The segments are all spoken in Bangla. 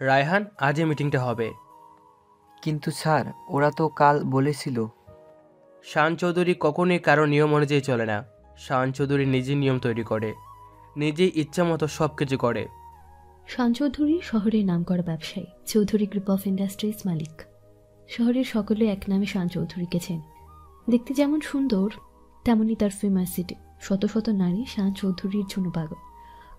রায়হান, আজই মিটিংটা হবে। কিন্তু স্যার, ওরা তো কাল বলেছিল। শান চৌধুরী কখনোই কারো নিয়ম অনুযায়ী চলে না। শান চৌধুরী নিজেই নিয়ম তৈরি করে, নিজেই ইচ্ছা মতো সব কিছু করে। শান চৌধুরী শহরের নামকরা ব্যবসায়ী, চৌধুরী গ্রুপ অফ ইন্ডাস্ট্রিজ মালিক। শহরের সকলে এক নামে শান চৌধুরীকে চেনে। দেখতে যেমন সুন্দর, তেমনই তার ফেমাস সিটি। শত শত নারী শান চৌধুরীর জন্য পাগল।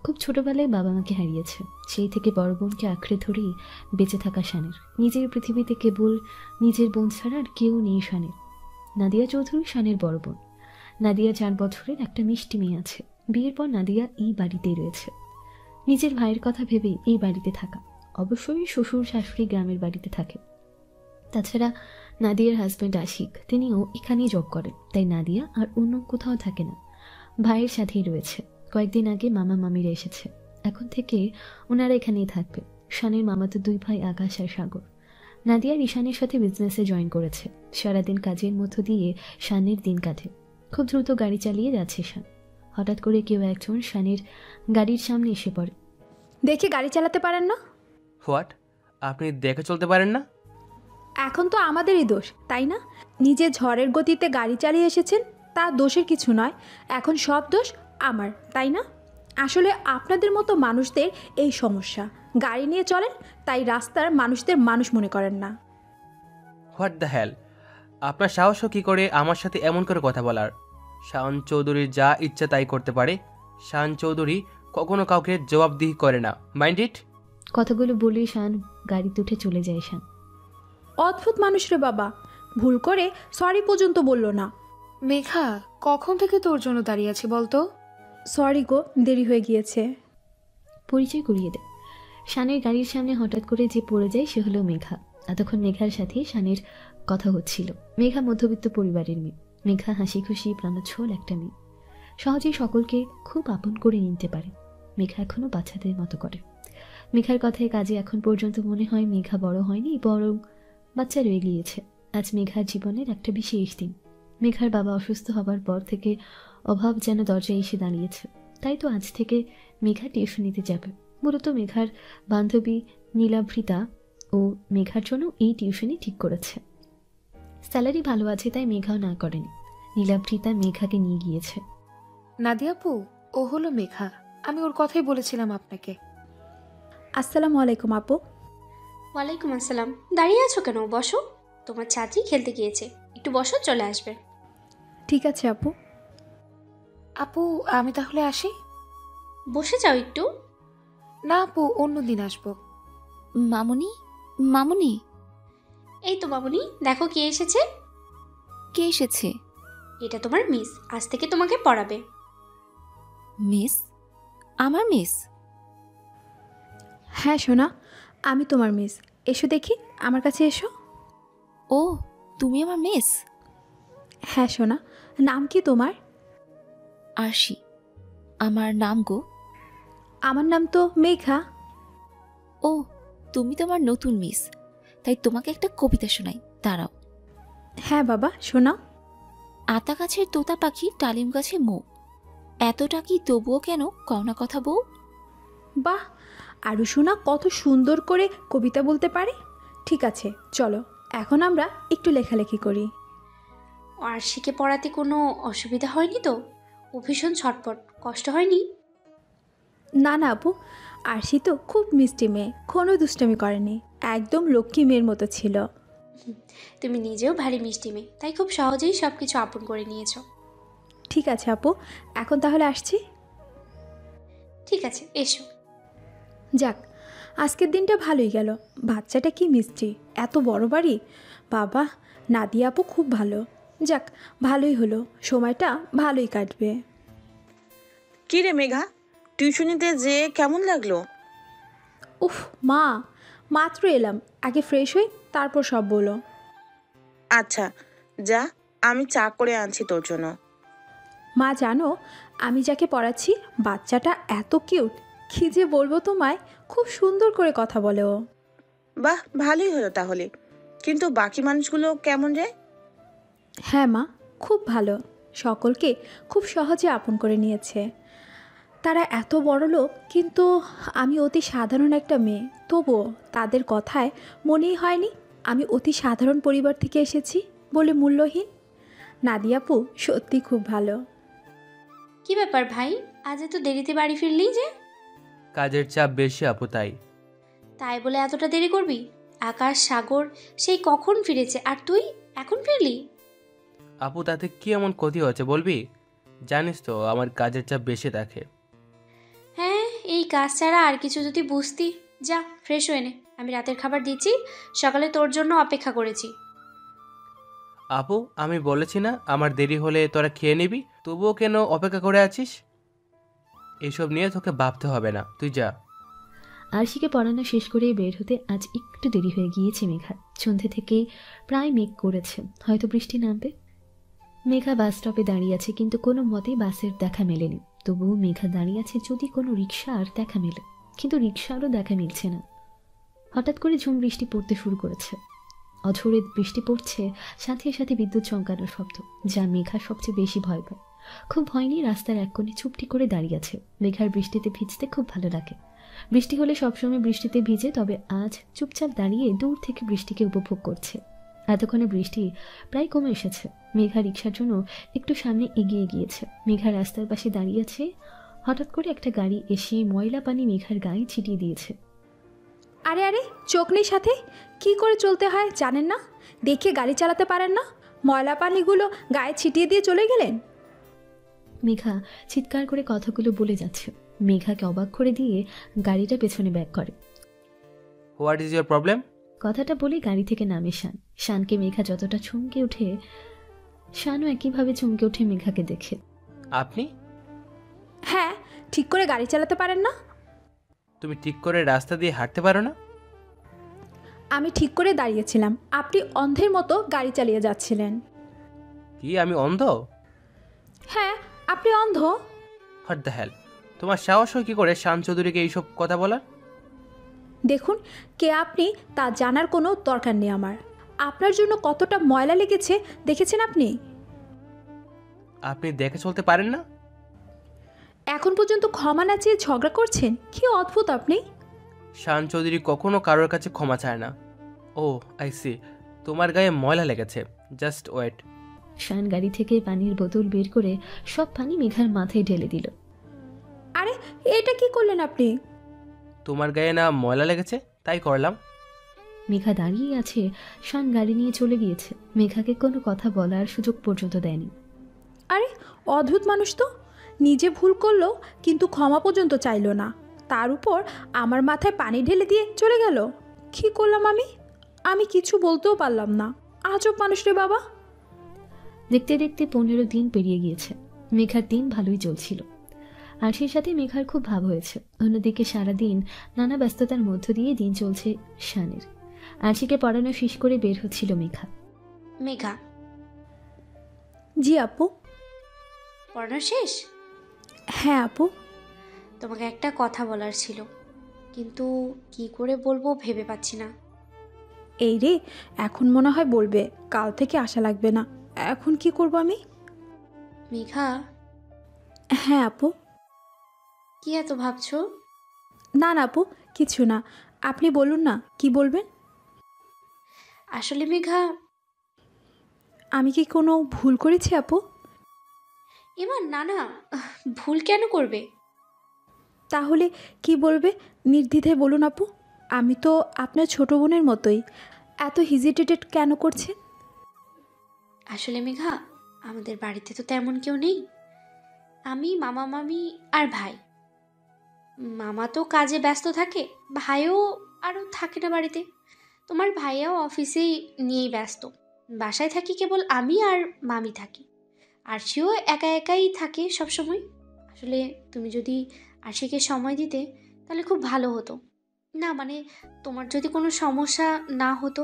খুব ছোটবেলায় বাবা মাকে হারিয়েছে, সেই থেকে বড় বোনকে আঁকড়ে ধরেই বেঁচে থাকা শানের। নিজের পৃথিবীতে কেবল নিজের বোন ছাড়া আর কেউ নেই শানের। নাদিয়া চৌধুরী শানের বড় বোন। নাদিয়া 4 বছরের একটা মিষ্টি মেয়ে আছে। বিয়ের পর নাদিয়া এই বাড়িতেই রয়েছে। নিজের ভাইয়ের কথা ভেবেই এই বাড়িতে থাকা। অবশ্যই শ্বশুর শাশুড়ি গ্রামের বাড়িতে থাকে। তাছাড়া নাদিয়ার হাজব্যান্ড আশিক, তিনিও এখানেই জব করেন, তাই নাদিয়া আর অন্য কোথাও থাকে না, ভাইয়ের সাথেই রয়েছে। কয়েকদিন আগে মামা মামিরা এসেছে, এখন থেকে ওনারা এখানেই থাকবে। শানের মামাতো 2 ভাই আকাশ আর সাগর। নাদিয়া ঈশানের সাথে বিজনেসে জয়েন করেছে। সারাদিন কাজের মধ্য দিয়ে শানের দিন কাটে। খুব দ্রুত গাড়ি চালিয়ে যাচ্ছে শান। হঠাৎ করে কেউ একজন শানের গাড়ির সামনে এসে পড়ে। দেখে গাড়ি চালাতে পারেন না? হোয়াট? আপনি দেখে চলতে পারেন না? এখন তো আমাদেরই দোষ, তাই না? নিজে ঝড়ের গতিতে গাড়ি চালিয়ে এসেছেন, তা দোষের কিছু নয়। এখন সব দোষ আমার, তাই না? আসলে আপনাদের মতো মানুষদের এই সমস্যা। গাড়ি নিয়ে চলেন, তাই রাস্তার মানুষদের মানুষ মনে করেন না। What the hell? আপনার সাহসও কি করে আমার সাথে এমন করে কথা বলার? শান চৌধুরীর যা ইচ্ছা তাই করতে পারে। শান চৌধুরী কখনো কাউকে জবাবদিহি করে না, মাইন্ড ইট। কথাগুলো বলেই শান গাড়িতে উঠে চলে যায়। শান অদ্ভুত মানুষ রে বাবা, ভুল করে সরি পর্যন্ত বলল না। মেঘা, কখন থেকে তোর জন্য দাঁড়িয়ে আছি বলতো? সরি গো, দেরি হয়ে গিয়েছে। পরিচয় করিয়ে দেয়। শানের গাড়ির সামনে হঠাৎ করে যে পড়ে যায় সে হলো মেঘা। এতক্ষণ মেঘার সাথে শানের কথা হচ্ছিল। মেঘা মধ্যবিত্ত পরিবারের মেয়ে। মেঘা হাসি খুশি প্রাণোচ্ছল একটা মেয়ে, সহজেই সকলকে খুব আপন করে নিতে পারে। মেঘা এখনো বাচ্চাদের মতো করে। মেঘার কথায় কাজে এখন পর্যন্ত মনে হয় মেঘা বড় হয়নি, বরং বাচ্চা রয়ে গিয়েছে। আজ মেঘার জীবনের একটা বিশেষ দিন। মেঘার বাবা অসুস্থ হবার পর থেকে অভাব যেন দরজায় এসে দাঁড়িয়েছে। তাই তো আজ থেকে মেঘা টিউশন নিতে যাবে। মূলত মেঘার বান্ধবী নীলাভৃতা ও মেঘার জন্য এই টিউশনই ঠিক করেছে। স্যালারি ভালো আছে তাই মেঘাও না করেনি। নীলাভৃতা মেঘাকে নিয়ে গিয়েছে। নাদিয়াপু, ও হলো মেঘা। আমি ওর কথাই বলেছিলাম আপনাকে। আসসালামু আলাইকুম আপু। ওয়ালাইকুম আসসালাম। দাঁড়িয়ে আছো কেন? বসো। তোমার চাচি খেলতে গিয়েছে, একটু বসো, চলে আসবে। ঠিক আছে আপু। আপু, আমি তাহলে আসি? বসে যাও একটু। না আপু, অন্যদিন আসবো। মামুনি, মামুনি। এই তো মামুনি, দেখো কে এসেছে। কে এসেছে? এটা তোমার মিস, আজ থেকে তোমাকে পড়াবে। মিস? আমার মিস? হ্যাঁ সোনা, আমি তোমার মিস। এসো দেখি, আমার কাছে এসো। ও, তুমি আমার মিস? হ্যাঁ সোনা, নাম কি তোমার? আরশি আমার নাম গো। আমার নাম তো মেঘা। ও, তুমি তো আমার নতুন মিস, তাই তোমাকে একটা কবিতা শোনাই, দাঁড়াও। হ্যাঁ বাবা, শোনাও। আতা গাছের তোতা পাখি, ডালিম গাছে মৌ, এতটা কি তবুও কেন কও না কথা বউ। বাহ, আরু সোনা কত সুন্দর করে কবিতা বলতে পারে। ঠিক আছে, চলো এখন আমরা একটু লেখালেখি করি। আরশিকে পড়াতে কোনো অসুবিধা হয়নি তো? ও ভীষণ ছটপট, কষ্ট হয়নি? না না আপু, আরশি তো খুব মিষ্টি মেয়ে, কোনো দুষ্টামি করেনি, একদম লক্ষ্মী মেয়ের মতো ছিল। তুমি নিজেও ভারী মিষ্টি মেয়ে, তাই খুব সহজেই সব কিছু আপন করে নিয়েছো। ঠিক আছে আপু, এখন তাহলে আসছি। ঠিক আছে, এসো। যাক, আজকের দিনটা ভালোই গেল। বাচ্চাটা কি মিষ্টি, এত বড় বাড়ি। বাবা, নাদিয়া আপু খুব ভালো। যাক, ভালোই হলো, সময়টা ভালোই কাটবে। কি রে মেঘা, টিউশনিতে যে কেমন লাগলো? উফ মা, মাত্র এলাম, আগে ফ্রেশ হই তারপর সব বলো। আচ্ছা যা, আমি চা করে আনছি তোর জন্য। মা জানো, আমি যাকে পড়াচ্ছি বাচ্চাটা এত কিউট, কী যে বলবো তোমায়, খুব সুন্দর করে কথা বলে ও। বাহ, ভালোই হলো তাহলে। কিন্তু বাকি মানুষগুলো কেমন রে? হ্যাঁ মা, খুব ভালো, সকলকে খুব সহজে আপন করে নিয়েছে। তারা এত বড় লোক, কিন্তু আমি অতি সাধারণ একটা মেয়ে। তবুও তাদের কথায় মনেই হয়নি আমি অতি সাধারণ পরিবার থেকে এসেছি বলে মূল্যহীন। নাদিয়াপু সত্যি খুব ভালো। কি ব্যাপার ভাই, আজ এত দেরিতে বাড়ি ফিরলি যে? কাজের চাপ বেশি আপু, তাই। তাই বলে এতটা দেরি করবি? আকাশ সাগর সেই কখন ফিরেছে, আর তুই এখন ফিরলি? আপু তাতে কি এমন ক্ষতি হচ্ছে বলবি? জানিস তো আমার কাজের চাপ বেশি থাকে। হ্যাঁ, এই কাজ ছাড়া আর কিছু যদি বুঝতি। যা ফ্রেশ হয়ে নে, আমি রাতের খাবার দিচ্ছি, সকালে তোর জন্য অপেক্ষা করেছি। আপু আমি বলেছি না আমার দেরি হলে তোরা খেয়ে নিবি, তবুও কেন অপেক্ষা করে আছিস? এসব নিয়ে তোকে ভাবতে হবে না, তুই যা। আরশিকে পড়ানো শেষ করে বের হতে আজ একটু দেরি হয়ে গিয়েছে মেঘার। সন্ধ্যে থেকেই প্রায় মেঘ করেছে, হয়তো বৃষ্টি নামবে। মেঘা বাস স্টপে দাঁড়িয়ে আছে, কিন্তু কোনো মতেই বাসের দেখা মেলেনি। তবুও মেঘা দাঁড়িয়ে আছে যদি কোনো রিক্সার দেখা মেলে, কিন্তু রিক্সারও দেখা মিলছে না। হঠাৎ করে ঝুম বৃষ্টি পড়তে শুরু করেছে। অঝোরে বৃষ্টি পড়ছে, সাথে সাথে বিদ্যুৎ চমকানোর শব্দ, যা মেঘা সবচেয়ে বেশি ভয় পায়। খুব ভয় নিয়ে রাস্তার এক কোণে চুপটি করে দাঁড়িয়ে আছে। মেঘার বৃষ্টিতে ভিজতে খুব ভালো লাগে। বৃষ্টি হলে সবসময় বৃষ্টিতে ভিজে, তবে আজ চুপচাপ দাঁড়িয়ে দূর থেকে বৃষ্টিকে উপভোগ করছে। এতক্ষণে বৃষ্টি প্রায় কমে এসেছে। মেঘা রিক্সার জন্য একটু সামনে এগিয়ে গিয়েছে। মেঘা রাস্তার পাশে দাঁড়িয়ে আছে। হঠাৎ করে একটা গাড়ি এসে ময়লা পানি মেঘার গায়ে ছিটিয়ে দিয়েছে। আরে আরে, চোখ নেই সাথে? কি করে চলতে হয় জানেন না? দেখে গাড়ি চালাতে পারেন না? ময়লা পানিগুলো গায়ে ছিটিয়ে দিয়ে চলে গেলেন। মেঘা চিৎকার করে কথাগুলো বলে যাচ্ছে। মেঘাকে অবাক করে দিয়ে গাড়িটা পেছনে ব্যাক করে। What is your problem? কথাটা বলে গাড়ি থেকে নামে শান। শানকে মেঘা যতটা চমকে ওঠে, শানও একইভাবে চমকে ওঠে মেঘাকে দেখে। আপনি? হ্যাঁ, ঠিক করে গাড়ি চালাতে পারেন না? তুমি ঠিক করে রাস্তা দিয়ে হাঁটতে পারো না? আমি ঠিক করে দাঁড়িয়েছিলাম, আপনি অন্ধের মতো গাড়ি চালিয়ে যাচ্ছিলেন। কি আমি অন্ধ? হ্যাঁ, আপনি অন্ধ। হোয়াট দ্য হেল, তোমার সাহস হয় কি করে শান চৌধুরীকে এইসব কথা বলার? দেখুন, কে আপনি তা জানার কোনো দরকার নেই আমার। আপনার জন্য কতটা ময়লা লেগেছে দেখেছেন আপনি? আপনি দেখে চলতে পারেন না? এখন পর্যন্ত ক্ষমা না চেয়ে ঝগড়া করছেন, কি অদ্ভুত আপনি। শান চৌধুরী কখনো কারোর কাছে ক্ষমা চায় না। ও আই সি, তোমার গায়ে ময়লা লেগেছে, জাস্ট ওয়েট। শান গাড়ি থেকে পানির বোতল বের করে সব পানি মেঘার মাথায় ঢেলে দিল। আরে, এটা কি করলেন আপনি? তোমার গায়ে না ময়লা লেগেছে, তাই করলাম। মেঘা দাঁড়িয়ে আছে, শান গাড়ি নিয়ে চলে গিয়েছে। মেঘাকে কোনো কথা বলার সুযোগ পর্যন্ত দেয়নি। আরে, অদ্ভুত মানুষ তো। নিজে ভুল করলো, কিন্তু ক্ষমা পর্যন্ত চাইলো না। তার উপর আমার মাথায় পানি ঢেলে দিয়ে চলে গেল। কি করলাম আমি কিছু বলতেও পারলাম না। আজব মানুষ রে বাবা। দেখতে দেখতে 15 দিন পেরিয়ে গিয়েছে। মেঘার দিন ভালোই চলছিল। আর সেই সাথে মেঘার খুব ভাব হয়েছে। অন্যদিকে সারাদিন নানা ব্যস্ততার মধ্য দিয়ে দিন চলছে শানের। আরশিকে পড়ানো শেষ করে বের হচ্ছিল মেঘা। মেঘা, জি আপু। পড়ানো শেষ? হ্যাঁ আপু। তোমাকে একটা কথা বলার ছিল, কিন্তু কি করে বলবো ভেবে পাচ্ছি না। এই রে, এখন মনে হয় বলবে, কাল থেকে আশা লাগবে না। এখন কি করব আমি? মেঘা। হ্যাঁ আপু। কি এত ভাবছো? না না আপু, কিছু না। আপনি বলুন না, কি বলবেন? আসলে মেঘা, আমি কি কোনো ভুল করেছি আপু? এবার না না, ভুল কেন করবে? তাহলে কি বলবে? নির্দ্বিধায় বলুন আপু। আমি তো আপনার ছোট বোনের মতোই। এত হেজিটেটেড কেন করছেন? আসলে মেঘা, আমাদের বাড়িতে তো তেমন কেউ নেই। আমি, মামা মামি আর ভাই। মামা তো কাজে ব্যস্ত থাকে, ভাইও আরও থাকে না বাড়িতে। তোমার ভাইয়াও অফিসেই নিয়েই ব্যস্ত। বাসায় থাকি কেবল আমি আর মামি থাকি। আরশিও একা একাই থাকে সবসময়। আসলে তুমি যদি আরশিকে সময় দিতে তাহলে খুব ভালো হতো। না মানে, তোমার যদি কোনো সমস্যা না হতো,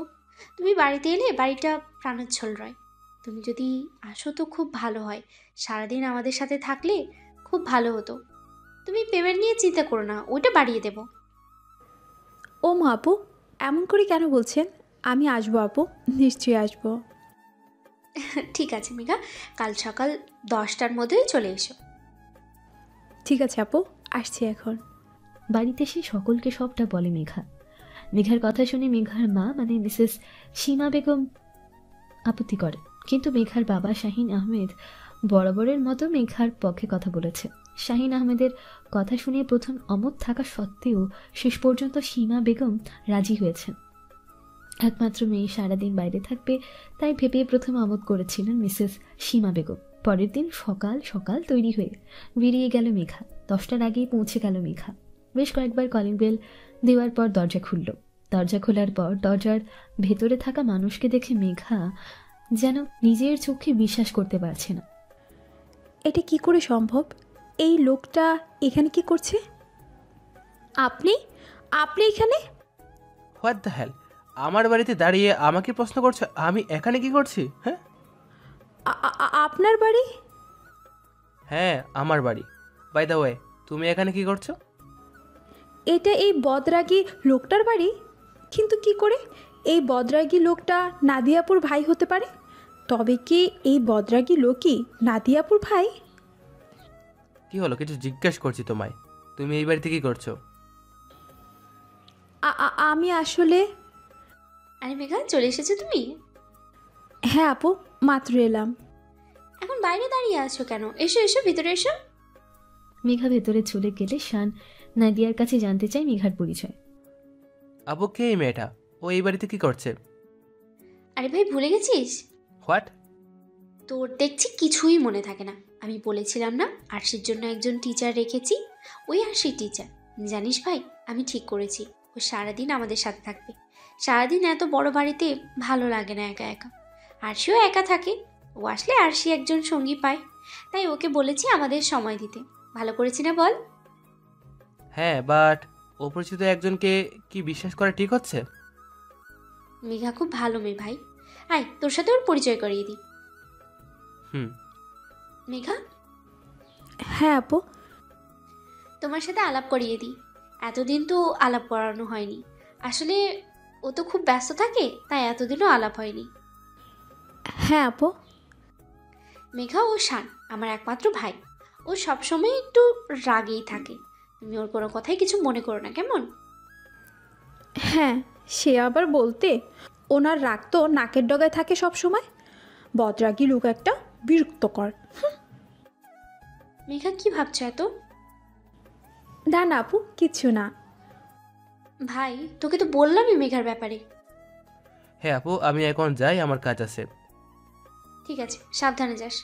তুমি বাড়িতে এলে বাড়িটা প্রাণোচ্ছল রয়। তুমি যদি আসো তো খুব ভালো হয়। সারাদিন আমাদের সাথে থাকলে খুব ভালো হতো। তুমি পেমেন্ট নিয়ে চিন্তা করো না, ওইটা বাড়িয়ে দেব। ও মা আপু, এমন করে কেন বলছেন? আমি আসবো আপু, নিশ্চয়ই আসবো। ঠিক আছে মেঘা, কাল সকাল 10টার মধ্যেই চলে এসো। ঠিক আছে আপু, আসছি এখন। বাড়িতে এসে সকলকে সবটা বলে মেঘা। মেঘার কথা শুনে মেঘার মা মানে মিসেস সীমা বেগম আপত্তি করে, কিন্তু মেঘার বাবা শাহিন আহমেদ বরাবরের মতো মেঘার পক্ষে কথা বলেছে। শাহিন আহমেদের কথা শুনে প্রথম অমত থাকা সত্ত্বেও শেষ পর্যন্ত সীমা বেগম রাজি হয়েছেন। একমাত্র মেয়ে সারাদিন বাইরে থাকবে তাই ভেবে প্রথম অমত করেছিলেন মিসেস সীমা বেগম। পরের দিন সকাল সকাল তৈরি হয়ে বেরিয়ে গেল মেঘা। 10টার আগেই পৌঁছে গেল মেঘা। বেশ কয়েকবার কলিং বেল দেওয়ার পর দরজা খুলল। দরজা খোলার পর দরজার ভেতরে থাকা মানুষকে দেখে মেঘা যেন নিজের চোখে বিশ্বাস করতে পারছে না। এটা কি করে সম্ভব? এই লোকটা এখানে কি করছে? আপনি আপনি এখানে? হোয়াট দ্য হেল, আমার বাড়িতে দাঁড়িয়ে আমাকে প্রশ্ন করছো আমি এখানে কি করছি? হ্যাঁ আপনার বাড়ি? হ্যাঁ আমার বাড়ি। বাই দ্য ওয়ে, তুমি এখানে কি করছো? এটা এই বদরাগী লোকটার বাড়ি। কিন্তু কি করে এই বদরাগী লোকটা নাদিয়াপুর ভাই হতে পারে? তবে কি এই বদরাগী লোকই নাদিয়াপুর ভাই? কি হলো, কিছু জিজ্ঞেস করছি তোমায়। তুমি এই বাড়িতে কি করছো? আমি আসলে... আরে মেঘা, চলে এসেছো তুমি? হ্যাঁ আপু, মাত্র এলাম। এখন বাইরে দাঁড়িয়ে আছো কেন? এসো এসো, ভিতরে এসো। মেঘা ভেতরে চলে গেলে শান নাদিয়ার কাছে জানতে চায় মেঘার পরিচয়। আবু, কে এই মেয়েটা? ও এই বাড়িতে কি করছে? আরে ভাই, ভুলে গেছিস? হোয়াট? তোর দেখছি কিছুই মনে থাকে না। আমি বলেছিলাম না আরশির জন্য একজন টিচার রেখেছি, ওই আরশির টিচার। জানিস ভাই, আমি ঠিক করেছি ও সারাদিন আমাদের সাথে থাকবে। সারাদিন এত বড় বাড়িতে ভালো লাগে না একা একা। আরশিও একা থাকে, ও আসলে আরশি একজন সঙ্গী পায়। তাই ওকে বলেছি আমাদের সময় দিতে। ভালো করেছি না বল? হ্যাঁ, বাট অপরিচিত একজনকে কি বিশ্বাস করা ঠিক হচ্ছে? মেঘা খুব ভালো মেয়ে ভাই। আয়, তোর সাথে ওর পরিচয় করিয়ে দিই। মেঘা, হ্যাঁ আপু। তোমার সাথে আলাপ করিয়ে দিই। এতদিন তো আলাপ করানো হয়নি। আসলে ও তো খুব ব্যস্ত থাকে, তাই এতদিনও আলাপ হয়নি। হ্যাঁ আপু। মেঘা, ও শান আমার একমাত্র ভাই। ও সবসময় একটু রাগেই থাকে। তুমি ওর কোনো কথাই কিছু মনে করো না, কেমন? হ্যাঁ, সে আবার বলতে। ওনার রাগ তো নাকের ডগায় থাকে সব সময়। বদরাগী লোক একটা, বিরক্তকর। মেঘা, কি ভাবছো এত? না না আপু, কিচ্ছু না। ভাই, তোকে তো বললামই মেঘার ব্যাপারে। হ্যাঁ আপু, আমি এখন যাই, আমার কাজ আছে। ঠিক আছে, সাবধানে যাস।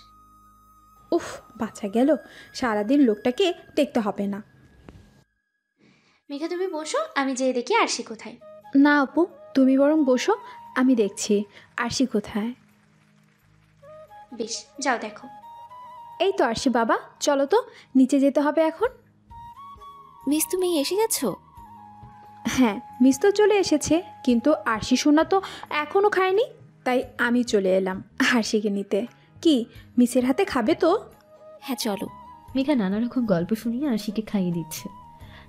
উফ, বাঁচা গেল। সারাদিন লোকটাকে দেখতে হবে না। মেঘা, তুমি বসো, আমি যেয়ে দেখি আরশি কোথায়। না আপু, তুমি বরং বসো, আমি দেখছি আরশি কোথায়। বেশ, যাও দেখো। এই তো আরশি বাবা, চলো তো, নিচে যেতে হবে এখন। মিস, তুমি এসে গেছো? হ্যাঁ, মিস তো চলে এসেছে, কিন্তু আরশি সোনা তো এখনও খায়নি। তাই আমি চলে এলাম আরশিকে নিতে। কি, মিসের হাতে খাবে তো? হ্যাঁ চলো। মেঘা নানা রকম গল্প শুনিয়ে আরশিকে খাইয়ে দিচ্ছে।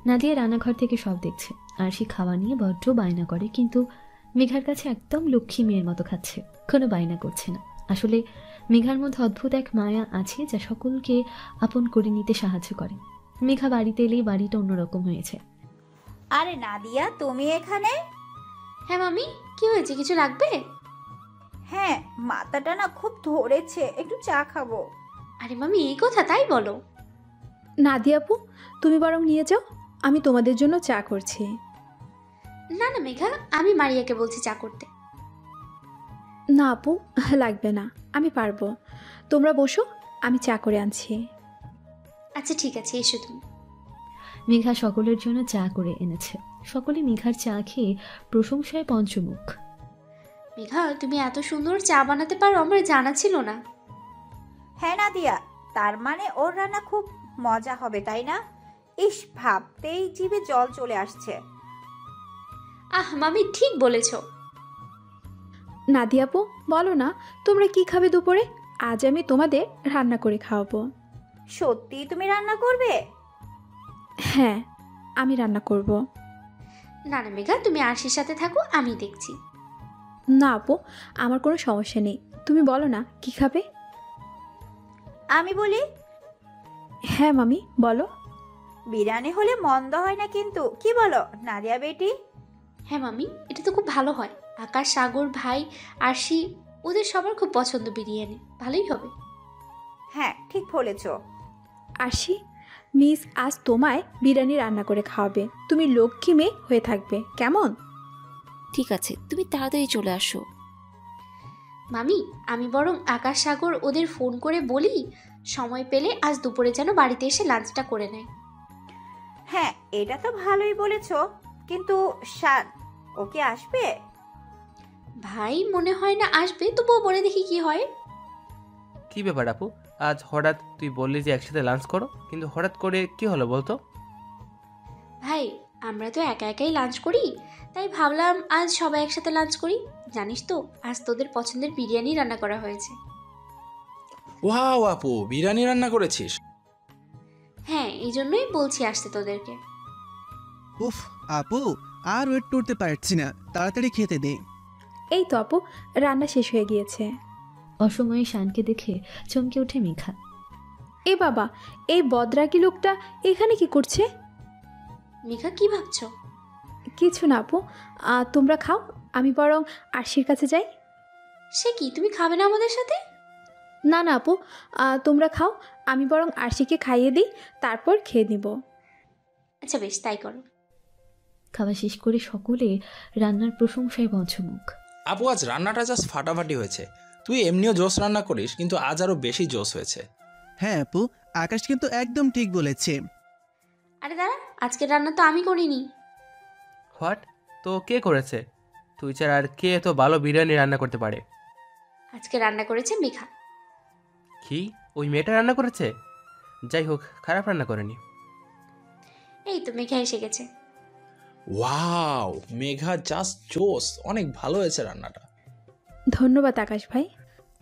নাদিয়া রান্নাঘর থেকে সব দেখছে। আরশি খাওয়া নিয়ে বড্ড বায়না করে, কিন্তু মেঘার কাছে একদম লক্ষ্মী মেয়ের মতো খাচ্ছে, কোনো বায়না করছে না। আসলে মেঘার মধ্যে অদ্ভুত এক মায়া আছে যা সকলকে আপন করে নিতে সাহায্য করে। মেঘা বাড়িতে এলেই বাড়িটা অন্যরকম হয়েছে। আরে নাদিয়া, তুমি এখানে? হ্যাঁ মামি, কি হয়েছে? কিছু লাগবে? হ্যাঁ, মাথাটা না খুব ধরেছে, একটু চা খাবো। আরে মামি, এই কথা তাই বলো? নাদিয়া আপু, তুমি বরং নিয়ে যাও, আমি তোমাদের জন্য চা করছি। না না মেঘা, আমি মারিয়াকে বলছি চা করতে। না আপু, লাগবে না, আমি পারবো। তোমরা বসো, আমি চা করে আনছি। আচ্ছা ঠিক আছে, এসো তুমি। মেঘা সকলের জন্য চা করে এনেছে। সকলে মেঘার চা খেয়ে প্রশংসায় পঞ্চমুখ। মেঘা, তুমি এত সুন্দর চা বানাতে পারো, আমার জানা ছিল না। হ্যাঁ নাদিয়া, তার মানে ওর রান্না খুব মজা হবে, তাই না? ইস, ভাবতেই জিভে জল চলে আসছে। আহ মামি, ঠিক বলেছো। নাদিয়া আপু, বলো না তোমরা কি খাবে দুপুরে? আজ আমি তোমাদের রান্না করে খাওয়াবো। সত্যি তুমি রান্না করবে? হ্যাঁ, আমি রান্না করব। না না মেঘা, তুমি আরশির সাথে থাকো, আমি দেখছি। না আপু, আমার কোনো সমস্যা নেই, তুমি বলো না কি খাবে। আমি বলি? হ্যাঁ মামি, বলো। বিরিয়ানি হলে মন্দ হয় না কিন্তু, কি বলো নাদিয়া বেটি? হ্যাঁ মামি, এটা তো খুব ভালো হয়। আকাশ, সাগর, ভাই, আরশি, ওদের সবার খুব পছন্দ বিরিয়ানি, ভালোই হবে। হ্যাঁ ঠিক বলেছ। আরশি, মিস আজ তোমায় বিরিয়ানি রান্না করে খাওয়াবে। তুমি লক্ষ্মী মেয়ে হয়ে থাকবে, কেমন? ঠিক আছে, তুমি তাড়াতাড়ি চলে আসো। মামি, আমি বরং আকাশ, সাগর ওদের ফোন করে বলি সময় পেলে আজ দুপুরে যেন বাড়িতে এসে লাঞ্চটা করে নেয়। হ্যাঁ এটা তো ভালোই বলেছ, কিন্তু শান ও কি আসবে? ভাই মনে হয় না আসবে, তবুও বলে দেখি কি হয়। কি ব্যাপার আপু, আজ হঠাৎ তুই বললি যে একসাথে লাঞ্চ করো, কিন্তু হঠাৎ করে কি হলো বলতো? ভাই, আমরা তো একা একাই লাঞ্চ করি, তাই ভাবলাম আজ সবাই একসাথে লাঞ্চ করি। জানিস তো, আজ তোদের পছন্দের বিরিয়ানি রান্না করা হয়েছে। ওয়াও আপু, বিরিয়ানি রান্না করেছিস? হ্যাঁ, এই জন্যই বলছি আসতে তোদেরকে। উফ আপু, আর ওয়েট করতে পারছি না, তাড়াতাড়ি খেতে দে। এই তো আপু, রান্না শেষ হয়ে গিয়েছে। অসময়ে শানকে দেখে চমকে ওঠে মেঘা। এ বাবা, এই বদরাগী লোকটা এখানে কি করছে? মেঘা, কি ভাবছো? কিছু না আপু, তোমরা খাও, আমি বরং আরশির কাছে যাই। সে কি, তুমি খাবে না আমাদের সাথে? না না আপু, তোমরা খাও, আমি বরং আরশিকে খাইয়ে দিই, তারপর খেয়ে নিব। আচ্ছা বেশ, তাই করো। খাওয়া শেষ করে সকলে রান্নার প্রশংসায় পঞ্চমুখ। আপু, আজ রান্নাটা জাস্ট ফাটাফাটি হয়েছে। তুই এমনিও জোস রান্না করিস, কিন্তু আজ আরো বেশি জোস হয়েছে। হ্যাঁ আপু, আকাশ কিন্তু একদম ঠিক বলেছে। আরে দাঁড়া, আজকের রান্না তো আমি করিনি। হোয়াট? তো কে করেছে? তুই ছাড়া আর কে এত ভালো বিরিয়ানি রান্না করতে পারে? আজকে রান্না করেছে মেঘা। কি, ওই মেয়েটা রান্না করেছে? যাই হোক, খারাপ রান্না করেনি। এই তো মেঘা এসে গেছে। ওয়াও, মেঘা জাস্ট জোস, অনেক ভালো হয়েছে রান্নাটা। ধন্যবাদ আকাশ ভাই।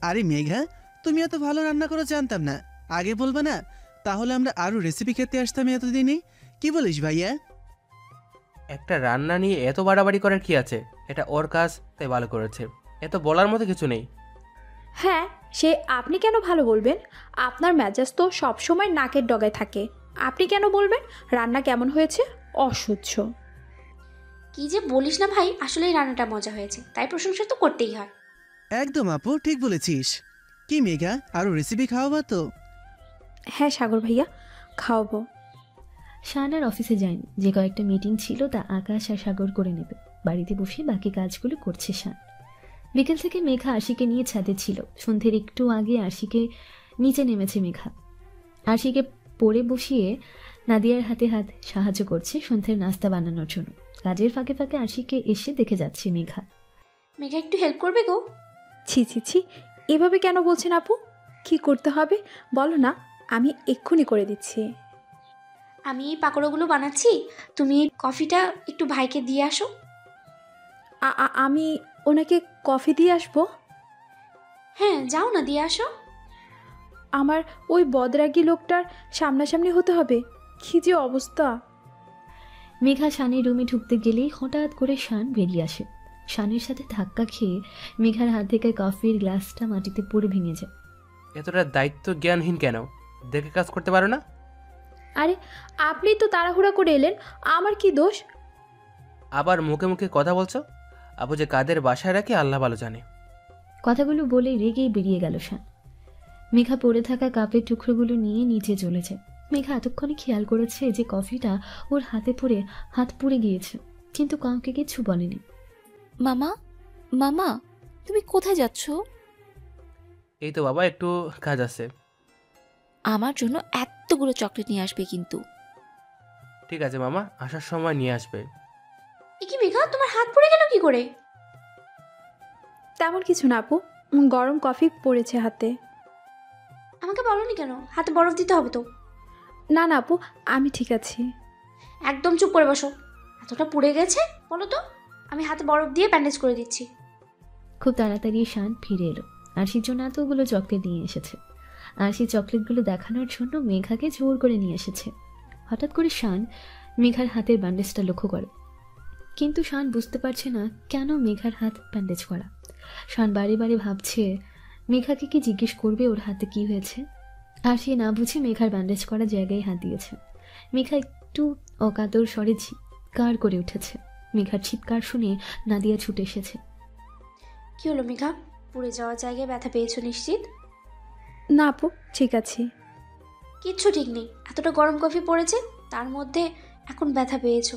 আরে মেঘা, তুমি এত ভালো রান্না করে জানতাম না, আগে বলবে না? তাহলে আমরা আরো রেসিপি খেতে আসতাম এতদিনই। কি বলিস ভাইয়া? একটা রান্না নিয়ে এত বাড়াবাড়ি করার কি আছে? এটা ওর কাজ, তাই ভালো করেছে, এত বলার মতো কিছু নেই। হ্যাঁ, সে আপনি কেন ভালো বলবেন? আপনার মেজাজ তো সবসময় নাকের ডগায় থাকে, আপনি কেন বলবেন রান্না কেমন হয়েছে? অসহ্য। কি যে বলিস না ভাই, আসলে এই রান্নাটা মজা হয়েছে, তাই প্রশংসা তো করতেই হয়। একদম আপু, ঠিক বলেছিস। কি মেঘা, আরো রেসিপি খাওয়াবা তো? হ্যাঁ সাগর ভাইয়া, খাওয়াবো। শান আর অফিসে যায়নি, যে কয়েকটা মিটিং ছিল তা আকাশ আর সাগর করে নেবে। বাড়িতে বসে বাকি কাজগুলো করছে শান। বিকেল থেকে মেঘা আশিকে নিয়ে ছাদে ছিল। সন্ধ্যের একটু আগে আশিকে নিচে নেমেছে মেঘা। আশিকে পড়ে বসিয়ে নাদিয়ার হাতে হাত সাহায্য করছে সন্ধ্যের নাস্তা বানানোর জন্য। কাজের ফাঁকে ফাঁকে আশিকে এসে দেখে যাচ্ছে মেঘা। মেঘা, একটু হেল্প করবে গো? ছি ছি ছি, এভাবে কেন বলছেন আপু? কি করতে হবে বলো না, আমি এক্ষুনি করে দিচ্ছি। আমি এই পাকোড়াগুলো বানাচ্ছি, তুমি এই কফিটা একটু ভাইকে দিয়ে আসো। আমি ওনাকে কফি দিয়ে আসবো? হ্যাঁ যাও না, দিয়ে আসো। আমার ওই বদরাগী লোকটার সামনাসামনি হতে হবে, কি যে অবস্থা। মেঘা শানের রুমে ঢুকতে গেলেই হঠাৎ করে শান বেরিয়ে আসে। শানের সাথে ধাক্কা খেয়ে মেঘার হাত থেকে কফির গ্লাসটা মাটিতে পড়ে ভেঙে যায়। এতটা দায়িত্ব জ্ঞানহীন কেন? দেখে কাজ করতে পারো না? আরে আপনি তো তাড়াহুড়া করে এলেন, আমার কি দোষ? আবার মুখে মুখে কথা বলছো? আপু যে কাদের বাসায় রাখে আল্লাহ ভালো জানে। কথাগুলো বলে রেগেই বেরিয়ে গেল শান। মেঘা পড়ে থাকা কাপের টুকরোগুলো নিয়ে নিচে চলে যায়। মেঘা এতক্ষণে খেয়াল করেছে যে কফিটা ওর হাতে পড়ে হাত পুড়ে গিয়েছে, কিন্তু কাউকে কিছু বলেনি। মামা, মামা, তুমি কোথায় যাচ্ছ? এই তো বাবা, একটু কাজ আছে। আমার জন্য এতগুলো চকলেট নিয়ে আসবে কিন্তু। ঠিক আছে মামা, আসার সময় নিয়ে আসবে। এ কি মেঘা, তোমার হাত পুড়ে গেল কি করে? তেমন কিছু না আপু, গরম কফি পড়েছে হাতে। আমাকে বলোনি কেন? হাতে বরফ দিতে হবে তো। না না আপু, আমি ঠিক আছি। একদম চুপ করে বসো। এতটা পুড়ে গেছে বলো তো, আমি হাতে বরফ দিয়ে ব্যান্ডেজ করে দিচ্ছি। খুব তাড়াতাড়ি শান ফিরে এলো। আরশির জন্য এতগুলো চকলেট নিয়ে এসেছে। আরশি চকলেটগুলো দেখানোর জন্য মেঘাকে জোর করে নিয়ে এসেছে। হঠাৎ করে শান মেঘার হাতের ব্যান্ডেজটা লক্ষ্য করে, কিন্তু শান বুঝতে পারছে না কেন মেঘার হাত ব্যান্ডেজ করা। শান বারে বারে ভাবছে মেঘাকে কি জিজ্ঞেস করবে ওর হাতে কি হয়েছে। আরশি না বুঝে মেঘার ব্যান্ডেজ করা জায়গায় হাত দিয়েছে। মেঘা একটু অকাতর স্বরে চিৎকার করে উঠেছে। মেঘার চিৎকার শুনে নাদিয়া ছুটে এসেছে। কি হলো মেঘা, পুড়ে যাওয়ার জায়গায় ব্যথা পেয়েছো নিশ্চিত? না আপু, ঠিক আছে। কিচ্ছু ঠিক নেই, এতটা গরম কফি পড়েছে তার মধ্যে এখন ব্যথা পেয়েছো।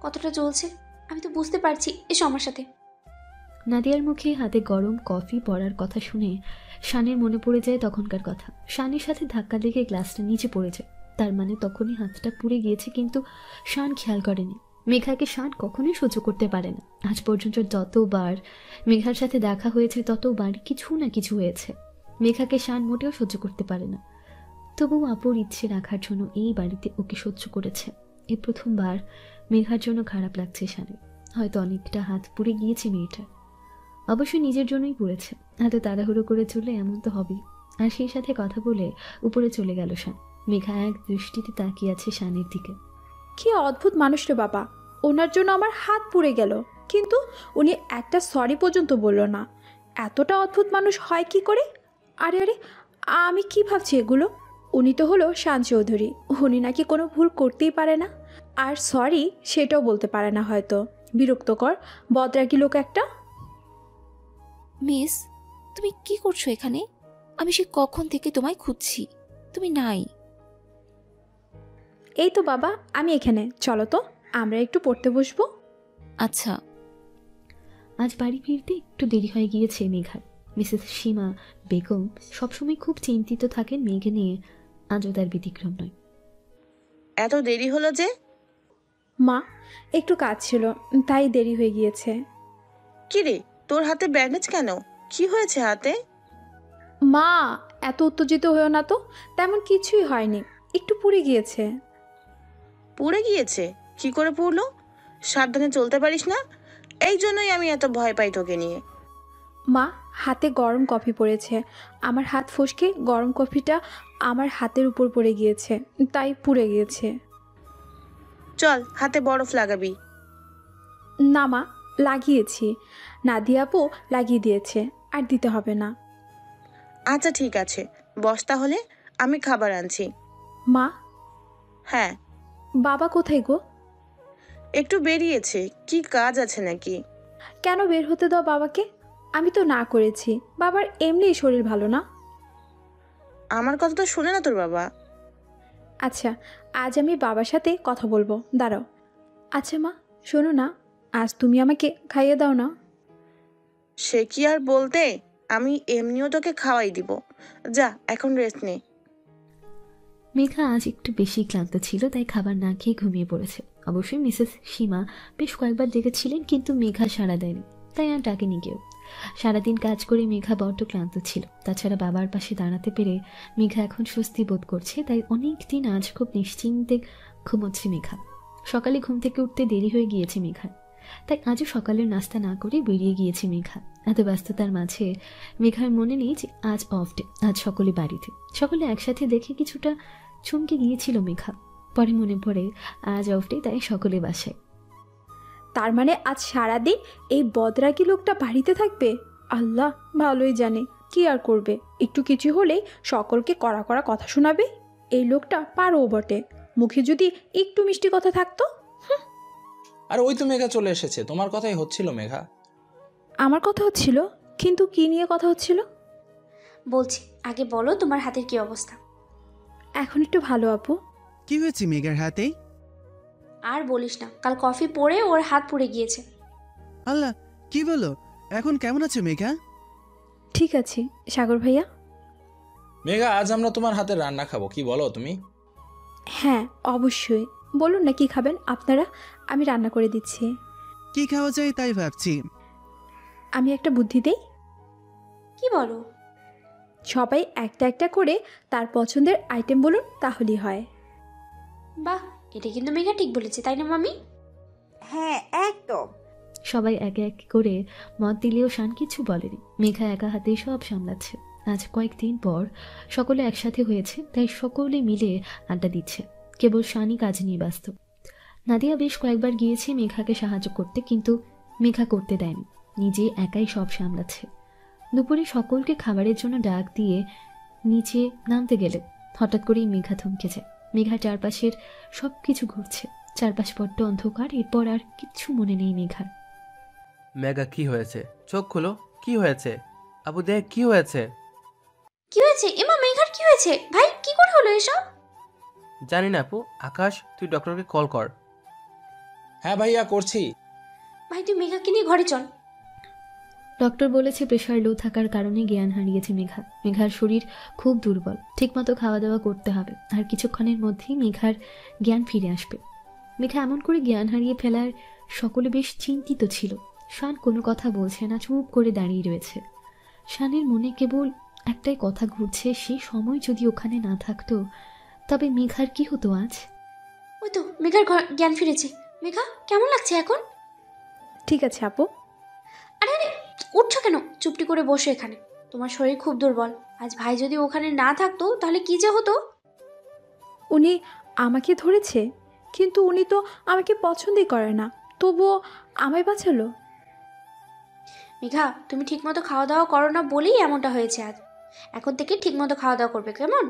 কতটা জ্বলছে আমি তো বুঝতে পারছি। এসো আমার সাথে। নাদিয়ার মুখে হাতে গরম কফি পড়ার কথা শুনে শানের মনে পড়ে যায় তখনকার কথা। শানের সাথে ধাক্কা লেগে গ্লাসটা নিচে পড়ে যায়। তার মানে তখনই হাতটা পুড়ে গিয়েছে, কিন্তু শান খেয়াল করেনি। মেঘাকে শান কখনোই সহ্য করতে পারে না। আজ পর্যন্ত যতবার মেঘার সাথে দেখা হয়েছে ততবার কিছু না কিছু হয়েছে। মেঘাকে শান মোটেও সহ্য করতে পারে না। তবুও আপুর ইচ্ছে রাখার জন্য এই বাড়িতে ওকে সহ্য করেছে। এই প্রথমবার মেঘার জন্য খারাপ লাগছে শানের। হয়তো অনেকটা হাত পুড়ে গিয়েছে মেয়েটার। অবশ্যই নিজের জন্যই পুড়েছে। এত তাড়াহুড়ো করে চলে এমন তো হবেই। আর সেই সাথে কথা বলে উপরে চলে গেল শান। মেঘা এক দৃষ্টিতে তাকিয়ে আছে শানের দিকে। কি অদ্ভুত মানুষ রে বাবা, ওনার জন্য আমার হাত পুড়ে গেল, কিন্তু উনি একটা সরি পর্যন্ত বলল না। এতটা অদ্ভুত মানুষ হয় কি করে? আরে আরে, আমি কি ভাবছি এগুলো? উনি তো হলো শান চৌধুরী, উনি নাকি কোনো ভুল করতেই পারে না, আর সরি সেটাও বলতে পারে না হয়তো। বিরক্তকর বদরাগী লোক একটা। মিস, তুমি কি করছো এখানে? আমি সে কখন থেকে তোমায় খুঁজছি, তুমি নাই। এই তো বাবা আমি এখানে, চলো তো আমরা একটু পড়তে বসবো। আচ্ছা। আজ বাড়ি ফিরতে একটু দেরি হয়ে গিয়েছে মেঘার। মিসেস সীমা বেগম সবসময় খুব চিন্তিত থাকেন মেঘে নিয়ে। আজও তার ব্যতিক্রম নয়। এত দেরি হলো যে? মা, একটু কাজ ছিল তাই দেরি হয়ে গিয়েছে। কি রে, তোর হাতে ব্যান্ডেজ কেন? কি হয়েছে হাতে? মা, এত উত্তেজিত হয়েও না তো, তেমন কিছুই হয়নি, একটু পুড়ে গিয়েছে। পুড়ে গিয়েছে? কি করে পুড়লো? সাবধানে চলতে পারিস না? এই জন্যই আমি এত ভয় পাই তোকে নিয়ে। মা, হাতে গরম কফি পড়েছে, আমার হাত ফসকে গরম কফিটা আমার হাতের উপর পড়ে গিয়েছে, তাই পুড়ে গিয়েছে। চল হাতে বরফ লাগাবি। না মা, লাগিয়েছি, নাদিয়া আপু লাগিয়ে দিয়েছে, আর দিতে হবে না। আচ্ছা ঠিক আছে, বস তাহলে, আমি খাবার আনছি। মা? হ্যাঁ। বাবা কোথায় গো? একটু বেরিয়েছে, কি কাজ আছে নাকি? কেন বের হতে দাও বাবাকে? আমি তো না করেছি, বাবার এমনিই শরীর ভালো না। আমার কথা তো শোনে না তোর বাবা। আচ্ছা, আজ আমি বাবার সাথে কথা বলবো, দাঁড়াও। আচ্ছা মা, শোনো না, আজ তুমি আমাকে খাইয়ে দাও না। সে কি আর বলতে, আমি এমনিও তোকে খাওয়াই দিব। যা এখন রেস্ট নে। মেঘা আজ একটু বেশি ক্লান্ত ছিল, তাই খাবার না খেয়ে ঘুমিয়ে পড়েছে। অবশ্যই মিসেস সীমা বেশ কয়েকবার ডেকেছিলেন, কিন্তু মেঘা সাড়া দেয়নি, তাই আর ডাকেনি কেউ। সারাদিন কাজ করে মেঘা বড্ড ক্লান্ত ছিল। তাছাড়া বাবার পাশে দাঁড়াতে পেরে মেঘা এখন স্বস্তি বোধ করছে, তাই অনেক দিন আজ খুব নিশ্চিন্তে ঘুমোচ্ছে মেঘা। সকালে ঘুম থেকে উঠতে দেরি হয়ে গিয়েছে মেঘার, তাই আজও সকালের নাস্তা না করে বেরিয়ে গিয়েছে মেঘা। এত ব্যস্ততার মাঝে মেঘার মনে নেই যে আজ অফ ডে, আজ সকলে বাড়িতে। সকলে একসাথে দেখে কিছুটা চমকে গিয়েছিল মেঘা। পরে মনে পড়ে আজ অফ ডে, তাই সকলে বাসায়। তার মানে আজ সারাদিন এই বদরাগী লোকটা বাড়িতে থাকবে? আল্লাহ ভালোই জানে কি আর করবে, একটু কিছু হলেই সকলকে কড়া কড়া কথা শোনাবে। এই লোকটা পারও বটে, মুখে যদি একটু মিষ্টি কথা থাকতো। আর ওই তো মেঘা চলে এসেছে, তোমার কথাই হচ্ছিল মেঘা। আমার কথা হচ্ছিল? কিন্তু কি নিয়ে কথা হচ্ছিল? বলছি, আগে বলো তোমার হাতের কি অবস্থা? এখন একটু ভালো আপু। কি হয়েছে মেঘার হাতে? আর বলিস না, কাল কফি পড়ে ওর হাত পুড়ে গিয়েছে। আল্লাহ, কি বলো? এখন কেমন আছে মেঘা? ঠিক আছে সাগর ভাইয়া। মেঘা, আজ আমরা তোমার হাতে রান্না খাবো, কি বলো তুমি? হ্যাঁ অবশ্যই, বলুন না কি খাবেন আপনারা, আমি রান্না করে দিচ্ছি। কি খাওয়া যায় তাই ভাবছি। আমি একটা বুদ্ধি দেই। কি বলো? সবাই একটা একটা করে তার পছন্দের আইটেম বলুন, তাহলেই হয়। বাহ, এটা কিন্তু মেঘা ঠিক বলেছে, তাই না মামি? হ্যাঁ একদম। সবাই একে এক করে মত দিলেও শান কিছু বলেনি। মেঘা একা হাতেই সব সামলাচ্ছে। আজ কয়েকদিন পর সকলে একসাথে হয়েছে, তাই সকলে মিলে আড্ডা দিচ্ছে। কেবল শানই কাজ নিয়ে ব্যস্ত। নাদিয়া বেশ কয়েকবার গিয়েছে মেঘাকে সাহায্য করতে, কিন্তু মেঘা করতে দেয়নি, নিজে একাই সব সামলাচ্ছে। দুপুরে সকলকে খাবারের জন্য ডাক দিয়ে নিচে নামতে গেলে হঠাৎ করেই মেঘা থমকে যায়। মেঘার চারপাশের সব কিছু ঘুরছে। চারপাশ বড্ড অন্ধকার, এরপর আর কিচ্ছু মনে নেই মেঘার। মেঘা কি হয়েছে? চোখ খুলো, কি হয়েছে? আবু দেখ কি হয়েছে? কি হয়েছে এমা? মেঘার কি হয়েছে ভাই? কি করে হলো এসব? জানি না আপু। আকাশ, তুই ডক্টরকে কল কর। হ্যাঁ ভাইয়া, করছি। ভাই তুই মেঘাকে নিয়ে ঘরে চল। ডক্টর বলেছে প্রেশার লো থাকার কারণে জ্ঞান হারিয়েছে মেঘা। মেঘার শরীর খুব দুর্বল, ঠিকমতো খাওয়া দাওয়া করতে হবে, আর কিছুক্ষণের মধ্যেই মেঘার জ্ঞান ফিরে আসবে। মেঘা এমন করে জ্ঞান হারিয়ে ফেলার সকলে বেশ চিন্তিত ছিল। শান কোনো কথা বলছে না, চুপ করে দাঁড়িয়ে রয়েছে। শানের মনে কেবল একটাই কথা ঘুরছে, সেই সময় যদি ওখানে না থাকতো তবে মেঘার কি হতো আজ। ওই তো মেঘার জ্ঞান ফিরেছে। মেঘা কেমন লাগছে এখন? ঠিক আছে আপু। আরে আরে উঠছো কেন? চুপটি করে বসো এখানে। তোমার শরীর খুব দুর্বল। আজ ভাই যদি ওখানে না থাকতো তাহলে কি যে হতো। উনি আমাকে ধরেছে, কিন্তু উনি তো আমাকে পছন্দই করে না, তবুও আমায় বাঁচালো। মেঘা তুমি ঠিকমতো খাওয়া দাওয়া করো না বলেই এমনটা হয়েছে আজ। এখন থেকে ঠিকমতো খাওয়া দাওয়া করবে, কেমন?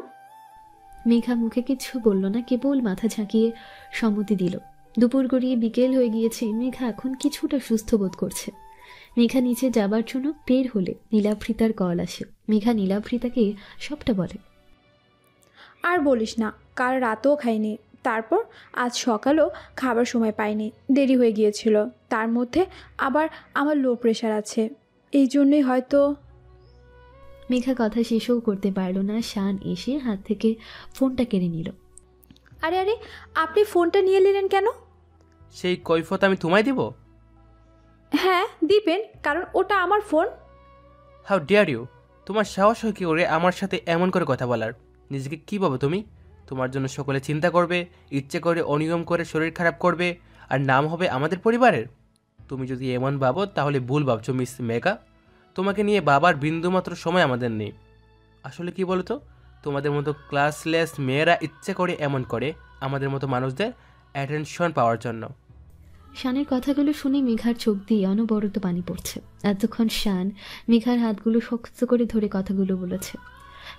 মেঘা মুখে কিছু বলল না, কেবল মাথা ঝাঁকিয়ে সম্মতি দিল। দুপুর গড়িয়ে বিকেল হয়ে গিয়েছে। মেঘা এখন কিছুটা সুস্থ বোধ করছে। মেঘা নিচে যাবার জন্য বের হলে নীলাভৃতার কল আসে। মেঘা নীলাভৃতাকে সবটা বলে। আর বলিস না, কাল রাতেও খাইনি, তারপর আজ সকালেও খাবার সময় পাইনি, দেরি হয়ে গিয়েছিল। তার মধ্যে আবার আমার লো প্রেশার আছে, এই জন্যই হয়তো। মেঘা কথা শেষও করতে পারল না। শান এসে হাত থেকে ফোনটা কেড়ে নিল। আরে আরে, আপনি ফোনটা নিয়ে নিলেন কেন? সেই কৈফত আমি তোমায় দিব? হ্যাঁ দিবেন, কারণ ওটা আমার ফোন। How deer you! তোমার সাহস হয় কি করে আমার সাথে এমন করে কথা বলার? নিজেকে কি ভাবো তুমি? তোমার জন্য সকলে চিন্তা করবে, ইচ্ছে করে অনিয়ম করে শরীর খারাপ করবে, আর নাম হবে আমাদের পরিবারের। তুমি যদি এমন ভাবো তাহলে ভুল ভাবছো মিস মেঘা। তোমাকে নিয়ে বাবার বিন্দুমাত্র সময় আমাদের নেই। আসলে কি বলো তো, তোমাদের মতো ক্লাসলেস মেয়েরা ইচ্ছে করে এমন করে আমাদের মতো মানুষদের অ্যাটেনশন পাওয়ার জন্য। শানের কথাগুলো শুনে মেঘার চোখ দিয়ে অনবরত পানি পড়ছে। এতক্ষণ শান মেঘার হাতগুলো শক্ত করে ধরে কথাগুলো বলেছে।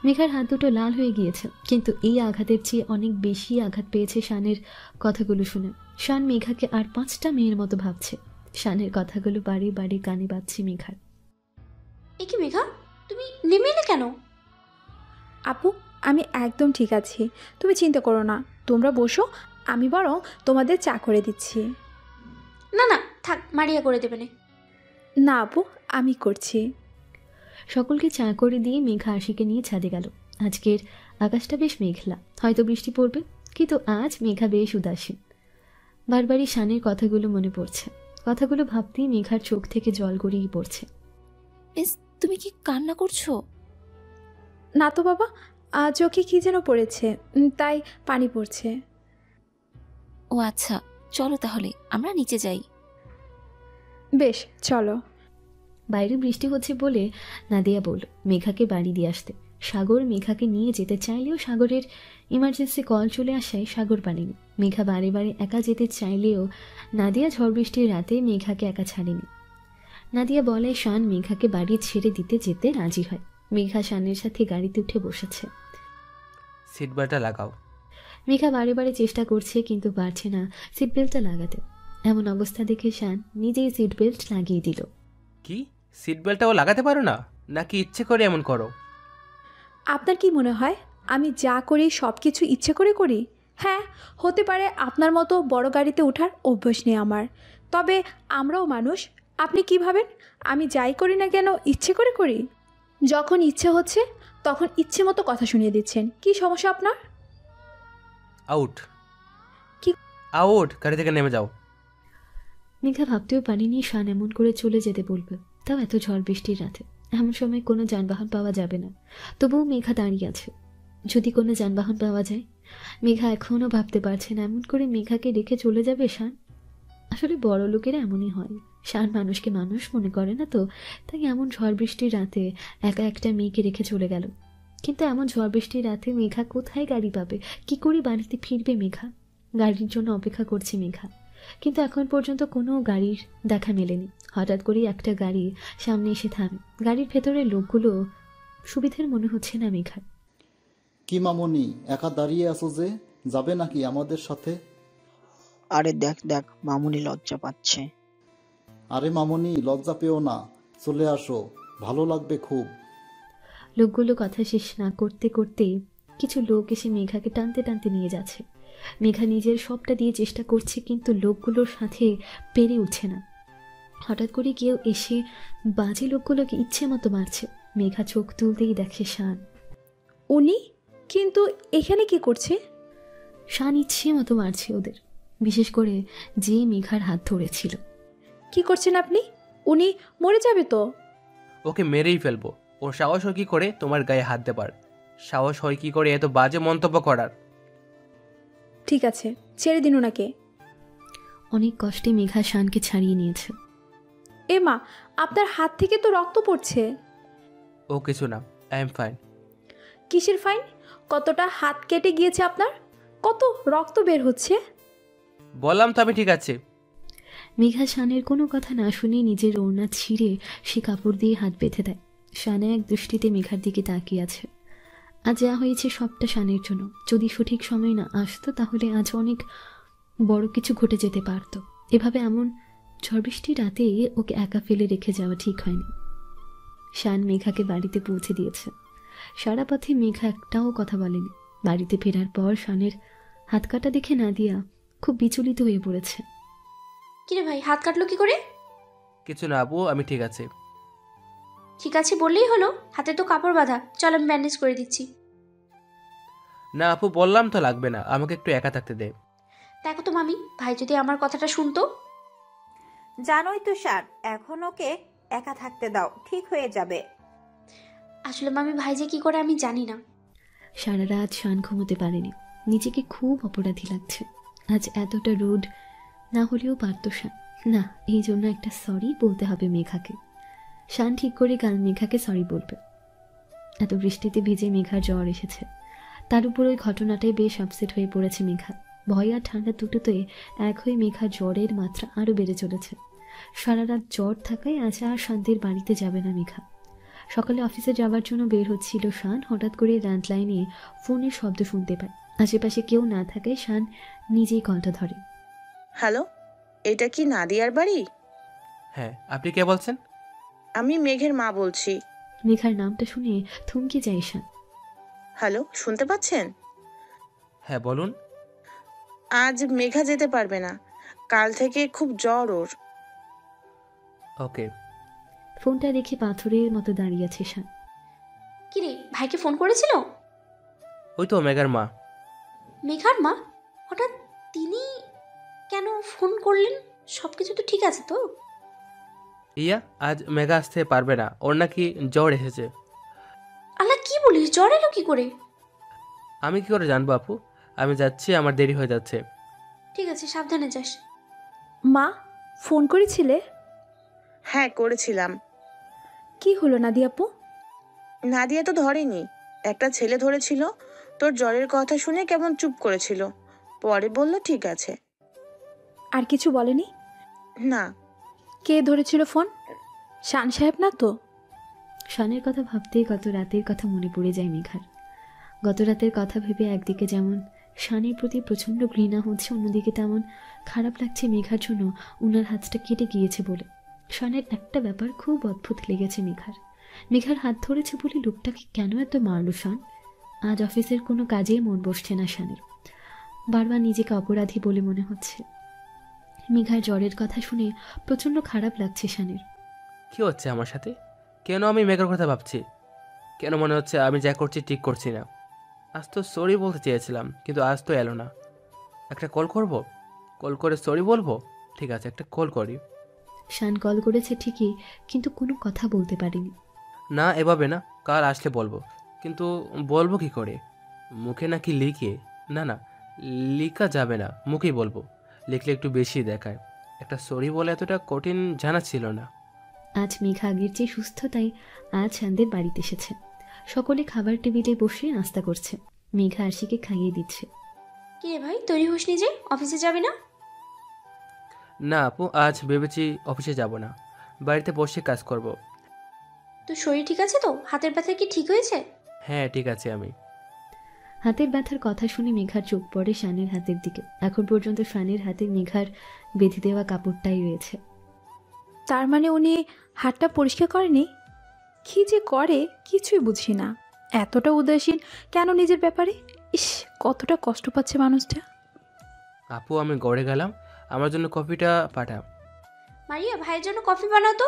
মেঘার হাত দুটো লাল হয়ে গিয়েছে, কিন্তু এই আঘাতের চেয়ে অনেক বেশি আঘাত পেয়েছে শানের কথাগুলো শুনে। শান মেঘাকে আর 5টা মেয়ের মতো ভাবছে। শানের কথাগুলো বাড়ি বাড়ি কানে বাজছে মেঘার। এ কি মেঘা, তুমি নেমে এলে কেন? আপু আমি একদম ঠিক আছি, তুমি চিন্তা করো না, তোমরা বসো, আমি বরং তোমাদের চা করে দিচ্ছি। না না থাক, মারিয়া করে দেবে না। না আপু, আমি করছি। সকলকে চা করে দিয়ে মেঘা আশিকে নিয়ে ছাদে গেল। আজকের আকাশটা বেশ মেঘলা, হয়তো বৃষ্টি পড়বে, কিন্তু আজ মেঘা বেশ উদাসীন। বারবারই শানের কথাগুলো মনে পড়ছে। কথাগুলো ভাবতেই মেঘার চোখ থেকে জল গড়িয়ে পড়ছে। তুমি কি কান্না করছো? না তো বাবা, চোখে কি যেন পড়েছে, তাই পানি পড়ছে। ও আচ্ছা, চলো তাহলে আমরা নিচে যাই। বেশ চলো। বাইরে বৃষ্টি হচ্ছে বলে নাদিয়া বলল মেঘাকে বাড়ি দিয়ে আসতে। সাগর মেঘাকে নিয়ে যেতে চাইলেও সাগরের ইমার্জেন্সি কল চলে আসায় সাগর পারেনি। মেঘা বারে বারে একা যেতে চাইলেও নাদিয়া ঝড় বৃষ্টির রাতে মেঘাকে একা ছাড়েনি। নাদিয়া বলে শান মেঘাকে বাড়ি ছেড়ে দিতে যেতে রাজি হয়। মেঘা শানের সাথে গাড়িতে উঠে বসেছে। সিট বেল্টটা লাগাও। মেঘা বারে বারে চেষ্টা করছে, কিন্তু পারছে না সিট বেল্টটা লাগাতে। এমন অবস্থা দেখে শান নিজেই সিট বেল্ট লাগিয়ে দিল। কি সিট বেল্টটাও লাগাতে পারো না, নাকি ইচ্ছে করে এমন করো? আপনার কি মনে হয় আমি যা করি সব কিছু ইচ্ছে করে করি? হ্যাঁ, হতে পারে আপনার মতো বড় গাড়িতে ওঠার অভ্যাস নেই আমার, তবে আমরাও মানুষ। আপনি কি ভাবেন আমি যাই করি না কেন ইচ্ছে করে করি? যখন ইচ্ছে হচ্ছে তখন ইচ্ছে মতো কথা শুনিয়ে দিচ্ছেন, কি সমস্যা আপনার? আউট। কি আউট, গাড়ি থেকে নেমে যাও। মেঘা ভাবতেও পারিনি শান এমন করে চলে যেতে বলবে, তাও এত ঝড় বৃষ্টির রাতে। এমন সময় কোনো যানবাহন পাওয়া যাবে না, তবুও মেঘা দাঁড়িয়ে আছে। যদি কোনো যানবাহন পাওয়া যায়। মেঘা এখনও ভাবতে পারছে না এমন করে মেঘাকে রেখে চলে যাবে শান। আসলে বড় লোকেরা এমনই হয়, শান মানুষকে মানুষ মনে করে না তো, তাই এমন ঝড় বৃষ্টির রাতে একা একটা মেয়েকে রেখে চলে গেল। কিন্তু এমন ঝড় বৃষ্টির রাতে মেঘা কোথায় গাড়ি পাবে? কি করে বাড়িতে ফিরবে মেঘা? গাড়ির জন্য অপেক্ষা করছে মেঘা, কিন্তু এখন পর্যন্ত কোনো গাড়ির দেখা মেলেনি। হঠাৎ করেই একটা গাড়ি সামনে এসে থামে। গাড়ির ভেতরের লোকগুলো সুবিধের মনে হচ্ছে না মেঘার। কি মামনি, একা দাঁড়িয়ে আছো যে? যাবে নাকি আমাদের সাথে? আরে দেখ দেখ, মামুনি লজ্জা পাচ্ছে। আরে মামুনি, লজ্জা পেও না, চলে আসো, ভালো লাগবে খুব। লোকগুলো কথা শেষ না করতে করতেই কিছু লোক এসে মেঘাকে টানতে টানতে নিয়ে যাচ্ছে। মেঘা নিজের সবটা দিয়ে চেষ্টা করছে, কিন্তু লোকগুলোর সাথে পেরে উঠছে না। হঠাৎ করে কেউ এসে বাজে লোকগুলোকে ইচ্ছে মতো মারছে। মেঘা চোখ তুলতেই দেখে শান। উনি কিন্তু এখানে কি করছে? শান ইচ্ছে মতো মারছে ওদের, বিশেষ করে যে মেঘার হাত ধরেছিল। কি করছেন আপনি? উনি মরে যাবে তো। ওকে মেরেই ফেলবো। ওর সাহস হয় কি করে তোমার গায়ে হাত দেবার? সাহস হয় কি করে এত বাজে মন্তব্য করার? ঠিক আছে, ছেড়ে দিন ওনাকে। অনেক কষ্টে মেঘা শানকে ছাড়িয়ে নিয়েছে। এ মা, আপনার হাত থেকে তো রক্ত পড়ছে। ও কিছু না, আই এম ফাইন। কিসের ফাইন? কতটা হাত কেটে গিয়েছে আপনার? কত রক্ত বের হচ্ছে? বললাম তো আমি ঠিক আছে। মেঘা শানের কোনো কথা না শুনে নিজের ওড়না ছিঁড়ে সে কাপড় দিয়ে হাত বেঁধে দেয়। শান এক দৃষ্টিতে মেঘার দিকে তাকিয়ে আছে। আজ যা হয়েছে সবটা শানের জন্য। যদি সঠিক সময় না আসতো তাহলে আজ অনেক বড় কিছু ঘটে যেতে পারত। এভাবে এমন ঝড় বৃষ্টির রাতে ওকে একা ফেলে রেখে যাওয়া ঠিক হয়নি। শান মেঘাকে বাড়িতে পৌঁছে দিয়েছে। সারা পথে মেঘা একটাও কথা বলেনি। বাড়িতে ফেরার পর শানের হাত কাটা দেখে নাদিয়া খুব বিচলিত হয়ে পড়েছে। কিরে ভাই, হাত কাটলো কি করে? কিছু না আপু, আমি ঠিক আছে। ঠিক আছে বললেই হলো? হাতে তো কাপড় বাঁধা, চল আমি ব্যান্ডেজ করে দিচ্ছি। না আপু, বললাম তো লাগবে না, আমাকে একটু একা থাকতে দে। দেখো তো মামি, ভাই যদি আমার কথাটা শুনতো। জানোই তো স্যার, এখন ওকে একা থাকতে দাও, ঠিক হয়ে যাবে। আসলে মামি, ভাই যে কি করে আমি জানি না। সারা রাত শান ঘুমোতে পারেনি। নিজেকে খুব অপরাধী লাগছে। আজ এতটা রোড না হলেও পারত শান। না, এই জন্য একটা সরি বলতে হবে মেঘাকে। শান ঠিক করে কাল মেঘাকে সরি বলবে। এত বৃষ্টিতে ভিজে মেঘার জ্বর এসেছে। তার উপর ওই ঘটনাটাই বেশ আপসেট হয়ে পড়েছে মেঘা। ভয় আর ঠান্ডা দুটোতে এক হয়ে মেঘার জ্বরের মাত্রা আরও বেড়ে চলেছে। সারা রাত জ্বর থাকায় আজ আর শান্তির বাড়িতে যাবে না মেঘা। সকালে অফিসে যাওয়ার জন্য বের হচ্ছিল শান, হঠাৎ করে ল্যান্ডলাইনে ফোনের শব্দ শুনতে পায়। আশেপাশে কেউ না থাকায় শান নিজেই কলটা ধরে। হ্যালো, এটা কি নাদিয়ার বাড়ি? হ্যাঁ, আপনি কে বলছেন? আমি মেঘের মা বলছি। মেঘার নামটা শুনে থমকে যায় শান। হ্যালো, শুনতে পাচ্ছেন? হ্যাঁ বলুন। আজ মেঘা যেতে পারবে না, কাল থেকে খুব জ্বর ওর। ওকে। ফোনটা রেখে পাথরের মতো দাঁড়িয়ে আছে শান। কিরে, ভাইকে ফোন করেছিল? ওই তো মেঘার মা। মেঘার মা? হঠাৎ তিনি কেন ফোন করলেন? সবকিছু তো ঠিক আছে তো? ইয়া, আজ মেঘা আসতে পারবে না, ওর নাকি জ্বর এসেছে। আল্লাহ, কি বলিস? জ্বর এলো কি করে? আমি কি করে জানবো আপু? আমি যাচ্ছি, আমার দেরি হয়ে যাচ্ছে। ঠিক আছে, সাবধানে যাস। মা, ফোন করেছিলে? হ্যাঁ করেছিলাম। কি হলো নাদিয়া আপু? নাদিয়া তো ধরেনি, একটা ছেলে ধরেছিল। তোর জ্বরের কথা শুনে কেমন চুপ করেছিল, পরে বলল ঠিক আছে। আর কিছু বলেনি? না। কে ধরেছিল ফোন? শান সাহেব না তো? শানের কথা ভাবতেই গত রাতের কথা মনে পড়ে যায় মেঘার। গত রাতের কথা ভেবে একদিকে যেমন শানের প্রতি প্রচণ্ড ঘৃণা হচ্ছে, অন্যদিকে তেমন খারাপ লাগছে মেঘার জন্য উনার হাতটা কেটে গিয়েছে বলে। শানের একটা ব্যাপার খুব অদ্ভুত লেগেছে মেঘার। মেঘার হাত ধরেছে বলে লোকটাকে কেন এত মারল শান? আজ অফিসের কোনো কাজেই মন বসছে না শানের। বারবার নিজেকে অপরাধী বলে মনে হচ্ছে। মেঘার জ্বরের কথা শুনে প্রচণ্ড খারাপ লাগছে শানের। কি হচ্ছে আমার সাথে? কেন আমি মেঘার কথা ভাবছি? কেন মনে হচ্ছে আমি যা করছি ঠিক করছি না? আজ তো সরি বলতে চেয়েছিলাম, কিন্তু আজ তো এলো না। একটা কল করব, কল করে সরি বলবো। ঠিক আছে, একটা কল করি। শান কল করেছে ঠিকই, কিন্তু কোনো কথা বলতে পারেনি। না, এভাবে না, কাল আসলে বলবো। কিন্তু বলবো কি করে? মুখে নাকি লিখে? না না, লিখা যাবে না, মুখেই বলবো। লিখলে একটু বেশি দেখায়। একটা সরি বলে এতটা কঠিন জানা ছিল না। আজ মেঘা আগের চেয়ে সুস্থ, তাই আজ শানদের বাড়িতে এসেছে। সকলে খাবার টেবিলে বসে নাস্তা করছে। মেঘা আরশিকে খাইয়ে দিচ্ছে। কিরে ভাই, তৈরি হোসনি যে? অফিসে যাবি না? না আপু, আজ ভেবেছি অফিসে যাব না, বাড়িতে বসে কাজ করব। তো শরীর ঠিক আছে তো? হাতের ব্যথা কি ঠিক হয়েছে? হ্যাঁ ঠিক আছে আমি। হাতের ব্যথার কথা শুনে মেঘার চোখ পড়ে শানের হাতের দিকে। এখন পর্যন্ত শানের হাতে মেঘার বেঁধে দেওয়া কাপড়টাই রয়েছে। তার মানে উনি হাতটা পরিষ্কার করেনি? কি যে করে কিছুই বুঝি না। এতটা উদাসীন কেন নিজের ব্যাপারে? ইস, কতটা কষ্ট পাচ্ছে মানুষটা। আপু আমি গড়ে গেলাম, আমার জন্য কফিটা পাঠা। মারিয়া, ভাইয়ের জন্য কফি বানাও তো।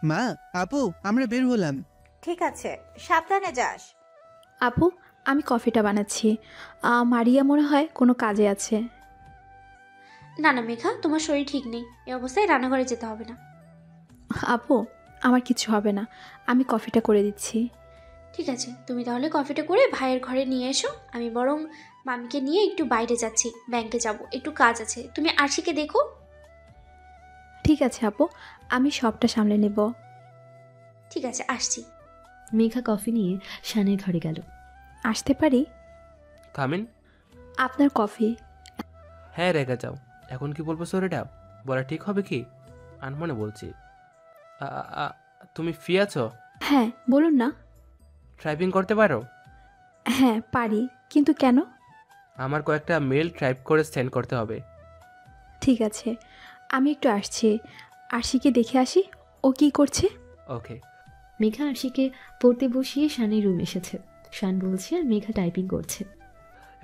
মা, আপু, আমরা বের হলাম। ঠিক আছে, সাবধানে যাস। আপু, আমি কফিটা বানাচ্ছি। মারিয়া মনে হয় কোনো কাজে আছে। না না মেঘা, তোমার শরীর ঠিক নেই, এই অবস্থায় রান্নাঘরে যেতে হবে না। আপু, আমার কিছু হবে না, আমি কফিটা করে দিচ্ছি। ঠিক আছে, তুমি তাহলে কফিটা করে ভাইয়ের ঘরে নিয়ে এসো। আমি বরং মামিকে নিয়ে একটু বাইরে যাচ্ছি, ব্যাংকে যাব, একটু কাজ আছে। তুমি আরশিকে দেখো। ঠিক আছে আপু, আমি সবটা সামলে নেব। ঠিক আছে, আসছি। মেঘা কফি নিয়ে শানের ঘরে গেল। আসতে পারি? কামিন। আপনার কফি। হ্যাঁ রেখে যাও। এখন কি বলবো সরিটা? বলা ঠিক হবে কি? আনমনে বলছি। তুমি ফ্রি আছো? হ্যাঁ, বলুন না। টাইপিং করতে পারো? হ্যাঁ পারি, কিন্তু কেন? আমার কয়েকটা মেল টাইপ করে সেন্ড করতে হবে। ঠিক আছে, আমি একটু আসছি। আরশিকে দেখে আসি, ও কি করছে। ওকে। মেঘা আরশিকে পড়তে বসিয়ে শানের রুম এসেছে। শান বলছে আর মেঘা টাইপিং করছে।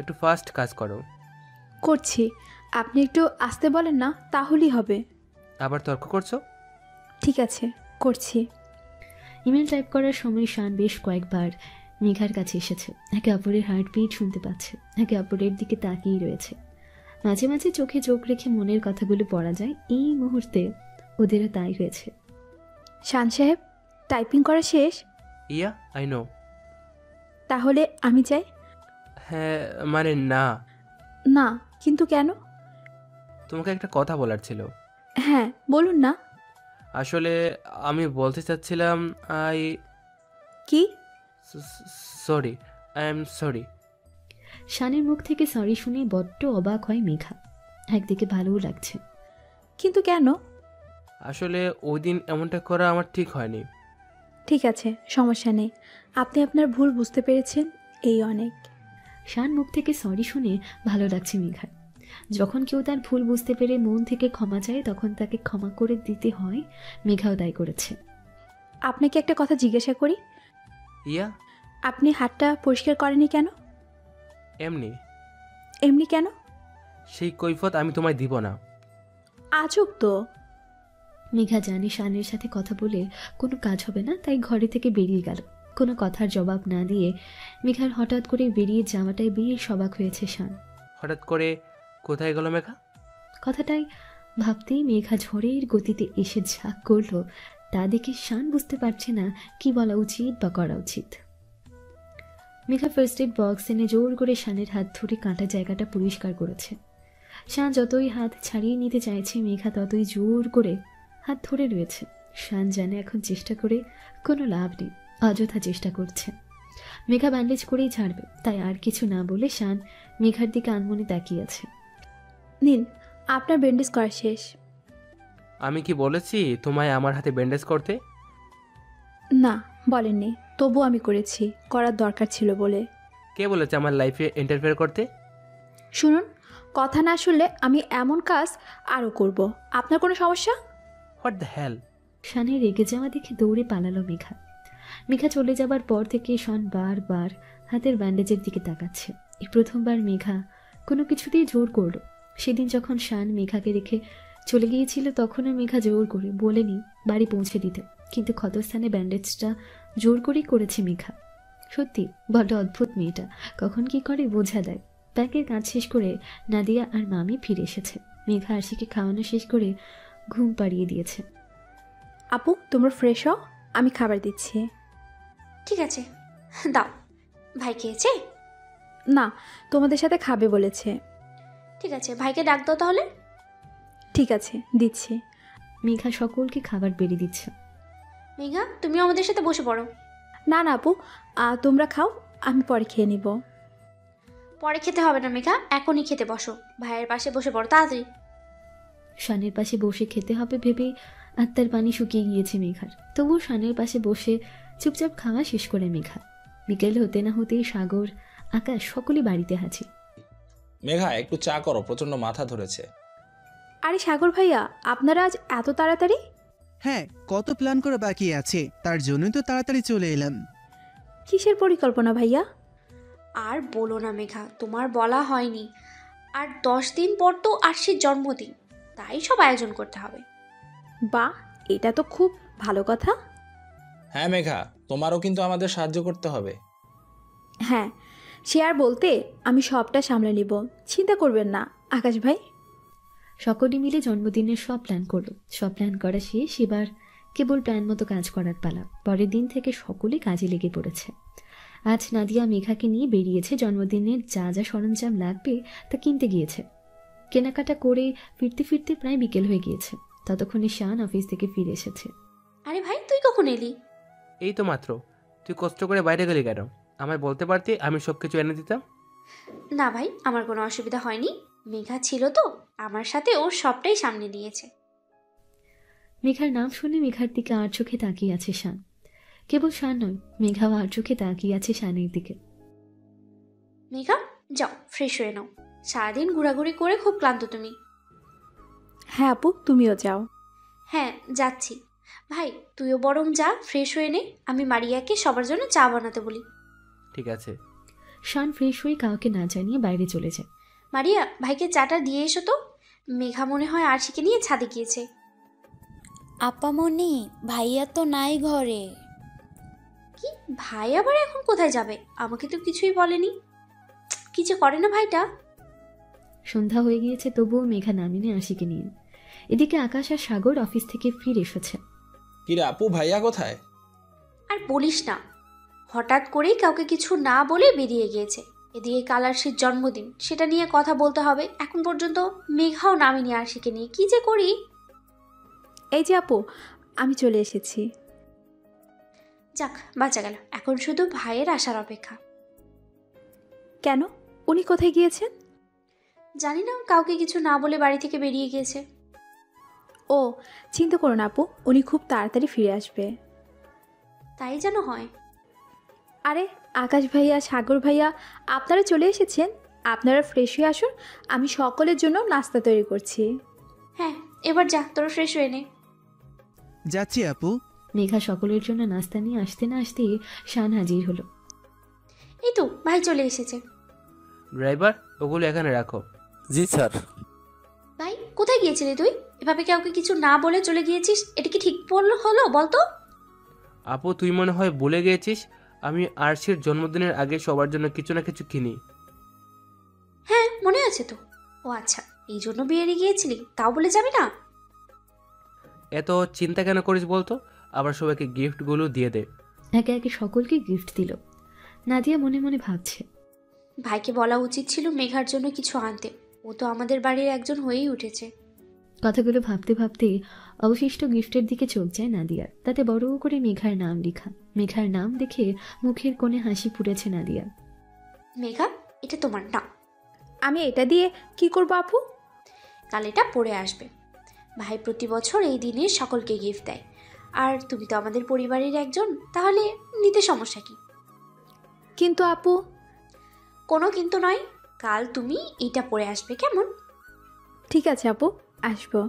একটু ফাস্ট কাজ করো। করছি, আপনি একটু আসতে বলেন না, তাহলেই হবে। আবার তর্ক করছো? ঠিক আছে, করছি। ইমেল টাইপ করার সময় শান বেশ কয়েকবার মেঘার কাছে এসেছে। একে অপরের হার্টবিট শুনতে পাচ্ছে, একে অপরের দিকে তাকিয়ে রয়েছে। মাঝে মাঝে চোখে চোখ রেখে মনের কথাগুলো পড়া যায়। এই মুহূর্তে ওদেরও তাই হয়েছে। শান সাহেব, টাইপিং করা শেষ? ইয়া, আই নো। তাহলে আমি যাই? হ্যাঁ মানে না। না, কিন্তু কেন? তোমাকে একটা কথা বলার ছিল। হ্যাঁ বলুন না। আসলে আমি বলতে চাচ্ছিলাম কি? Sorry, I am sorry. শানের মুখ থেকে সরি শুনে বড্ড অবাক হয় মেঘা। একদিকে ভালোও লাগছে। কিন্তু কেন? আসলে ওই দিন এমনটা করা আমার ঠিক হয়নি। ঠিক আছে, সমস্যা নেই। আপনি আপনার ভুল বুঝতে পেরেছেন, এই অনেক। শান মুখ থেকে সরি শুনে ভালো লাগছে মেঘার। যখন কেউ তার ভুল বুঝতে পেরে মন থেকে ক্ষমা চায় তখন তাকে ক্ষমা করে দিতে হয়। মেঘাও তাই করেছে। আপনাকে একটা কথা জিজ্ঞাসা করি। ইয়া? আপনি হাতটা পরিষ্কার করেনি কেন? এমনি। এমনি কেন? সেই কৈফত আমি তোমায় দিব না। আজব তো। মেঘা জানে শানের সাথে কথা বলে কোনো কাজ হবে না, তাই ঘরে থেকে বেরিয়ে গেল। কোনো কথার জবাব না দিয়ে মেঘার হঠাৎ করে বেরিয়ে যাওয়াটাই বেশ অবাক হয়েছে শান। হঠাৎ করে কোথায় গেল মেঘা? কথাটাই ভাবতেই মেঘা ঝড়ের গতিতে এসে ঝাঁক করল। তা দেখে শান বুঝতে পারছে না কি বলা উচিত বা করা উচিত। মেঘা ফার্স্ট এড বক্স এনে জোর করে শানের হাত ধরে কাটা জায়গাটা পরিষ্কার করেছে। শান যতই হাত ছাড়িয়ে নিতে চাইছে মেঘা ততই জোর করে হাত ধরে রয়েছে। শান জানে এখন চেষ্টা করে কোনো লাভ নেই, অযথা চেষ্টা করছে। মেঘা ব্যান্ডেজ করেই ছাড়বে, তাই আর কিছু না বলে শান মেঘার দিকে আনমনে তাকিয়ে আছে। নিন, আপনার ব্যান্ডেজ করা শেষ। আমি কি বলেছি তোমায় আমার হাতে ব্যান্ডেজ করতে? না বলেননি, তবু আমি করেছি, করার দরকার ছিল বলে। কে বলেছে আমার লাইফে ইন্টারফেয়ার করতে? শুনুন, কথা না শুনলে আমি এমন কাজ আরও করব। আপনার কোনো সমস্যা? What the hell? শানের রেগে যাওয়া দেখে দৌড়ে পালালো মেঘা। মেঘা চলে যাবার পর থেকে শান বারবার হাতের ব্যান্ডেজের দিকে তাকাচ্ছে। এই প্রথমবার মেঘা কোনো কিছুতেই জোর করলো। সেদিন যখন শান মেঘাকে রেখে চলে গিয়েছিল তখনও মেঘা জোর করে বলেনি বাড়ি পৌঁছে দিতে, কিন্তু ক্ষতস্থানে ব্যান্ডেজটা জোর করেই করেছে মেঘা। সত্যি বড্ড অদ্ভুত মেয়েটা, কখন কি করে বোঝা দেয়। ব্যাংকের কাজ শেষ করে নাদিয়া আর মামি ফিরে এসেছে। মেঘা আরশিকে খাওয়ানো শেষ করে ঘুম পাড়িয়ে দিয়েছে। আপু তোমরা ফ্রেশ হও, আমি খাবার দিচ্ছি। ঠিক আছে, দাও। ভাই খেয়েছে? না, তোমাদের সাথে খাবে বলেছে। ঠিক আছে, ভাইকে ডাক দাও তাহলে। ঠিক আছে, দিচ্ছি। মেঘা সকলকে খাবার বেড়ে দিচ্ছে। মেঘা, তুমিও আমাদের সাথে বসে পড়ো। না না আপু, তোমরা খাও, আমি পরে খেয়ে নিব। পরে খেতে হবে না মেঘা, এখনই খেতে বসো। ভাইয়ের পাশে বসে পড়ো তাড়াতাড়ি। শানের পাশে বসে খেতে হবে ভেবে আত্মার পানি শুকিয়ে গিয়েছে মেঘার। তবুও শানের পাশে বসে চুপচাপ খাওয়া শেষ করে মেঘা। বিকেল হতে না হতেই সাগর আকাশ সকলে বাড়িতে হাজির। মেঘা একটু চা করো, প্রচন্ড মাথা ধরেছে। আরে সাগর ভাইয়া, আপনারা আজ এত তাড়াতাড়ি? হ্যাঁ, কত প্ল্যান করে বাকি আছে, তার জন্যই তো তাড়াতাড়ি চলে এলাম। কিসের পরিকল্পনা ভাইয়া? আর বলো না মেঘা, তোমার বলা হয়নি, আর 10 দিন পর তো আরশির জন্মদিন, তাই সব আয়োজন করতে হবে। বাহ, এটা তো খুব ভালো কথা। হ্যাঁ মেঘা, তোমারও কিন্তু আমাদের সাহায্য করতে হবে। হ্যাঁ, সে আর বলতে, আমি সবটা সামলে নিব, চিন্তা করবেন না আকাশ ভাই। সকলে মিলে জন্মদিনের সব প্ল্যান করলো। সব প্ল্যান করা শেষ, এবার কেবল প্ল্যান মতো কাজ করার পালা। পরের দিন থেকে সকলে কাজে লেগে পড়েছে। আজ নাদিয়া মেঘাকে নিয়ে বেরিয়েছে, জন্মদিনের যা যা সরঞ্জাম লাগবে তা কিনতে গিয়েছে। কেনাকাটা করে ফিরতে ফিরতে প্রায় বিকেল হয়ে গিয়েছে। ততক্ষণে শান অফিস থেকে ফিরে এসেছে। আরে ভাই, তুই কখন এলি? এই তো মাত্র। তুই কষ্ট করে বাইরে গেলি কেন? আমায় বলতে পারতি, আমি সব কিছু এনে দিতাম। না ভাই, আমার কোনো অসুবিধা হয়নি, মেঘা ছিল তো আমার সাথে, ওর সবটাই সামনে নিয়েছে। মেঘার নাম শুনে মেঘার দিকে আর চোখে তাকিয়ে আছে শান। কেবল শান নয়, মেঘাও আর চোখে তাকিয়ে আছে শানের দিকে। মেঘা, যাও ফ্রেশ হয়ে নাও, সারাদিন ঘোরাঘুরি করে খুব ক্লান্ত তুমি। হ্যাঁ আপু, তুমিও যাও। হ্যাঁ যাচ্ছি। ভাই তুইও বরং যা, ফ্রেশ হয়ে নে, আমি মারিয়াকে সবার জন্য চা বানাতে বলি। ঠিক আছে। শান ফ্রেশ হয়ে কাউকে না জানিয়ে বাইরে চলে যায়। মারিয়া, ভাইকে চাটা দিয়ে এসো তো, মেঘা মনে হয় আরশিকে নিয়ে ছাদে গিয়েছে। আপামনি, ভাইয়া তো নাই ঘরে। কি, ভাই আবার এখন কোথায় যাবে? আমাকে তো কিছুই বলেনি। কি যে করে না ভাইটা। সন্ধ্যা হয়ে গিয়েছে, তবুও মেঘা নামিনি আশিকে নিয়ে। এদিকে আকাশ আর সাগর অফিস থেকে ফিরে এসেছে। কিরে আপু, ভাইয়া কোথায়? আর বলিস না, হঠাৎ করেই কাউকে কিছু না বলে বেরিয়ে গিয়েছে। এদিকে কাল আরশির জন্মদিন, সেটা নিয়ে কথা বলতে হবে। এখন পর্যন্ত মেঘাও নামিনি আরশিকে নিয়ে, কি যে করি। এই যে আপু, আমি চলে এসেছি। যাক, বাঁচা গেল। এখন শুধু ভাইয়ের আসার অপেক্ষা। কেন, উনি কোথায় গিয়েছেন? জানি না, কাউকে কিছু না বলে বাড়ি থেকে বেরিয়ে গিয়েছে। ও, চিন্তা করো না আপু, উনি খুব তাড়াতাড়ি ফিরে আসবে। তাই যেন হয়। আরে আকাশ ভাইয়া, সাগর ভাইয়া, আপনারা চলে এসেছেন। আপনারা ফ্রেশ হয়ে আসুন, আমি সকলের জন্য নাস্তা তৈরি করছি। হ্যাঁ, এবার যা, তোরা ফ্রেশ হয়ে নে। যাচ্ছি আপু। মেঘা সকলের জন্য নাস্তা নিয়ে আসতে না আসতেই শান হাজির হলো। এই তো ভাই চলে এসেছে। ড্রাইভার, ওগুলো এখানে রাখো। জি স্যার। ভাই কোথায় গিয়েছিলি তুই? এভাবে কাউকে কিছু না বলে চলে গিয়েছিস, এটা কি ঠিক হলো বলতো? আপু, তুই মনে হয় ভুলে গিয়েছিস, আমি আরশির জন্মদিনের আগে সবার জন্য কিছু না কিছু কিনি। হ্যাঁ মনে আছে তো। ও আচ্ছা, এই জন্য বেরিয়ে গিয়েছিলি, তাও বলে যাবি না? এত চিন্তা কেন করিস বলতো? আবার সবাইকে গিফটগুলো দিয়ে দে। একে একে সকলকে গিফট দিল। নাদিয়া মনে মনে ভাবছে, ভাইকে বলা উচিত ছিল মেঘার জন্য কিছু আনতে, ও তো আমাদের বাড়ির একজন হয়েই উঠেছে। কথাগুলো ভাবতে ভাবতে অবশিষ্ট গিফটের দিকে চোখ যায় নাদিয়ার। তাতে বড় করে মেঘার নাম লেখা। মেঘার নাম দেখে মুখের কোণে হাসি ফুটেছে নাদিয়ার। মেঘা, এটা তোমার না। আমি এটা দিয়ে কি করবো আপু? কাল এটা পরে আসবে। ভাই প্রতি বছর এই দিনে সকলকে গিফট দেয়, আর তুমি তো আমাদের পরিবারের একজন, তাহলে নিতে সমস্যা কি? কিন্তু আপু। কোনো কিন্তু নয়, কাল তুমি এটা পরে আসবে, কেমন? ঠিক আছে আপু, আসবো।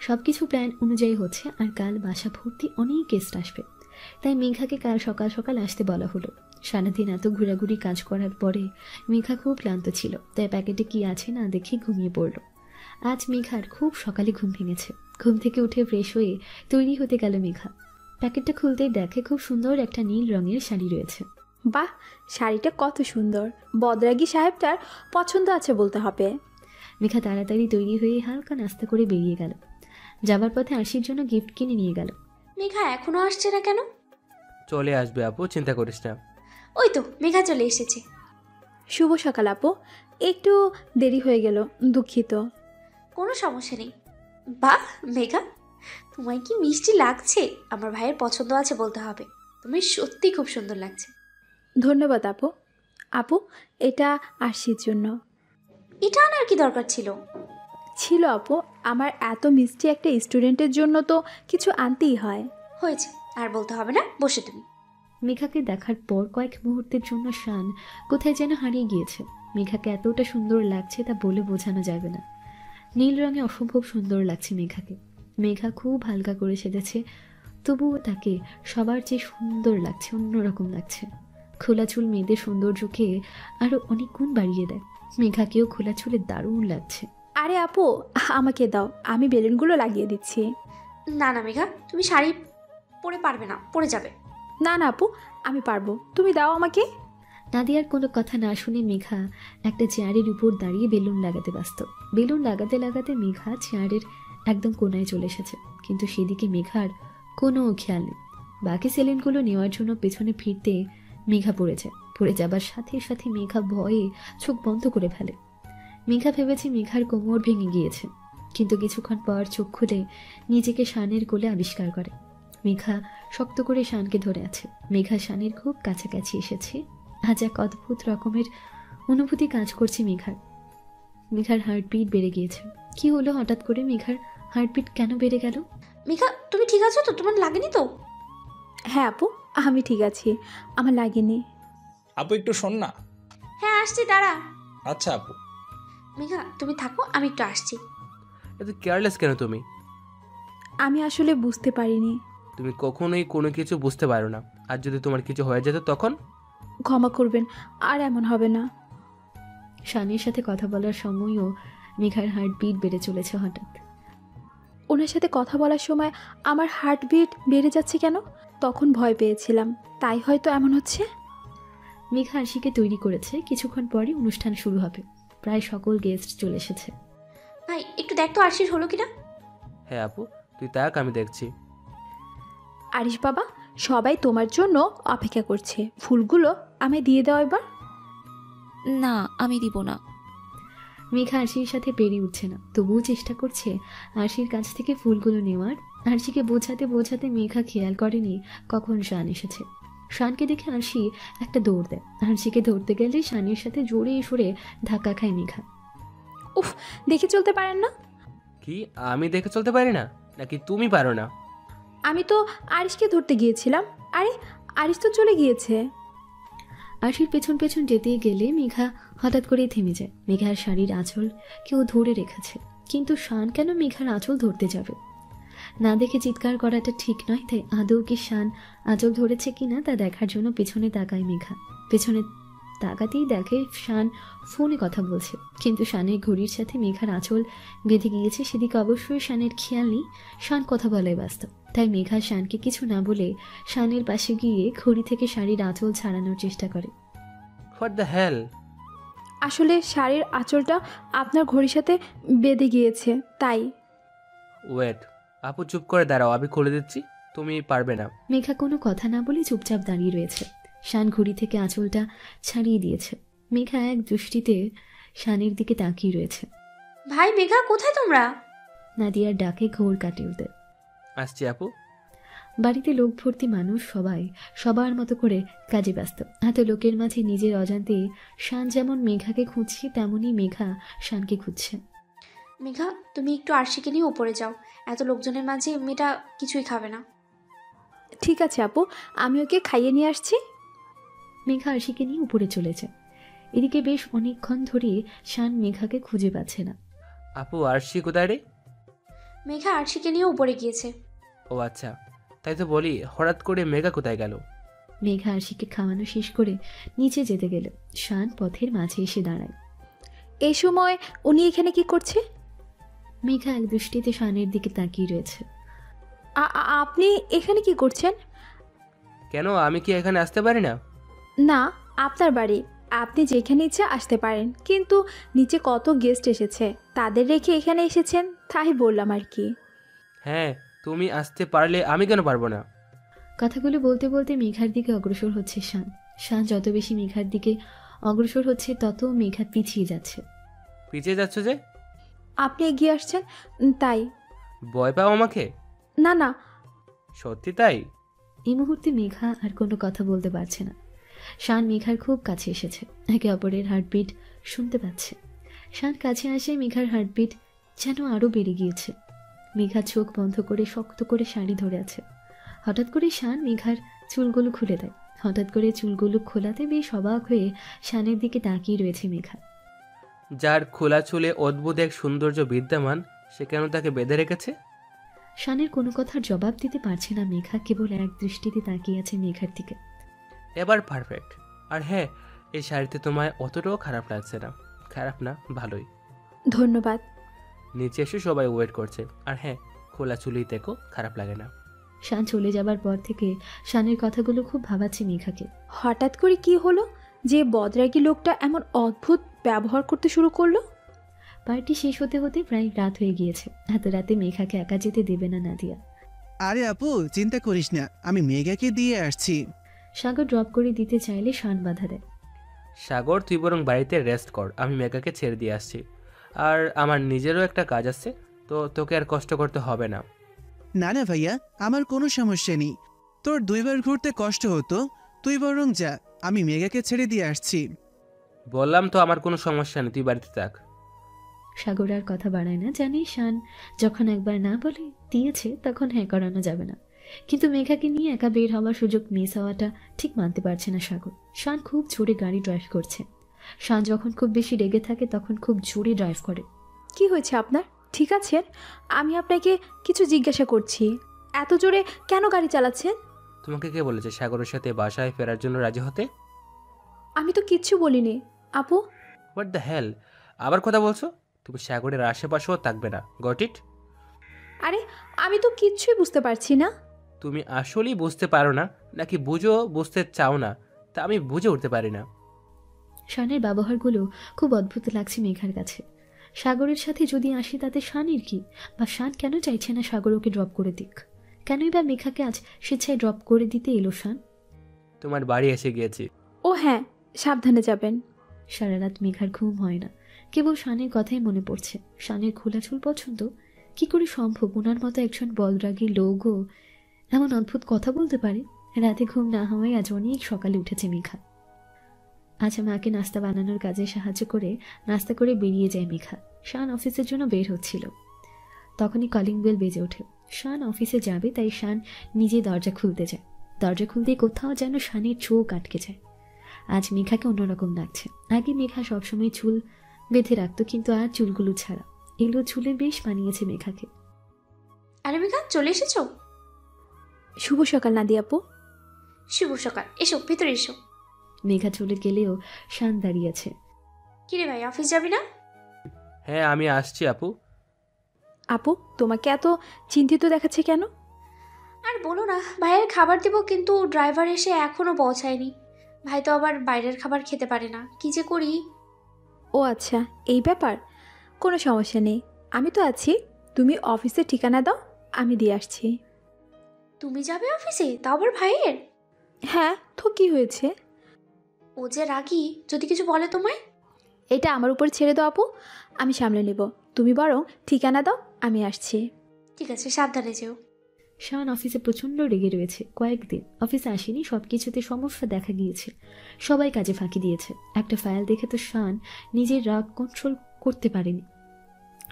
সবকিছু প্ল্যান অনুযায়ী হচ্ছে, আর কাল বাসা ভর্তি অনেক গেস্ট আসবে। তাই মেঘাকে কাল সকাল সকাল আসতে বলা হলো। সারাদিন এত ঘোরাঘুরি কাজ করার পরে মেঘা খুব ক্লান্ত ছিল, তাই প্যাকেটে কি আছে না দেখে ঘুমিয়ে পড়ল। আজ মেঘার খুব সকালে ঘুম ভেঙেছে। ঘুম থেকে উঠে ফ্রেশ হয়ে তৈরি হতে গেল মেঘা। প্যাকেটটা খুলতেই দেখে খুব সুন্দর একটা নীল রঙের শাড়ি রয়েছে। বাহ, শাড়িটা কত সুন্দর, বদরাগী সাহেবটার পছন্দ আছে বলতে হবে। মেঘা তাড়াতাড়ি তৈরি হয়ে হালকা নাস্তা করে বেরিয়ে গেল। যাবার পথে আরশির জন্য গিফট কিনে নিয়ে গেল। মেঘা এখনো আসছে না কেন? চলে আসবে আপু, চিন্তা করিস না। ওই তো মেঘা চলে এসেছে। শুভ সকাল আপু, একটু দেরি হয়ে গেল, দুঃখিত। কোনো সমস্যা নেই। বাহ মেঘা, তোমায় কি মিষ্টি লাগছে। আমার ভাইয়ের পছন্দ আছে বলতে হবে, তুমি সত্যি খুব সুন্দর লাগছে। ধন্যবাদ আপু। আপু, এটা আরশির জন্য। এটা আনার কি দরকার ছিল? ছিল আপু, আমার এত মিষ্টি একটা স্টুডেন্টের জন্য তো কিছু আনতেই হয়। হয়েছে, আর বলতে হবে না, বসে তুমি। মেঘাকে দেখার পর কয়েক মুহূর্তের জন্য শান কোথায় যেন হারিয়ে গিয়েছে। মেঘাকে এতটা সুন্দর লাগছে তা বলে বোঝানো যাবে না। নীল রঙে অসম্ভব সুন্দর লাগছে মেঘাকে। মেঘা খুব হালকা করে সেজেছে, তবুও তাকে সবার চেয়ে সুন্দর লাগছে, অন্যরকম লাগছে। খোলা চুল মেয়েদের সৌন্দর্যকে আরো অনেক গুণ বাড়িয়ে দেয়। মেঘাকেও খোলা চুলে দারুণ লাগছে। আরে আপু, আমাকে দাও, আমি বেলুনগুলো লাগিয়ে দিচ্ছি। না না মেঘা, তুমি শাড়ি পরে পারবে না, পরে যাবে। না না আপু, আমি পারবো, তুমি দাও আমাকে। নাদিয়ার কোনো কথা না শুনে মেঘা একটা চেয়ারের উপর দাঁড়িয়ে বেলুন লাগাতে ব্যস্ত। বেলুন লাগাতে লাগাতে মেঘা চেয়ারের একদম কোনায় চলে এসেছে, কিন্তু সেদিকে মেঘার কোনো খেয়াল নেই। বাকি সেলিনগুলো নেওয়ার জন্য পেছনে ফিরতে মেঘা পড়ে যাবার সাথে সাথে মেঘা ভয়ে চোখ বন্ধ করে ফেলে। মেঘা ভেবেছে মেঘার কোমর ভেঙে গিয়েছে, কিন্তু কিছুক্ষণ পর চোখ খুলে নিজেকে শানের কোলে আবিষ্কার করে। মেঘা শক্ত করে শানকে ধরে আছে। মেঘা শানের খুব কাছাকাছি এসেছে। আজ এক অদ্ভুত রকমের অনুভূতি কাজ করছে মেঘার হার্টবিট বেড়ে গিয়েছে। কি হলো হঠাৎ করে? মেঘার হার্টবিট কেন বেড়ে গেল? মেঘা, তুমি ঠিক আছো তো? তোমার লাগেনি তো? হ্যাঁ আপু, আমি ঠিক আছি, আমার লাগেনি। আপু একটু শোন না। হ্যাঁ আসছি, দাঁড়া। আচ্ছা আপু। মেঘা তুমি থাকো, আমি একটু আসছি। এত কেয়ারলেস কেন তুমি? আমি আসলে বুঝতে পারিনি। তুমি কখনোই কোনো কিছু বুঝতে পারো না, আর যদি তোমার কিছু হয়ে যেত তখন? ক্ষমা করবেন, আর এমন হবে না। শানের সাথে কথা বলার সময়ও মেঘার হার্টবিট বেড়ে চলেছে হঠাৎ। ওনার সাথে কথা বলার সময় আমার হার্টবিট বেড়ে যাচ্ছে কেন? তখন ভয় পেয়েছিলাম, তাই হয়তো এমন হচ্ছে। মেঘা আরশিকে তৈরি করেছে, কিছুক্ষণ পরই অনুষ্ঠান শুরু হবে। প্রায় সকল গেস্ট চলে এসেছে। ভাই একটু দেখ তো আরশির হলো কিনা। হ্যাঁ আপু, তুই তাক, আমি দেখছি। আরিশ বাবা, সবাই তোমার জন্য অপেক্ষা করছে, ফুলগুলো আমায় দিয়ে দাও এবার। না, আমি দিব না। মেঘা আরশির সাথে পেরিয়ে উঠছে না, তবুও চেষ্টা করছে আরশির কাছ থেকে ফুলগুলো নেওয়ার। আরশিকে বোঝাতে বোঝাতে মেঘা খেয়াল করেনি কখন শান এসেছে। শানকে দেখে আরশি একটা দৌড় দেয়। আরশিকে ধরতে গেলে শানের সাথে জোরে সরে ধাক্কা খায় মেঘা। উফ, দেখে চলতে পারেন না? কি আমি দেখে চলতে পারি না নাকি তুমি পারো না? আমি তো আরিশকে ধরতে গিয়েছিলাম। আরে আরিশ তো চলে গিয়েছে। আরশির পেছন পেছন যেতে গেলে মেঘা হঠাৎ করেই থেমে যায়। মেঘার শাড়ির আঁচল কেউ ধরে রেখেছে, কিন্তু শান কেন মেঘার আঁচল ধরতে যাবে? না দেখে চিৎকার করাটা ঠিক নয়, তাই আদৌ কি শান আঁচল ধরেছে কিনা তা দেখার জন্য পেছনে তাকায় মেঘা। পেছনে তাকাতেই দেখে শান ফোনে কথা বলছে, কিন্তু শানের ঘড়ির সাথে মেঘার আঁচল বেঁধে গিয়েছে। সেদিকে অবশ্যই শানের খেয়াল নেই, শান কথা বলায় ব্যস্ত। তাই মেঘা শানকে কিছু না বলে শানের পাশে গিয়ে ঘড়ি থেকে শাড়ির আঁচল ছাড়ানোর চেষ্টা করে। What the hell? আসলে শাড়ির আঁচলটা আপনার ঘড়ির সাথে বেঁধে গিয়েছে, তাই। ওয়েট আপু, চুপ করে দাঁড়াও, আমি খুলে দিচ্ছি, তুমি পারবে না। মেঘা কোনো কথা না বলে চুপচাপ দাঁড়িয়ে রয়েছে। শান ঘড়ি থেকে আঁচলটা ছাড়িয়ে দিয়েছে। মেঘা এক দৃষ্টিতে শানের দিকে তাকিয়ে রয়েছে। ভাই মেঘা, কোথায় তোমরা? নাদিয়ার ডাকে ঘোর কাটে ওদের। আসছি আপু। বাড়িতে লোক ভর্তি মানুষ, সবাই সবার মতো করে কাজে ব্যস্ত। এত লোকের মাঝে নিজের অজান্তে শান যেমন মেঘাকে খুঁজছে, তেমনই মেঘা শানকে খুঁজছে। মেঘা তুমি একটু আরশিকে নিয়ে উপরে যাও, এত লোকজনের মাঝে মেয়েটা কিছুই খাবে না। ঠিক আছে আপু, আমি ওকে খাইয়ে নিয়ে আসছি। মেঘা আরশিকে নিয়ে উপরে চলেছে। এদিকে বেশ অনেকক্ষণ ধরে শান মেঘাকে খুঁজে পাচ্ছে না। আপু আরশি কোথায় রে? মেঘা আরশিকে নিয়ে উপরে গিয়েছে। ও আচ্ছা, তাই তো বলি হঠাৎ করে মেঘা কোথায় গেল? মেঘা আরশিকে খাওয়ানো শেষ করে নিচে যেতে গেল। শান পথের মাঝে এসে দাঁড়ায়। এই সময় উনি এখানে কি করছে? মেঘা এক দৃষ্টিতে শানের দিকে তাকিয়ে রয়েছে। আপনি এখানে কি করছেন? কেন, আমি কি এখানে আসতে পারি না? না, আপনার বাড়ি, আপনি যেখানে ইচ্ছে আসতে পারেন, কিন্তু নিচে কত গেস্ট এসেছে, তাদের রেখে এখানে এসেছেন, তাই বললাম আর কি। হ্যাঁ, তুমি আসতে পারলে আমি কেন পারবো না? কথাগুলো বলতে বলতে মেঘার দিকে অগ্রসর হচ্ছে শান। শান যত বেশি মেঘার দিকে অগ্রসর হচ্ছে তত মেঘা পিছিয়ে যাচ্ছে। পিছিয়ে যাচ্ছ যে? আপনি এগিয়ে আসছেন, তাই। ভয় পাও আমাকে? না না, সত্যি তাই? এই মুহূর্তে মেঘা আর কোনো কথা বলতে পারছে না। শান মেঘার খুব কাছে এসেছে, একে অপরের হার্টবিট শুনতে পাচ্ছে। শান কাছে আসে, মেঘার হার্টবিট যেন আরও বেড়ে গিয়েছে। মেঘা চোখ বন্ধ করে শক্ত করে শাড়ি ধরে আছে। হঠাৎ করে শান মেঘার চুলগুলো খুলে দেয়। হঠাৎ করে চুলগুলো খোলাতে বেশ অবাক হয়ে শানের দিকে তাকিয়ে রয়েছে মেঘা। যার খোলা চুলে অদ্ভুত এক সৌন্দর্য বিদ্যমান, সে কেন তাকে বেঁধে রেখেছে? শানের কোনো কথার জবাব দিতে পারছে না মেঘা, কেবল এক দৃষ্টিতে তাকিয়ে আছে মেঘার দিকে। এবার পারফেক্ট। আর হ্যাঁ, এই শাড়িতে তোমায় অতটাও খারাপ লাগছে না। খারাপ না, ভালোই। ধন্যবাদ। নিচে এসে সবাই ওয়েট করছে। আর হ্যাঁ, খোলা চুলেই দেখো, খারাপ লাগে না। শান চলে যাবার পর থেকে শানের কথাগুলো খুব ভাবাচ্ছে মেঘাকে। হঠাৎ করে কি হলো যে বদরাগী লোকটা এমন অদ্ভুত ব্যবহার করতে শুরু করলো? পার্টি শেষ হতে হতে প্রায় রাত হয়ে গিয়েছে। এত রাতে মেঘাকে একা যেতে দেবে না নাদিয়া। আরে আপু, চিন্তা করিস না, আমি মেঘাকে দিয়ে আসছি। সাগর ড্রপ করে দিতে চাইলে শান বাধা দেয়। সাগর, তুই বরং বাড়িতে রেস্ট কর, আমি মেঘাকে ছেড়ে দিয়ে আসছি। আর আমার নিজেরও একটা কাজ আছে, তো তোকে আর কষ্ট করতে হবে না। না না ভাইয়া, আমার কোনো সমস্যা নেই। তোর 2 বার ঘুরতে কষ্ট হতো, তুই বরং যা, আমি মেঘাকে ছেড়ে দিয়ে আসছি। বললাম তো আমার কোনো সমস্যা নেই, তুই বাড়িতে থাক। সাগর আর কথা বাড়ায় না, জানি শান যখন একবার না বলে দিয়েছে তখন হ্যাঁ করানো যাবে না। কিন্তু মেঘাকে নিয়ে একা বের হওয়ার সুযোগ মিস হওয়াটা ঠিক মানতে পারছে না সাগর। শান খুব জোরে গাড়ি ড্রাইভ করছে। শান যখন খুব বেশি রেগে থাকে তখন খুব জোরে ড্রাইভ করে। কি হয়েছে আপনার? ঠিক আছেন? আমি আপনাকে কিছু জিজ্ঞাসা করছি, এত জোরে কেন গাড়ি চালাচ্ছেন? তোমাকে কে বলেছে সাগরের সাথে বাসায় ফেরার জন্য রাজি হতে? আমি তো কিচ্ছু বলিনি আপু। হোয়াট দ্য হেল, আবার কথা বলছো? তুমি সাগরের আশেপাশেও থাকবে না, গট ইট? আরে আমি তো কিচ্ছুই বুঝতে পারছি না। তুমি আসলেই বুঝতে পারো না, নাকি বুঝতে চাও না, তা আমি বুঝে উঠতে পারি না। শানের ব্যবহারগুলো খুব অদ্ভুত লাগছে মেঘার কাছে। সাগরের সাথে যদি আসে তাতে শানের কি, বা শান কেন চাইছে না সাগর ওকে ড্রপ করে দিক? কেনই বা মেঘাকে আজ স্বেচ্ছায় ড্রপ করে দিতে এলো শান? তোমার বাড়ি এসে গিয়েছি। ও হ্যাঁ, সাবধানে যাবেন। সারা রাত মেঘার ঘুম হয় না, কেবল শানের কথাই মনে পড়ছে। শানের খোলা চুল পছন্দ, কি করে সম্ভব ওনার মতো একজন বলরাগী লোকও এমন অদ্ভুত কথা বলতে পারে? রাতে ঘুম না হওয়ায় আজ অনেক সকালে উঠেছে মেঘা। আজ মাকে নাস্তা বানানোর কাজে সাহায্য করে নাস্তা করে বেরিয়ে যায় মেঘা। শান অফিসের জন্য বের হচ্ছিল, তখনই কলিং বেল বেজে ওঠে। শান অফিসে যাবে তাই শান নিজে দরজা খুলতে যায়। দরজা খুলতেই কোথাও যেন শানের চোখ আটকে যায়। আজ মেঘাকে অন্যরকম লাগছে। আগে মেঘা সবসময় চুল বেঁধে রাখতো, কিন্তু আর চুলগুলো ছাড়া। এগুলো চুলে বেশ মানিয়েছে মেঘাকে। আরে মেঘা, চলে এসেছো? শুভ সকাল নাদিয়া আপু। শুভ সকাল, এসো ভিতরে এসো। মেঘা চলে গেলেও শান দাঁড়িয়ে আছে। কিরে ভাই, অফিস যাবি না? হ্যাঁ, আমি আসছি আপু। আপু, তোমাকে এত চিন্তিত দেখাচ্ছে কেন? আর বলো না, ভাইয়ের খাবার দেবো কিন্তু ড্রাইভার এসে এখনো পৌঁছায়নি। ভাই তো আবার বাইরের খাবার খেতে পারে না, কি যে করি। ও আচ্ছা, এই ব্যাপার। কোনো সমস্যা নেই, আমি তো আছি। তুমি অফিসের ঠিকানা দাও, আমি দিয়ে আসছি। তুমি যাবে অফিসে, তাও আবার ভাইয়ের? হ্যাঁ তো কি হয়েছে? ও যে রাগী, যদি কিছু বলে তোমায়। এটা আমার উপর ছেড়ে দাও আপু, আমি সামলে নেব। তুমি বরং ঠিকানা দাও, আমি আসছি। ঠিক আছে, সাবধানে যেও। শান অফিসে প্রচণ্ড রেগে রয়েছে। কয়েকদিন অফিসে আসেনি, সব কিছুতে সমস্যা দেখা গিয়েছে। সবাই কাজে ফাঁকি দিয়েছে। একটা ফাইল দেখে তো শান নিজের রাগ কন্ট্রোল করতে পারেনি,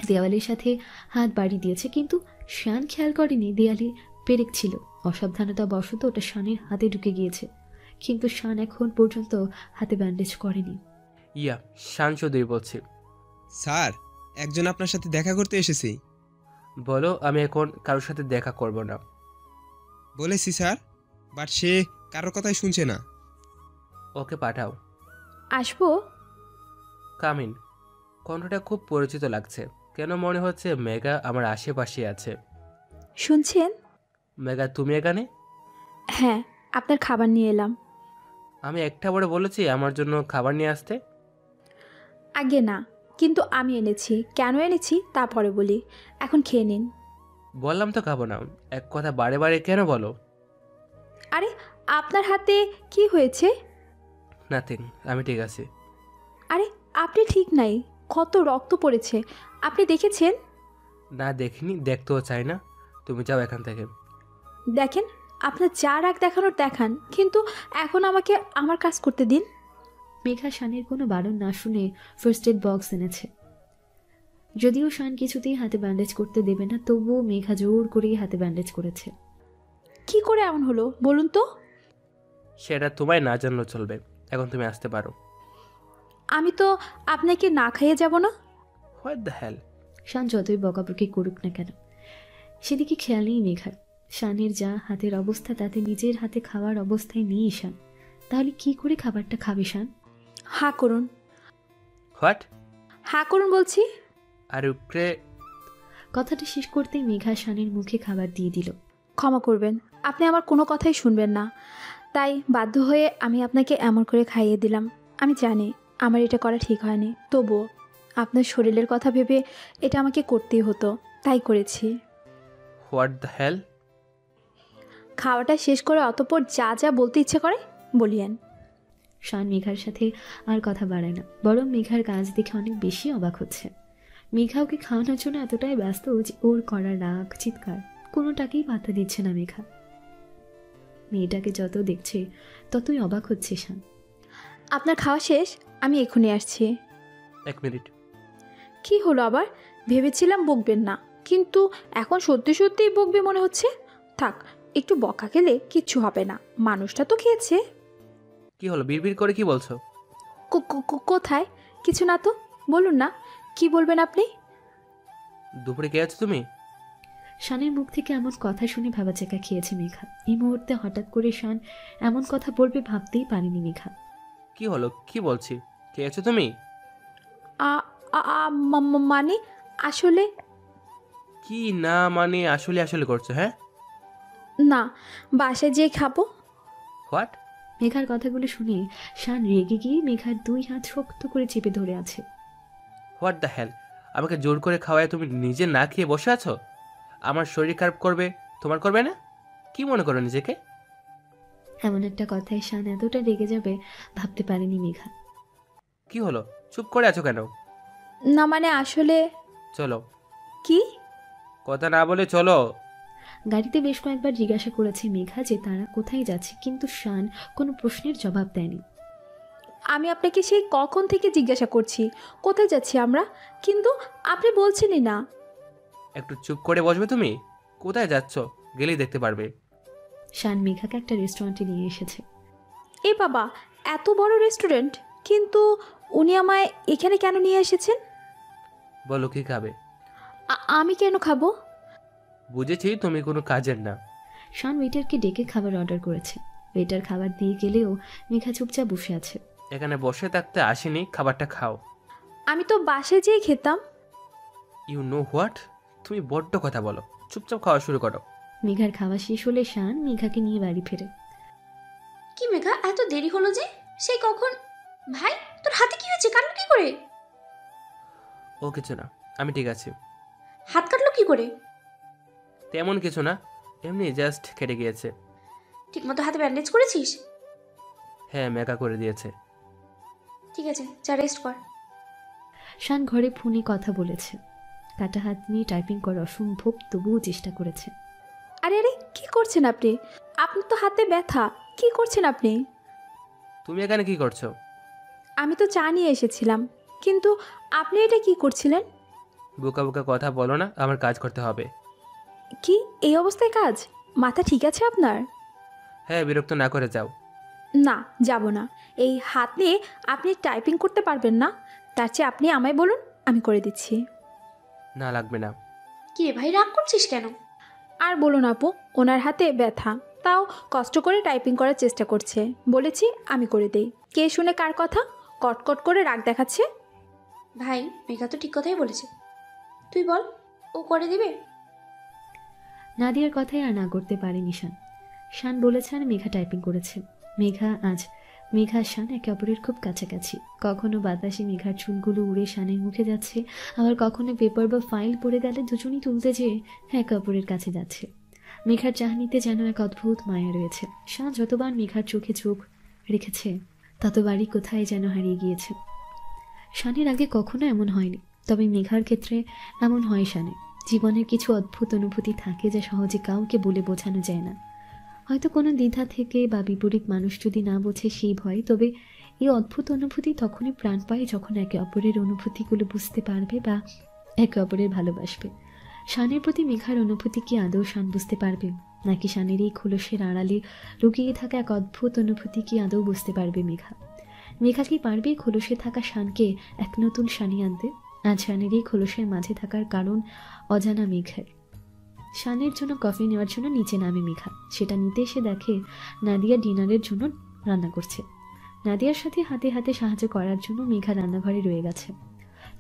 দেওয়ালের সাথে হাত বাড়ি দিয়েছে। কিন্তু শান খেয়াল করেনি দেয়ালে পেরেক ছিল। অসাবধানতা বশত ওটা শানের হাতে ঢুকে গিয়েছে, কিন্তু শান এখন পর্যন্ত হাতে ব্যান্ডেজ করেনি। ইয়া, শান চৌধুরী বলছি। স্যার, একজন আপনার সাথে দেখা করতে এসেছি। বলো, আমি এখন কারোর সাথে দেখা করব না। বলেছি স্যার, বাট সে কারোর কথাই শুনছে না। ওকে পাঠাও। আসবো? কামিন। কণ্ঠটা খুব পরিচিত লাগছে। কেন মনে হচ্ছে মেঘা আমার আশেপাশে আছে। শুনছেন? মেঘা, তুমি এখানে? হ্যাঁ, আপনার খাবার নিয়ে এলাম। আমি একটা বড় বলেছি আমার জন্য খাবার নিয়ে আসতে। আগে না, কিন্তু আমি এনেছি। কেন এনেছি তা পরে বলি, এখন খেয়ে নিন। বললাম তো খাবো না, এক কথা বারে বারে কেন বলো? আরে আপনার হাতে কি হয়েছে? নাথিং, আমি ঠিক আছি। আরে আপনি ঠিক নাই, কত রক্ত পড়েছে, আপনি দেখেছেন? না দেখিনি, দেখতেও চাই না। তুমি যাও এখান থেকে। দেখেন, আপনার যা রাগ দেখানোর দেখান, কিন্তু এখন আমাকে আমার কাজ করতে দিন। মেঘা শানের কোনো বারণ না শুনে ফার্স্ট এড বক্স এনেছে। যদিও শান কিছুতেই হাতে ব্যান্ডেজ করতে দেবে না, তবুও মেঘা জোর করেই হাতে ব্যান্ডেজ করেছে। কি করে এমন হলো বলুন তো? সেটা তোমায় না জানলেও চলবে। এখন তুমি আসতে পারো। আমি তো আপনাকে না খাইয়ে যাব না। হোয়াট দ্য হেল। শান যতই বকাবকি করুক না কেন সেদিকে খেয়াল নেই মেঘার। শানের যা হাতের অবস্থা তাতে নিজের হাতে খাওয়ার অবস্থায় নেই শান। তাহলে কি করে খাবারটা খাবে শান? হা করুন। হোয়াট? হা করুন বলছি। আর উপরে। কথাটা শেষ করতেই মেঘা শানের মুখে খাবার দিয়ে দিল। ক্ষমা করবেন, আপনি আমার কোনো কথাই শুনবেন না, তাই বাধ্য হয়ে আমি আপনাকে এমন করে খাইয়ে দিলাম। আমি জানি আমার এটা করা ঠিক হয়নি, তবুও আপনার শরীরের কথা ভেবে এটা আমাকে করতেই হতো, তাই করেছি। What the hell? খাওয়াটা শেষ করে অতঃপর যা যা বলতে ইচ্ছে করে বলিয়েন। শান মেঘার সাথে আর কথা বাড়ায় না, বরং মেঘার কাজ দেখে অনেক বেশি অবাক হচ্ছে। মেঘা ওকে খাওয়ানোর জন্য এতটাই ব্যস্ত যে ওর করা রাগ চিৎকার কোনোটাকেই পাত্তা দিচ্ছে না মেঘা। মেয়েটাকে যত দেখছে ততই অবাক হচ্ছে শান। আপনার খাওয়া শেষ, আমি এখনই আসছি। 1 মিনিট। কি হলো আবার? ভেবেছিলাম বকবেন না, কিন্তু এখন সত্যি সত্যিই বকবে মনে হচ্ছে। থাক, একটু বকা খেলে কিচ্ছু হবে না, মানুষটা তো খেয়েছে। কি হলো, বিড়বিড় করে কি বলছো? কোথায়? কিছু না তো, বলুন না কি বলবেন আপনি। দুপুরে কে আছো তুমি? শানের মুখ থেকে এমন কথা শুনে ভাবাচেকা খেয়েছে মেঘা। এই মুহূর্তে হঠাৎ করে শান এমন কথা বলবে ভাবতেই পারেনি মেঘা। কি হলো, কি বলছি? কে আছো তুমি? মানে আসলে। কি না মানে আসলে আসলে করছো? হ্যাঁ না, বাসায় যেয়ে খাবো। হোয়াট? মেঘার কথাগুলো শুনে শান রেগে গিয়ে মেঘার 2 হাত শক্ত করে চেপে ধরে আছে। What the hell? আমাকে জোর করে খাওয়ায় তুমি নিজে না খেয়ে বসে আছো? আমার শরীর খারাপ করবে, তোমার করবে না? কি মনে করো নিজেকে? এমন একটা কথায় শান এতটা রেগে যাবে ভাবতে পারেনি মেঘা। কি হলো, চুপ করে আছো কেন? না মানে আসলে। চলো। কি? কথা না বলে চলো। গাড়িতে বেশ কয়েকবার জিজ্ঞাসা করেছে মেঘা যে তারা কোথায় যাচ্ছে, কিন্তু শান কোনো প্রশ্নের জবাব দেয়নি। আমি আপনাকে সেই কখন থেকে জিজ্ঞাসা করছি কোথায় যাচ্ছি আমরা, কিন্তু আপনি বলছেনই না। একটু চুপ করে বসবে তুমি? কোথায় যাচ্ছ গেলেই দেখতে পারবে। শান মেঘাকে একটা রেস্টুরেন্টে নিয়ে এসেছে। এ বাবা, এত বড় রেস্টুরেন্ট, কিন্তু উনি আমায় এখানে কেন নিয়ে এসেছেন? বলো কি খাবে? আমি কেন খাবো? বুঝেছি তুমি কোনো কাজের না। শান ওয়েটারকে ডেকে খাবার অর্ডার করেছে। ওয়েটার খাবার দিয়ে গেলেও মেঘা চুপচাপ বসে আছে। এখানে বসে থাকতে আসিনি, খাবারটা খাও। আমি তো বাসায় যেয়ে খেতাম। You know what? তুমি বড্ড কথা বলো, চুপচাপ খাওয়া শুরু করো। মেঘার খাওয়া শেষ হলে শান মেঘাকে নিয়ে বাড়ি ফেরে। কি মেঘা, এত দেরি হলো যে? সেই কখন? ভাই তোর হাতে কি হয়েছে, কাটলো কি করে? ও কিছু না, আমি ঠিক আছি। হাত কাটলো কি করে? তেমন কিছু না, এমনি জাস্ট কেটে গিয়েছে। ঠিকমতো হাতে ব্যান্ডেজ করেছিস? হ্যাঁ, মেকা করে দিয়েছে। ঠিক আছে, যা রেস্ট কর। শান ঘরে ফোনে কথা বলেছে। কাটা হাত নিয়ে টাইপিং করা অসম্ভব, তবুও চেষ্টা করেছে। আরে আরে, কি করছেন আপনি? আপনার তো হাতে ব্যথা, কি করছেন আপনি? তুমি এখানে কি করছো? আমি তো চা নিয়ে এসেছিলাম, কিন্তু আপনি এটা কি করছিলেন? বোকা বোকা কথা বলো না, আমার কাজ করতে হবে। কি এই অবস্থায় কাজ? মাথা ঠিক আছে আপনার? হ্যাঁ, বিরক্ত না করে যাও। না, যাব না। এই হাত নিয়ে আপনি টাইপিং করতে পারবেন না, তার চেয়ে আপনি আমায় বলুন, আমি করে দিচ্ছি। না, লাগবে না। কি রে ভাই, রাগ করছিস কেন? আর বলুন আপু, ওনার হাতে ব্যথা, তাও কষ্ট করে টাইপিং করার চেষ্টা করছে, বলেছি আমি করে দেই। কে শুনে কার কথা? কটকট করে রাগ দেখাচ্ছে। ভাই মেঘা তো ঠিক কথাই বলেছে, তুই বল, ও করে দিবে। নাদিয়ার কথাই আর না করতে পারেনি শান। শান বলেছে আর মেঘা টাইপিং করেছে। মেঘা শান একে অপরের খুব কাছাকাছি। কখনো বাতাসে মেঘার চুলগুলো উড়ে শানের মুখে যাচ্ছে, আবার কখনো পেপার বা ফাইল পড়ে গেলে দুজনই তুলতে যেয়ে একে অপরের কাছে যাচ্ছে। মেঘার চাহনিতে যেন এক অদ্ভুত মায়া রয়েছে। শান যতবার মেঘার চোখে চোখ রেখেছে ততবারই কোথায় যেন হারিয়ে গিয়েছে। শানের আগে কখনো এমন হয়নি, তবে মেঘার ক্ষেত্রে এমন হয়। শানের জীবনের কিছু অদ্ভুত অনুভূতি থাকে যা সহজে কাউকে বলে বোঝানো যায় না। হয়তো কোনো দ্বিধা থেকে বা বিপরীত মানুষ যদি না বোঝে সেই ভয়, তবে এই অদ্ভুত অনুভূতি তখনই প্রাণ পায় যখন একে অপরের অনুভূতিগুলো বুঝতে পারবে বা একে অপরের ভালোবাসবে। শানের প্রতি মেঘার অনুভূতি কি আদৌ শান বুঝতে পারবে? নাকি শানের এই খোলসের আড়ালে লুকিয়ে থাকা এক অদ্ভুত অনুভূতি কি আদৌ বুঝতে পারবে মেঘা? মেঘা কি পারবে খোলসে থাকা শানকে এক নতুন শানি আনতে? আজ শানের এই খোলসের মাঝে থাকার কারণ অজানা মেঘার। শানের জন্য কফি নেওয়ার জন্য নিচে নামে মেঘা। সেটা নিতে এসে দেখে নাদিয়া ডিনারের জন্য রান্না করছে। নাদিয়ার সাথে হাতে হাতে সাহায্য করার জন্য মেঘা রান্নাঘরে রয়ে গেছে।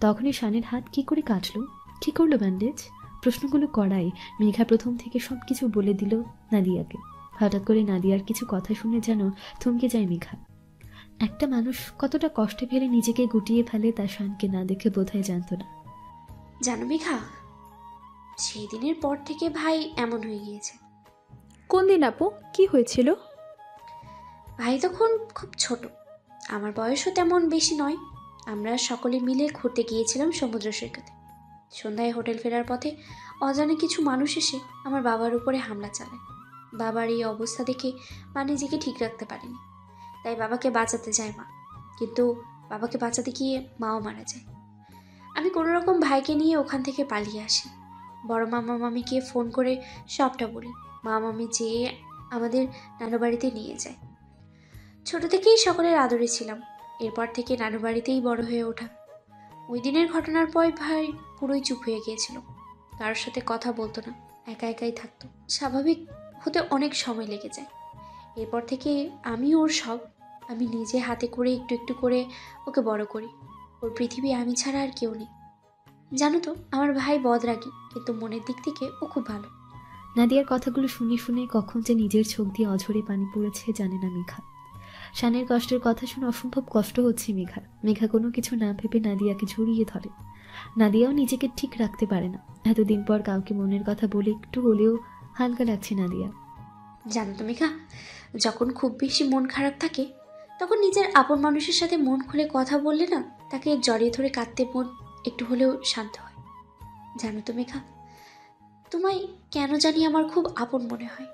তখনই শানের হাত কি করে কাটলো, কি করলো ব্যান্ডেজ? প্রশ্নগুলো করাই মেঘা প্রথম থেকে সব কিছু বলে দিল নাদিয়াকে। হঠাৎ করে নাদিয়ার কিছু কথা শুনে যেন থমকে যায় মেঘা। একটা মানুষ কতটা কষ্টে ফেলে নিজেকে গুটিয়ে ফেলে তা শানকে না দেখে বোধহয় জানতো না। জানো মেঘা, সেই দিনের পর থেকে ভাই এমন হয়ে গিয়েছে। কোন দিন আপু, কি হয়েছিল? ভাই তখন খুব ছোট, আমার বয়সও তেমন বেশি নয়। আমরা সকলে মিলে ঘুরতে গিয়েছিলাম সমুদ্র সৈকতে। সন্ধ্যায় হোটেল ফেরার পথে অজানা কিছু মানুষ এসে আমার বাবার উপরে হামলা চালায়। বাবার এই অবস্থা দেখে মা নিজেকে ঠিক রাখতে পারেনি, তাই বাবাকে বাঁচাতে যায় মা। কিন্তু বাবাকে বাঁচাতে গিয়ে মাও মারা যায়। আমি কোনো রকম ভাইকে নিয়ে ওখান থেকে পালিয়ে আসি। বড় মামা মামিকে ফোন করে সবটা বলি। মা মামি যেয়ে আমাদের নানু বাড়িতে নিয়ে যায়। ছোট থেকেই সকলের আদরে ছিলাম। এরপর থেকে নানু বাড়িতেই বড় হয়ে ওঠা। ওই দিনের ঘটনার পর ভাই পুরোই চুপ হয়ে গিয়েছিল, কারোর সাথে কথা বলতো না, একা একাই থাকতো। স্বাভাবিক হতে অনেক সময় লেগে যায়। এরপর থেকে আমি ওর সব, আমি নিজে হাতে করে একটু একটু করে ওকে বড় করি। ওর পৃথিবী আমি ছাড়া আর কেউ নেই। জানো তো, আমার ভাই বদরাগী, কিন্তু মনের দিক থেকে ও খুব ভালো। নাদিয়ার কথাগুলো শুনে শুনে কখন যে নিজের চোখ দিয়ে অঝরে পানি পড়েছে জানে না মেঘা। শানের কষ্টের কথা শুনে অসম্ভব কষ্ট হচ্ছে মেঘার। মেঘা কোনো কিছু না ভেবে নাদিয়াকে জড়িয়ে ধরে। নাদিয়াও নিজেকে ঠিক রাখতে পারে না। এতদিন পর কাউকে মনের কথা বলে একটু হলেও হালকা লাগছে নাদিয়া। জানো তো মেঘা, যখন খুব বেশি মন খারাপ থাকে তখন নিজের আপন মানুষের সাথে মন খুলে কথা বললে না, তাকে জড়িয়ে ধরে কাঁদতে মন একটু হলেও শান্ত হয়। জানো তো মেঘা, তোমায় কেন জানি আমার খুব আপন মনে হয়।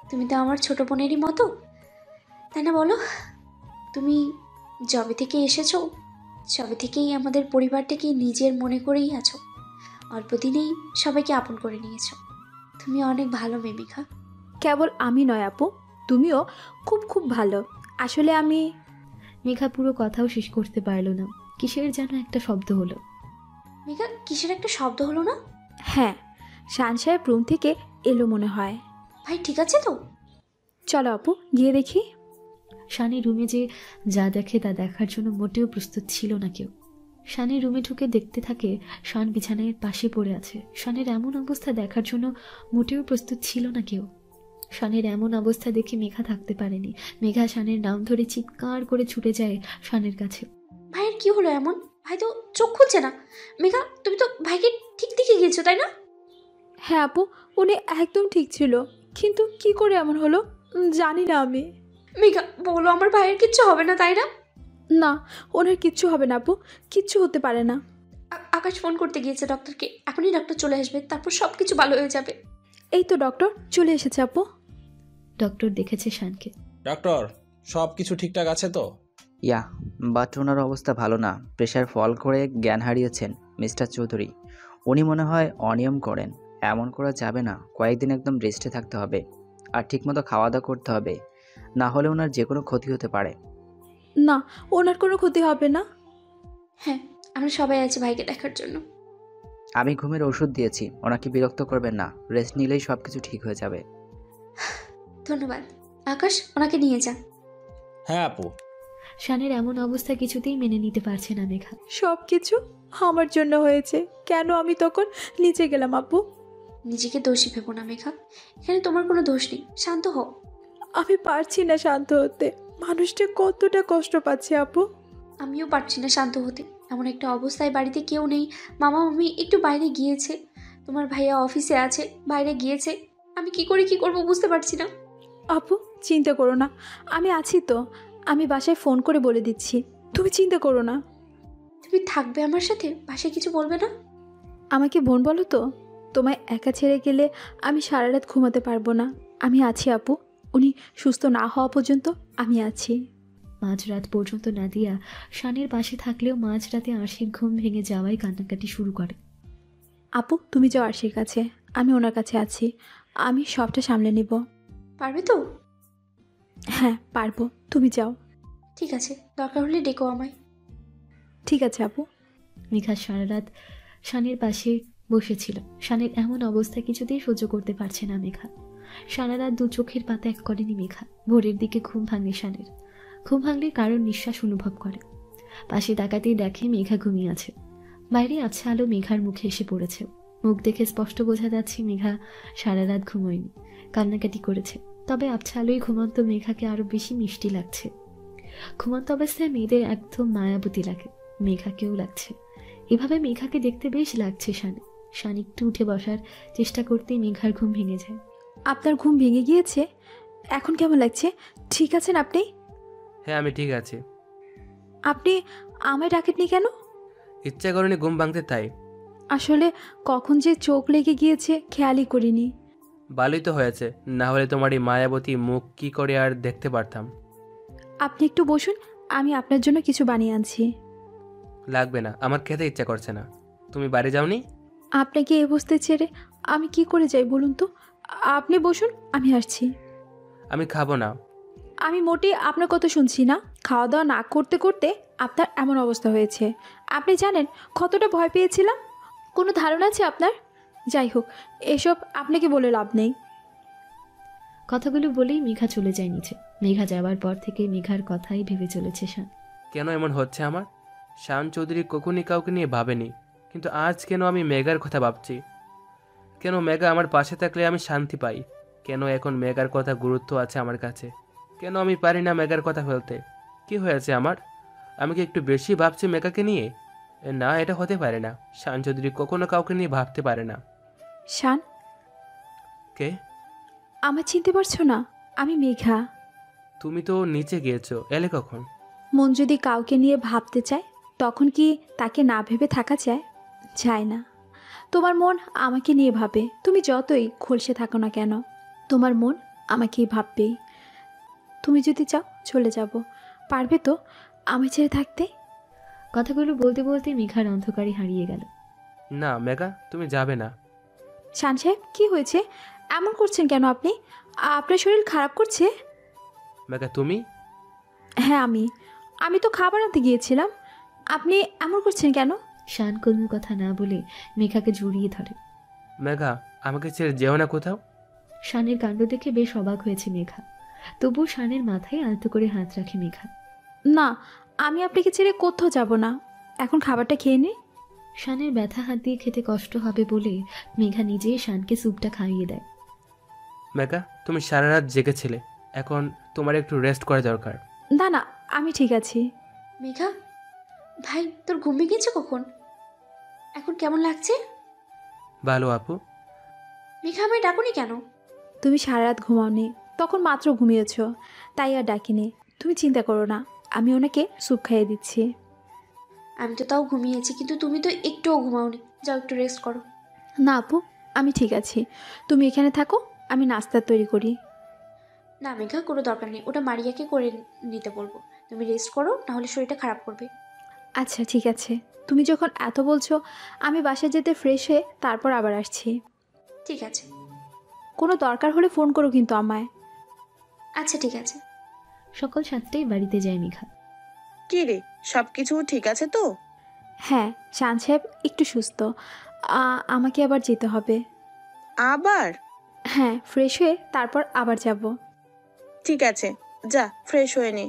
তুমি তো আমার ছোট বোনেরই মতো, তাই না বলো? তুমি যবে থেকে এসেছো সবে থেকেই আমাদের পরিবারটাকে নিজের মনে করেই আছো। অল্প দিনেই সবাইকে আপন করে নিয়েছো। তুমি অনেক ভালো মেয়ে মেঘা। কেবল আমি নয় আপু, তুমিও খুব খুব ভালো। আসলে আমি... মেঘা পুরো কথাও শেষ করতে পারল না। কিসের যেন একটা শব্দ হলো। মেঘা, কিসের একটা শব্দ হলো না? হ্যাঁ, শান সাহেব রুম থেকে এলো মনে হয়। ভাই ঠিক আছে তো? চলো আপু, গিয়ে দেখি। শানের রুমে যে যা দেখে তা দেখার জন্য মোটেও প্রস্তুত ছিল না কেউ। শানের রুমে ঢুকে দেখতে থাকে শান বিছানায় পাশে পড়ে আছে। শানের এমন অবস্থা দেখার জন্য মোটেও প্রস্তুত ছিল না কেউ। শানের এমন অবস্থা দেখে মেঘা থাকতে পারেনি। মেঘা শানের নাম ধরে চিৎকার করে ছুটে যায় শানের কাছে। ভাইয়ের কি হলো এমন? ভাই তো চোখ খুলছে না। মেঘা, তুমি তো ভাইকে ঠিক দিকে গিয়েছো তাই না? হ্যাঁ আপু, উনি একদম ঠিক ছিল, কিন্তু কি করে এমন হলো জানি না আমি। মেঘা বলো, আমার ভাইয়ের কিচ্ছু হবে না তাই না? না, ওনার কিচ্ছু হবে না আপু, কিচ্ছু হতে পারে না। আকাশ ফোন করতে গিয়েছে ডক্টরকে, এখনই ডক্টর চলে আসবে, তারপর সব কিছু ভালো হয়ে যাবে। এই তো ডক্টর চলে এসেছে আপু। ডক্টর দেখেছে শানকে। ডক্টর, সব কিছু ঠিকঠাক আছে তো? ইয়া, বাট ওনার অবস্থা ভালো না। প্রেশার ফল করে জ্ঞান হারিয়েছেন মিস্টার চৌধুরী। উনি মনে হয় অনিয়ম করেন। এমন করা যাবে না। কয়েকদিন একদম রেস্টে থাকতে হবে আর ঠিকমতো খাওয়া দাওয়া করতে হবে, না হলে ওনার যে কোনো ক্ষতি হতে পারে। না, ওনার কোনো ক্ষতি হবে না। হ্যাঁ, আমরা সবাই আছি ভাইকে দেখার জন্য। আমি ঘুমের ওষুধ দিয়েছি, ওনাকে বিরক্ত করবেন না। রেস্ট নিলেই সব কিছু ঠিক হয়ে যাবে। ধন্যবাদ। আকাশ, ওনাকে নিয়ে যা। হ্যাঁ আপু। শানের এমন অবস্থা কিছুতেই মেনে নিতে পারছে না মেঘা। সব কিছু আমার জন্য হয়েছে, কেন আমি তখন নিচে গেলাম আপু? নিজেকে দোষী ভেবো না মেঘা, এখানে তোমার কোনো দোষ নেই। শান্ত হও। আমি পারছি না শান্ত হতে। মানুষটা কতটা কষ্ট পাচ্ছে আপু। আমিও পারছি না শান্ত হতে। এমন একটা অবস্থায় বাড়িতে কেউ নেই। মামা মামি একটু বাইরে গিয়েছে, তোমার ভাইয়া অফিসে আছে, বাইরে গিয়েছে। আমি কি করব বুঝতে পারছি না। আপু চিন্তা করো না, আমি আছি তো। আমি বাসায় ফোন করে বলে দিচ্ছি, তুমি চিন্তা করো না। তুমি থাকবে আমার সাথে, বাসায় কিছু বলবে না? আমাকে বোন বলো তো, তোমায় একা ছেড়ে গেলে আমি সারা রাত ঘুমাতে পারবো না। আমি আছি আপু, উনি সুস্থ না হওয়া পর্যন্ত আমি আছি। মাঝরাত পর্যন্ত নাদিয়া শানের পাশে থাকলেও মাঝরাতে আরশির ঘুম ভেঙে যাওয়ায় কান্নাকাটি শুরু করে। আপু তুমি যাও আরশির কাছে, আমি ওনার কাছে আছি। আমি সবটা সামলে নিব। পারবে তো? হ্যাঁ পারবো, তুমি যাও। ঠিক আছে, দরকার হলে ডেকো আমায়। ঠিক আছে আপু। মেঘা সারা রাত শানের পাশে বসেছিল। শানের এমন অবস্থা কিছুতেই সহ্য করতে পারছে না মেঘা। সারা রাত দু চোখের পাতা এক করেনি মেঘা। ভোরের দিকে ঘুম ভাঙে শানের। ঘুম ভাঙলে কারোর নিঃশ্বাস অনুভব করে। পাশে তাকাতেই দেখে মেঘা ঘুমিয়ে আছে। বাইরে আবছা আলো মেঘার মুখে এসে পড়েছে। মুখ দেখে স্পষ্ট বোঝা যাচ্ছে মেঘা সারা রাত ঘুমোয়নি, কান্নাকাটি করেছে। তবে আবছা আলোয় ঘুমন্ত মেঘাকে আরো বেশি মিষ্টি লাগছে। ঘুমন্ত অবস্থায় মেয়েদের একদম মায়াবতী লাগে, মেঘাকেও লাগছে। এভাবে মেঘাকে দেখতে বেশ লাগছে শান একটু উঠে বসার চেষ্টা করতেই মেঘার ঘুম ভেঙে যায়। আপনার ঘুম ভেঙে গিয়েছে? এখন কেমন লাগছে? ঠিক আছেন আপনি? হ্যাঁ আমি ঠিক আছি। আপনি আমায় ডাকেননি কেন? ইচ্ছা করেনি ঘুম ভাঙতে, তাই। আসলে কখন যে চোখ লেগে গিয়েছে খেয়ালই করিনি। ভালোই তো হয়েছে, না হলে তোমার এই মায়াবতী মুখ কি করে আর দেখতে পারতাম। আপনি একটু বসুন, আমি আপনার জন্য কিছু বানিয়ে আনছি। লাগবে না, আমার খেতে ইচ্ছা করছে না। তুমি বাড়ি যাওনি? আপনাকে এই অবস্থায় ছেড়ে আমি কি করে যাই বলুন তো? আপনি বসুন, আমি আসছি। আমি খাবো না। আমি মোটেই আপনার কথা শুনছি না। খাওয়া দাওয়া না করতে করতে আপনার এমন অবস্থা হয়েছে। আপনি জানেন কতটা ভয় পেয়েছিলাম? কোনো ধারণা আছে আপনার? যাই হোক, এসব আপনাকে বলে লাভ নেই। কথাগুলো বলেই মেঘা চলে যায় নিচে। মেঘা যাওয়ার পর থেকে মেঘার কথাই ভেবে চলেছে শান। কেন এমন হচ্ছে আমার? শান চৌধুরী কখনই কাউকে নিয়ে ভাবেনি, কিন্তু আজ কেন আমি মেঘার কথা ভাবছি? কেন মেঘা আমার পাশে থাকলে আমি শান্তি পাই? কেন এখন মেঘার কথা গুরুত্ব আছে আমার কাছে? কেন আমি পারি না মেঘার কথা ফেলতে? কি হয়েছে আমার? আমি কি একটু বেশি ভাবছি মেঘাকে নিয়ে? না, এটা হতে পারে না। শান চৌধুরী কখনো কাউকে নিয়ে ভাবতে পারে না। শান, কে? আমার চিনতে পারছো না? আমি মেঘা। তুমি তো নিচে গিয়েছো, এলে কখন? মন যদি কাউকে নিয়ে ভাবতে চায় তখন কি তাকে না ভেবে থাকা যায়? যায় না। তোমার মন আমাকে নিয়ে ভাবে। তুমি যতই খলসে থাকো না কেন, তোমার মন আমাকেই ভাববেই। তুমি যদি চাও চলে যাব, পারবে তো আমি ছেড়ে থাকতে? কথাগুলো বলতে বলতে মেঘার অন্ধকারে হারিয়ে গেল। না মেঘা, তুমি যাবে না। শান সাহেব, কি হয়েছে? এমন করছেন কেন আপনি? আপনার শরীর খারাপ করছে? মেঘা তুমি? হ্যাঁ আমি তো খাবার আনতে গিয়েছিলাম। আপনি এমন করছেন কেন? শান কোনো কথা না বলে মেঘাকে জড়িয়ে ধরে। মেঘা, আমাকে ছেড়ে যেও না কোথাও। শানের কাণ্ড দেখে বেশ অবাক হয়েছে মেঘা। তবুও শানের মাথায় আলতো করে হাত রাখে মেঘা। না, আমি আপনাকে ছেড়ে কোথাও যাব না। এখন খাবারটা খেয়ে নে। শানের ব্যথা হাত দিয়ে খেতে কষ্ট হবে বলে মেঘা নিজেই শানকে স্যুপটা খাইয়ে দেয়। মেঘা, তুমি সারা রাত জেগেছিলে, এখন তোমার একটু রেস্ট করা দরকার। না না, আমি ঠিক আছি। মেঘা ভাই, তোর ঘুম ভেঙেছে কখন? এখন কেমন লাগছে? ভালো আপু। মেঘা, আমায় ডাকুনি কেন? তুমি সারা রাত ঘুমাওনি, তখন মাত্র ঘুমিয়েছ, তাই আর ডাকিনি। তুমি চিন্তা করো না, আমি ওনাকে স্যুপ খাইয়ে দিচ্ছি। আমি তো তাও ঘুমিয়েছি, কিন্তু তুমি তো একটুও ঘুমাওনি। যাও একটু রেস্ট করো। না আপু, আমি ঠিক আছি। তুমি এখানে থাকো, আমি নাস্তা তৈরি করি। না মেঘা, কোনো দরকার নেই, ওটা মারিয়াকে করে নিতে বলবো। তুমি রেস্ট করো, নাহলে শরীরটা খারাপ করবে। আচ্ছা ঠিক আছে, তুমি যখন এত বলছো, আমি বাসায় যেতে ফ্রেশ হয়ে তারপর আবার আসছি। ঠিক আছে। কোনো দরকার হলে ফোন করো কিন্তু আমায়। আচ্ছা ঠিক আছে। সকাল 7টায় বাড়িতে যায় মেঘা। কি রে, সব কিছু ঠিক আছে তো? হ্যাঁ, শান সাহেব একটু সুস্থ। আমাকে আবার যেতে হবে। আবার? হ্যাঁ, ফ্রেশ হয়ে তারপর আবার যাব। ঠিক আছে, যা ফ্রেশ হয়ে নে।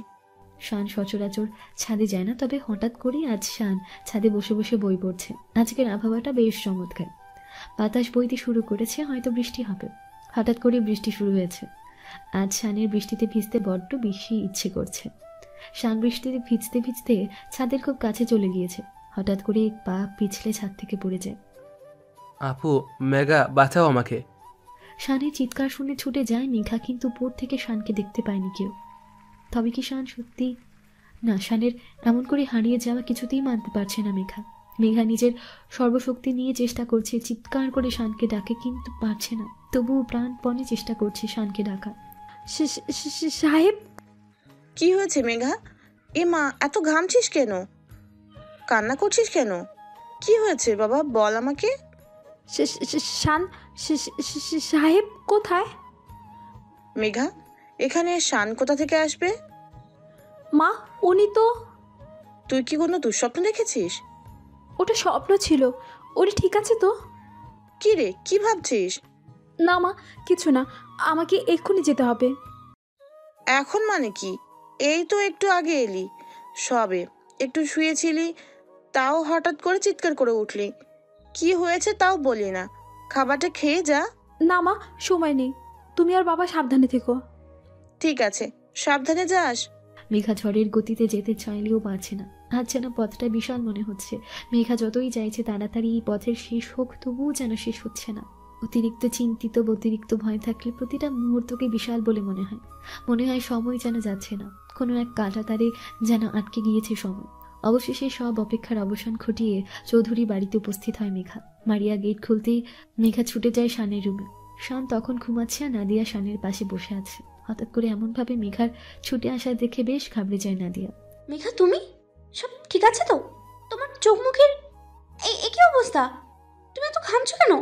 শান সচরাচর ছাদে যায় না, তবে হঠাৎ করেই আজ শান ছাদে বসে বসে বই পড়ছে। আজকের আবহাওয়াটা বেশ চমৎকার। বাতাস বইতে শুরু করেছে, হয়তো বৃষ্টি হবে। হঠাৎ করে বৃষ্টি শুরু হয়েছে। আজ শানের বৃষ্টিতে ভিজতে বড্ড বেশি ইচ্ছে করছে। শান বৃষ্টিতে ভিজতে ভিজতে ছাদের খুব কাছে চলে গিয়েছে। হঠাৎ করে এক পা পিছলে ছাদ থেকে পড়ে যায়। আপু, মেঘা বাঁচাও আমাকে। শানের চিৎকার শুনে ছুটে যায় মেঘা, কিন্তু উপর থেকে শানকে দেখতে পায়নি কেউ। তবে কি শান সত্যি? না, শানের এমন করে হারিয়ে যাওয়া কিছুতেই মানতে পারছে না মেঘা। মেঘা নিজের সর্বশক্তি নিয়ে চেষ্টা করছে, চিৎকার করে শানকে ডাকে, কিন্তু পারছে না। তবুও প্রাণপণে চেষ্টা করছে শানকে ডাকা। সাহেব, কি হয়েছে মেঘা? এ মা, এত ঘামছিস কেন? কান্না করছিস কেন? কি হয়েছে বাবা, বল আমাকে। সাহেব কোথায়? মেঘা, এখানে শান কোথা থেকে আসবে? মা, উনি তো... তুই কি কোনো দুঃস্বপ্ন দেখেছিস? ওটা স্বপ্ন ছিল। উনি ঠিক আছে তো? কি রে, কি ভাবছিস? না মা, কিছু না। আমাকে এক্ষুনি যেতে হবে। এখন মানে কি? এই তো একটু আগে এলি, সবে একটু শুয়েছিলি, তাও হঠাৎ করে চিৎকার করে উঠলি। কি হয়েছে তাও বলি না। খাবারটা খেয়ে যা। না মা, সময় নেই। তুমি আর বাবা সাবধানে থেকো। ঠিক আছে, সাবধানে যাস। মেঘা ঝড়ের গতিতে যেতে চাইলেও পারছে না। আজ যেন পথটা বিশাল মনে হচ্ছে। মেঘা যতই চাইছে তাড়াতাড়ি এই পথের শেষ হোক, তবুও যেন শেষ হচ্ছে না। অতিরিক্ত চিন্তিত, অতিরিক্ত ভয় থাকলে প্রতিটা মুহূর্তকে বিশাল বলে মনে হয়। মনে হয় সময় যেন যাচ্ছে না, কোনো এক কাঁটাতারে যেন আটকে গিয়েছে সময়। অবশেষে সব অপেক্ষার অবসান ঘটিয়ে চৌধুরী বাড়িতে উপস্থিত হয় মেঘা। মারিয়া গেট খুলতেই মেঘা ছুটে যায় শানের রুমে। শান তখন ঘুমাচ্ছে আর নাদিয়া শানের পাশে বসে আছে। হঠাৎ করে এমনভাবে মেঘার ছুটে আসা দেখে বেশ ঘাবড়ে যায় নাদিয়া। মেঘা, তুমি সব ঠিক আছে তো? তোমার চোখ মুখের এই কি অবস্থা? তুমি এত ঘামছো কেন?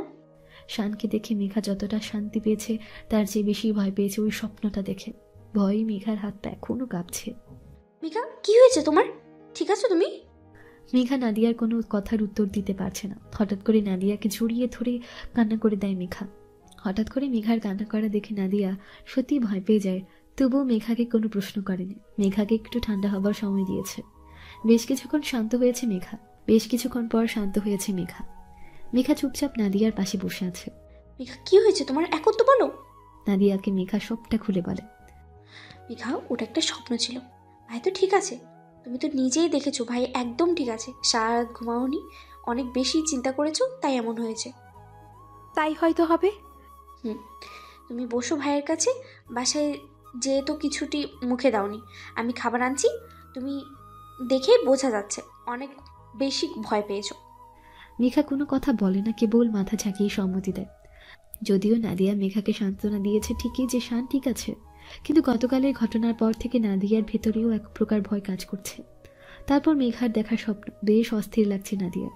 শানকে দেখে মেঘা যতটা শান্তি পেয়েছে তার চেয়ে বেশি ভয় পেয়েছে ওই স্বপ্নটা দেখে। ভয়ে মেঘার হাতটা এখনো কাঁপছে। মেঘা, কি হয়েছে তোমার? ঠিক আছো তুমি? মেঘা নাদিয়ার কোনো কথার উত্তর দিতে পারছে না। হঠাৎ করে নাদিয়াকে জড়িয়ে ধরে কান্না করে দেয় মেঘা। হঠাৎ করে মেঘার কান্না করা দেখে নাদিয়া সত্যি ভয় পেয়ে যায়, তবুও মেঘাকে কোনো প্রশ্ন করেনি। মেঘাকে একটু ঠান্ডা হবার সময় দিয়েছে। বেশ কিছুক্ষণ শান্ত হয়েছে মেঘা। বেশ কিছুক্ষণ পর শান্ত হয়েছে মেঘা। মেঘা চুপচাপ নাদিয়ার পাশে বসে আছে। মেঘা, কি হয়েছে তোমার? এখন তো বলো। নাদিয়াকে মেঘা সবটা খুলে বলে। মেঘা, ওটা একটা স্বপ্ন ছিল। ভাই তো ঠিক আছে। তুমি তো নিজেই দেখেছো ভাই একদম ঠিক আছে। সারা রাত ঘুমাওনি, অনেক বেশি চিন্তা করেছো, তাই এমন হয়েছে। তাই হয়তো হবে। তুমি বসো ভাইয়ের কাছে। বাসায় যেহেতু কিছুটি মুখে দাওনি, আমি খাবার আনছি। তুমি দেখেই বোঝা যাচ্ছে অনেক বেশি ভয় পেয়েছো। মেঘা কোনো কথা বলে না, কেবল মাথা ঝাঁকিয়ে সম্মতি দেয়। যদিও নাদিয়া মেঘাকে সান্ত্বনা দিয়েছে ঠিকই যে শান ঠিক আছে, কিন্তু গতকালের ঘটনার পর থেকে নাদিয়ার ভেতরেও এক প্রকার ভয় কাজ করছে। তারপর মেঘার দেখা স্বপ্ন বেশ অস্থির লাগছে নাদিয়ার।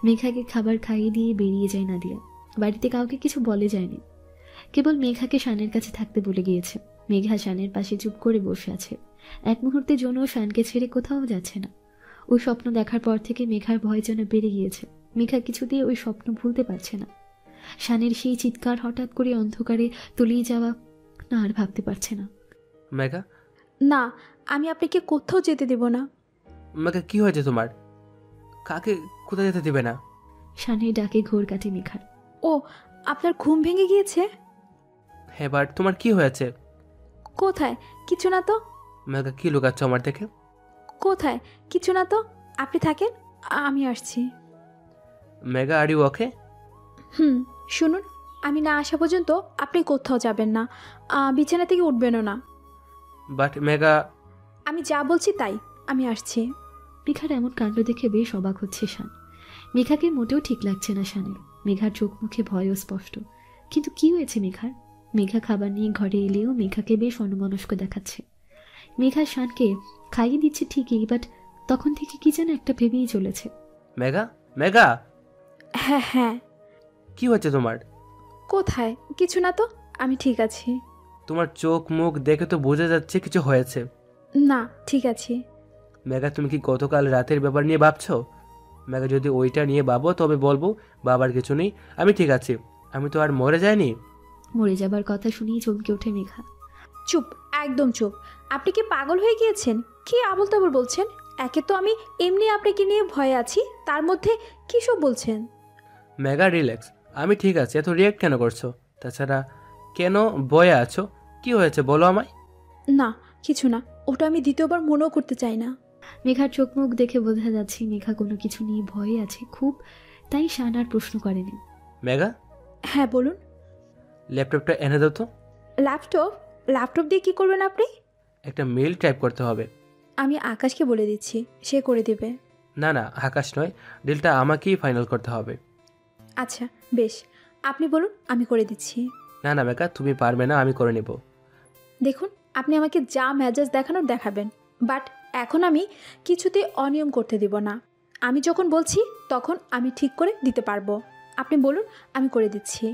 মেঘাকে খাবার খাইয়ে দিয়ে বেরিয়ে যায় নাদিয়া। বাড়িতে কাউকে কিছু বলে যায়নি, কেবল মেঘাকে শানের কাছে থাকতে বলে গিয়েছে। মেঘা শানের পাশে চুপ করে বসে আছে। এক মুহূর্তের জন্য শানকে ছেড়ে কোথাও যাচ্ছে না। ওই স্বপ্ন দেখার পর থেকে মেঘার ভয় যেন বেড়ে গিয়েছে। মেঘা কিছুতেই ওই স্বপ্ন ভুলতে পারছে না। শানের সেই চিৎকার, হঠাৎ করে অন্ধকারে তলিয়ে যাওয়া, না আর ভাবতে পারছে না। মেঘা, না, আমি আপনাকে কোথাও যেতে দেব না। মেঘা, কি হয়েছে তোমার? কাকে কোথায় যেতে দিবে না? শানের ডাকে ঘোর কাটে মেঘার। ও, আপনার ঘুম ভেঙে গিয়েছে? এবার তোমার কি হয়েছে? কোথায়? কিছু না তো। মেঘা, কি লুকাচ্ছ আমার থেকে? কোথায়? কিছু না তো। আপনি থাকেন, আমি আসছি। Megha, are you okay? শুনুন, আমি না আসা পর্যন্ত আপনি কোথাও যাবেন না, বিছানা থেকে উঠবেনও না। বাট মেঘা, আমি যা বলছি তাই। আমি আসছি। মেঘার এমন কাণ্ড দেখে বেশ অবাক হচ্ছে শান। মেঘাকে মোটেও ঠিক লাগছে না শানের। মেঘার চোখ মুখে ভয়ও স্পষ্ট। কিন্তু কি হয়েছে মেঘার? মেঘা খাবার নিয়ে ঘরে এলেও মেঘাকে বেশ অন্যমনস্ক দেখাচ্ছে। মেঘা শানকে খাইয়ে দিচ্ছে ঠিকই, বাট তখন থেকে কি যেন একটা ভেবেই চলেছে। মেঘা, মেঘা। হ্যাঁ হ্যাঁ। কি হয়েছে তোমার? কোথায়? কিছু না তো, আমি ঠিক আছি। তোমার চোখ মুখ দেখে তো বোঝা যাচ্ছে কিছু হয়েছে। না, ঠিক আছে। মেঘা, তুমি কি গতকাল রাতের ব্যাপার নিয়ে ভাবছো? মেঘা, যদি ওইটা নিয়ে ভাবো তবে বলবো বাবার কিছু নেই, আমি ঠিক আছি। আমি তো আর মরে যাইনি। মরে যাবার কথা শুনিয়ে চমকে ওঠে মেঘা। চুপ, একদম চুপ। আপনি কি পাগল হয়ে গিয়েছেন? কি আবল তাবল বলছেন? একে তো আমি এমনি আপনাকে নিয়ে ভয়ে আছি, তার মধ্যে কী সব বলছেন? মেঘা, রিল্যাক্স। আমি ঠিক আছি, এত রিয়েক্ট কেন করছো? তাছাড়া কেন বয়ে আছো? কি হয়েছে বলো আমায়। না, কিছু না। ওটা আমি দ্বিতীয়বার মনেও করতে চাই না। মেঘার চোখ মুখ দেখে বোঝা যাচ্ছে মেঘা কোনো কিছু নিয়ে ভয়ে আছে খুব, তাই শান আর প্রশ্ন করেনি। মেঘা। হ্যাঁ বলুন। ল্যাপটপটা এনে দাও তো। ল্যাপটপ? ল্যাপটপ দিয়ে কি করবেন আপনি? একটা মেল টাইপ করতে হবে। আমি আকাশকে বলে দিচ্ছি, সে করে দেবে। না না, আকাশ নয়, ডিলটা আমাকেই ফাইনাল করতে হবে। আচ্ছা বেশ, আপনি বলুন, আমি করে দিচ্ছি। না না মেঘা, তুমি পারবে না, আমি করে নেব। দেখুন, আপনি আমাকে যা মেজাজ দেখানোর দেখাবেন, বাট এখন আমি কিছুতে অনিয়ম করতে দেব না। আমি যখন বলছি তখন আমি ঠিক করে দিতে পারবো। আপনি বলুন, আমি করে দিচ্ছি।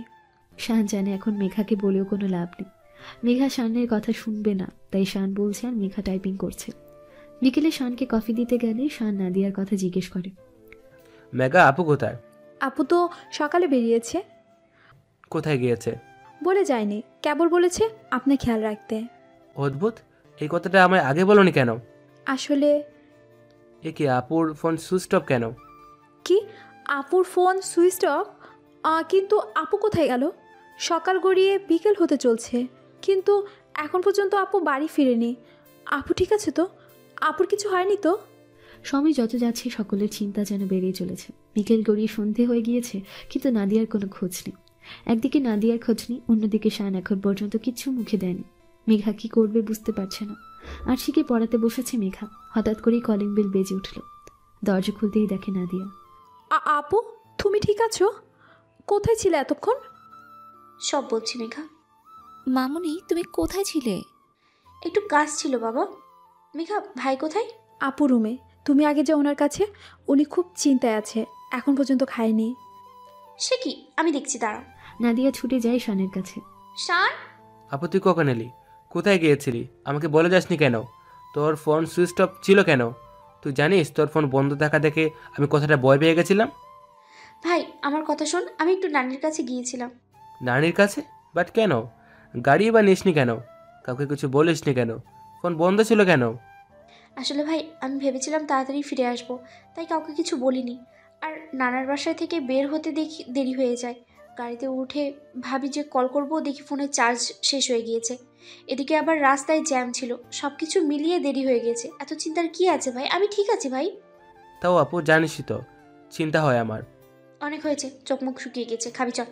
শান জানে এখন মেঘাকে বলেও কোনো লাভ নেই। মেঘা শানের কথা শুনবে না, তাই শান বলছে আর মেঘা টাইপিং করছে। বিকেলে শানকে কফি দিতে গেলে শান নাদিয়ার কথা জিজ্ঞেস করে। মেঘা আপু কোথায়? আপু তো সকালে বেরিয়েছে। কোথায় গিয়েছে? বলে যায়নি, কেবল বলেছে আপনি খেয়াল রাখতে। অদ্ভুত, এই কথাটা আমায় আগে বলোনি কেন? আসলে এ কি, আপুর ফোন সুইচ অফ কেন? কি? আপুর ফোন সুইচ অফ? কিন্তু আপু কোথায় গেল? সকাল গড়িয়ে বিকেল হতে চলছে, কিন্তু এখন পর্যন্ত আপু বাড়ি ফিরেনি। আপু ঠিক আছে তো? আপুর কিছু হয়নি তো? সময় যত যাচ্ছে সকলের চিন্তা যেন বেড়েই চলেছে। বিকেল গড়িয়ে সন্ধে হয়ে গিয়েছে, কিন্তু নাদিয়ার কোনো খোঁজ নেই। একদিকে নাদিয়ার খোঁজ নেই, অন্যদিকে শান এখন পর্যন্ত কিচ্ছু মুখে দেয়নি। মেঘা কি করবে বুঝতে পারছে না। আরশিকে পড়াতে বসেছে মেঘা। হঠাৎ করেই কলিং বেল বেজে উঠল। দরজা খুলতেই দেখে নাদিয়া। আপু তুমি ঠিক আছো? কোথায় ছিলে এতক্ষণ? সব বলছি মেঘা। মামুনি তুমি কোথায় ছিলে? একটু কাজ ছিল বাবা। মেঘা ভাই কোথায়? আপু রুমে। তুমি আগে যাও ওনার কাছে, উনি খুব চিন্তায় আছে, এখন পর্যন্ত খায়নি। সে কি, আমি দেখছি, দাঁড়াও। নাদিয়া ছুটে যায় শানের কাছে। শান! আপু তুই কখন এলি? কোথায় গিয়েছিলি? আমাকে বলে যাসনি কেন? তোর ফোন সুইচ অফ ছিল কেন? তুই জানিস তোর ফোন বন্ধ থাকা দেখে আমি কথাটা ভয় পেয়ে গেছিলাম। ভাই আমার কথা শোন, আমি একটু নানির কাছে গিয়েছিলাম। নানির কাছে? বাট কেন? গাড়ি বা নিসনি কেন? কাউকে কিছু বলিসনি কেন? ফোন বন্ধ ছিল কেন? আসলে ভাই আমি ভেবেছিলাম তাড়াতাড়ি ফিরে আসবো, তাই কাউকে কিছু বলিনি। আর নানার বাসায় থেকে বের হতে দেখি দেরি হয়ে যায়। গাড়িতে উঠে ভাবি যে কল করবো, দেখি ফোনের চার্জ শেষ হয়ে গিয়েছে। এদিকে আবার রাস্তায় জ্যাম ছিল, সব কিছু মিলিয়ে দেরি হয়ে গেছে। এত চিন্তার কি আছে ভাই, আমি ঠিক আছি ভাই। তাও আপু জানিসই তো চিন্তা হয় আমার। অনেক হয়েছে, চোখ মুখ শুকিয়ে গেছে, খাবি চল।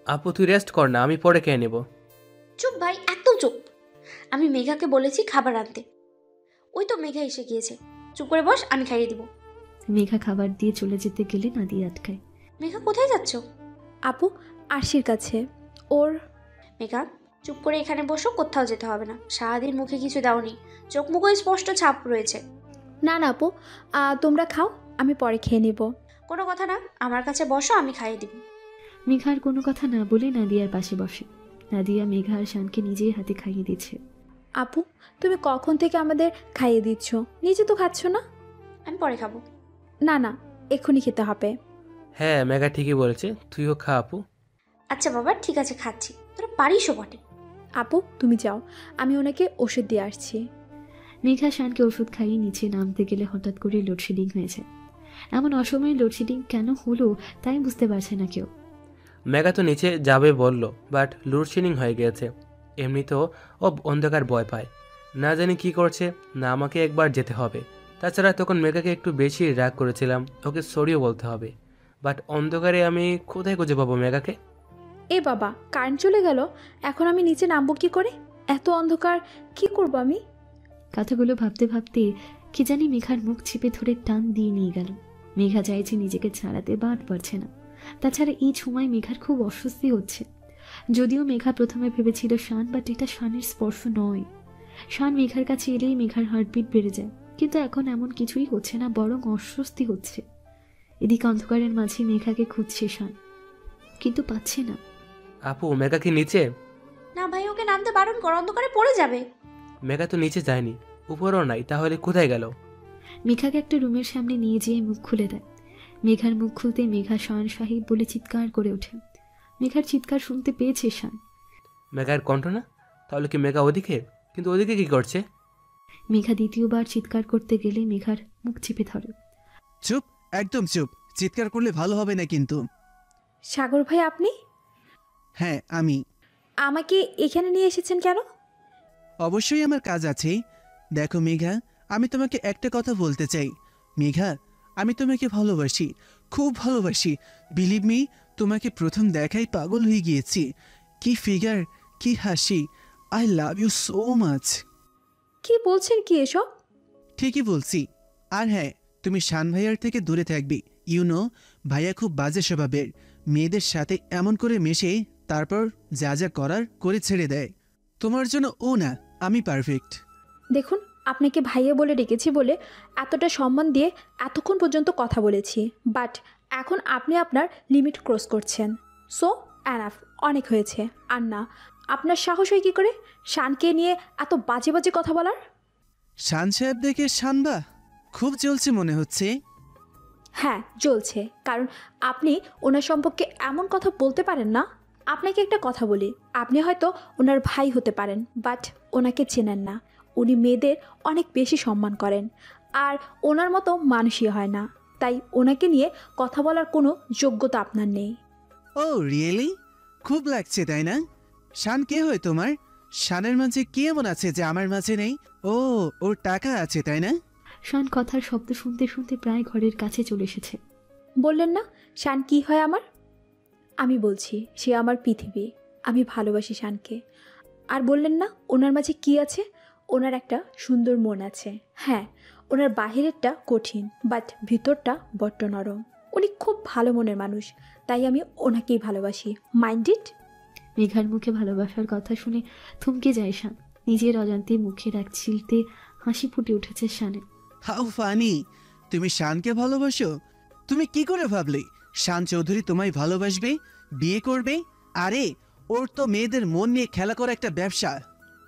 আপু তুই রেস্ট কর না, আমি পরে খেয়ে নেব। চুপ ভাই, একদম চুপ। আমি মেঘাকে বলেছি খাবার আনতে, ওই তো মেঘা এসে গিয়েছে। চুপ করে বস, আমি খাইয়ে দিব। মেঘা খাবার দিয়ে চলে যেতে গেলে নাদিয়া আটকায়। মেঘা কোথায় যাচ্ছ? আপু আরশির কাছে। ওর মেঘা চুপ করে এখানে বসো, কোথাও যেতে হবে না। সারাদিন মুখে কিছু দাওনি, চোখ মুখে স্পষ্ট ছাপ রয়েছে। না না আপু, তোমরা খাও, আমি পরে খেয়ে নেব। কোনো কথা না, আমার কাছে বসো, আমি খাইয়ে দিব। মেঘার কোনো কথা না বলে নাদিয়ার পাশে বসে। নাদিয়া মেঘা আর শানকে নিজের হাতে খাইয়ে দিচ্ছে। আপু তুমি কখন থেকে আমাদের খাইয়ে দিচ্ছ, নিজে তো খাচ্ছ না? আমি পরে খাবো। না না, এক্ষুনি খেতে হবে। হ্যাঁ মেঘা ঠিকই বলেছে, তুইও খা আপু। আচ্ছা বাবা ঠিক আছে, খাচ্ছি, তোরা পারিসও বটে। আপু তুমি যাও, আমি ওনাকে ওষুধ দিয়ে আসছি। মেঘা শানকে ওষুধ খাইয়ে নিচে নামতে গেলে হঠাৎ করে লোডশেডিং হয়েছে। এমন অসময়ে লোডশেডিং কেন হলো তাই বুঝতে পারছে না কেউ। মেঘা তো নিচে যাবে বলল, বাট লোডশেডিং হয়ে গিয়েছে। এমনিতেও ও অন্ধকার ভয় পায়, না জানি কি করছে, না আমাকে একবার যেতে হবে। তাছাড়া তখন মেঘাকে একটু বেশি রাগ করেছিলাম, ওকে সরিও বলতে হবে। বাট অন্ধকারে আমি কোথায় খুঁজে পাবো মেঘাকে? এ বাবা, কারেন্ট চলে গেল, এখন আমি নিচে নামবো কি করে? এত অন্ধকার, কি করব আমি? কথাগুলো ভাবতে ভাবতে কি জানি মেঘার মুখ চিপে ধরে টান দিয়ে নিয়ে গেল। মেঘা চাইছে নিজেকে ছাড়াতে, বাদ পারছে না। তাছাড়া এই সময় মেঘার খুব অস্বস্তি হচ্ছে। যদিও মেঘা প্রথমে ভেবেছিল শান, বাট এটা শানের স্পর্শ নয়। শান মেঘার কাছে এলেই মেঘার হার্টবিট বেড়ে যায়, কিন্তু এখন এমন কিছুই হচ্ছে না, বরং অস্বস্তি হচ্ছে। এদিকে অন্ধকারের মাঝে মেঘাকে খুঁজছে শান, কিন্তু পাচ্ছে না। আপু মেঘা কি নিচে? না ভাই, ওকে নামতে বারণ কর, অন্ধকারে পড়ে যাবে। মেঘা তো নিচে যায়নি, উপরও নাই, তাহলে কোথায় গেল? মেঘাকে একটা রুমের সামনে নিয়ে যেয়ে মুখ খুলে দেয়। মেঘার মুখ খুলতে মেঘা শান সাহেব বলে চিৎকার করে ওঠে। মেঘার চিৎকার শুনতে পেয়েছে শান। মেঘার কণ্ঠ না? তাহলে কি মেঘা ওদিকে? কিন্তু ওদিকে কি করছে? মেঘা দ্বিতীয়বার চিৎকার করতে গেলে মেঘার মুখ চেপে ধরে। চুপ, একদম চুপ, চিৎকার করলে ভালো হবে না কিন্তু। সাগর ভাই আপনি? হ্যাঁ আমি। আমাকে এখানে নিয়ে এসেছেন কেন? অবশ্যই আমার কাজ আছে। দেখো মেঘা, আমি তোমাকে একটা কথা বলতে চাই। মেঘা, আমি তোমাকে ভালোবাসি, খুব ভালোবাসি। বিলিভ মি, তোমাকে প্রথম দেখাই পাগল হয়ে গিয়েছি। কি ফিগার, কি হাসি, I love you so much. কি বলছেন কি এসব? ঠিকই বলছি। আর হ্যাঁ, তুমি শান ভাইয়ার থেকে দূরে থাকবি। ইউনো, ভাইয়া খুব বাজে স্বভাবের, মেয়েদের সাথে এমন করে মেশে তারপর যা যা করার করে ছেড়ে দেয়। তোমার জন্য ও না, আমি পারফেক্ট। দেখুন, আপনাকে ভাইয়া বলে ডেকেছি বলে এতটা সম্মান দিয়ে এতক্ষণ পর্যন্ত কথা বলেছি, বাট এখন আপনি আপনার লিমিট ক্রস করছেন। সো অ্যানাফ, অনেক হয়েছে। আর না, আপনার সাহস হয় কী করে শানকে নিয়ে এত বাজে বাজে কথা বলার? শান সাহেব দেখে শানবা খুব জ্বলছে মনে হচ্ছে। হ্যাঁ জ্বলছে, কারণ আপনি ওনার সম্পর্কে এমন কথা বলতে পারেন না। আপনাকে একটা কথা বলি, আপনি হয়তো ওনার ভাই হতে পারেন, বাট ওনাকে চেনেন না। উনি মেয়েদের অনেক বেশি সম্মান করেন, আর ওনার মতো মানুষই হয় না। তাই ওনাকে নিয়ে কথা বলার কোনো যোগ্যতা আপনার নেই। ও রিয়েলি? খুব লাগছে তাই না? শান কে হয় তোমার? শানের মাঝে কি এমন আছে যে আমার মাঝে নেই? ও, ওর টাকা আছে তাই না? শান কথার শব্দ শুনতে শুনতে প্রায় ঘরের কাছে চলে এসেছে। বললেন না শান কি হয় আমার? আমি বলছি, সে আমার পৃথিবী। আমি ভালোবাসি শানকে। আর বললেন না ওনার মাঝে কি আছে? ওনার একটা সুন্দর মন আছে। হ্যাঁ, ওনার বাহিরেরটা কঠিন, বাট ভিতরটা বড্ড নরম। উনি খুব ভালো মনের মানুষ, তাই আমি ওনাকেই ভালোবাসি। Mind it. মেঘার মুখে ভালোবাসার কথা শুনে থমকে যায় শান। নিজের অজান্তে মুখের এক চিলতে হাসি ফুটে উঠেছে শানে। How funny! তুমি শানকে ভালোবাসো? তুমি কি করে ভাবলে শান চৌধুরী তোমায় ভালোবাসবে, বিয়ে করবে? আরে ওর তো মেয়েদের মন নিয়ে খেলা করা একটা ব্যবসা।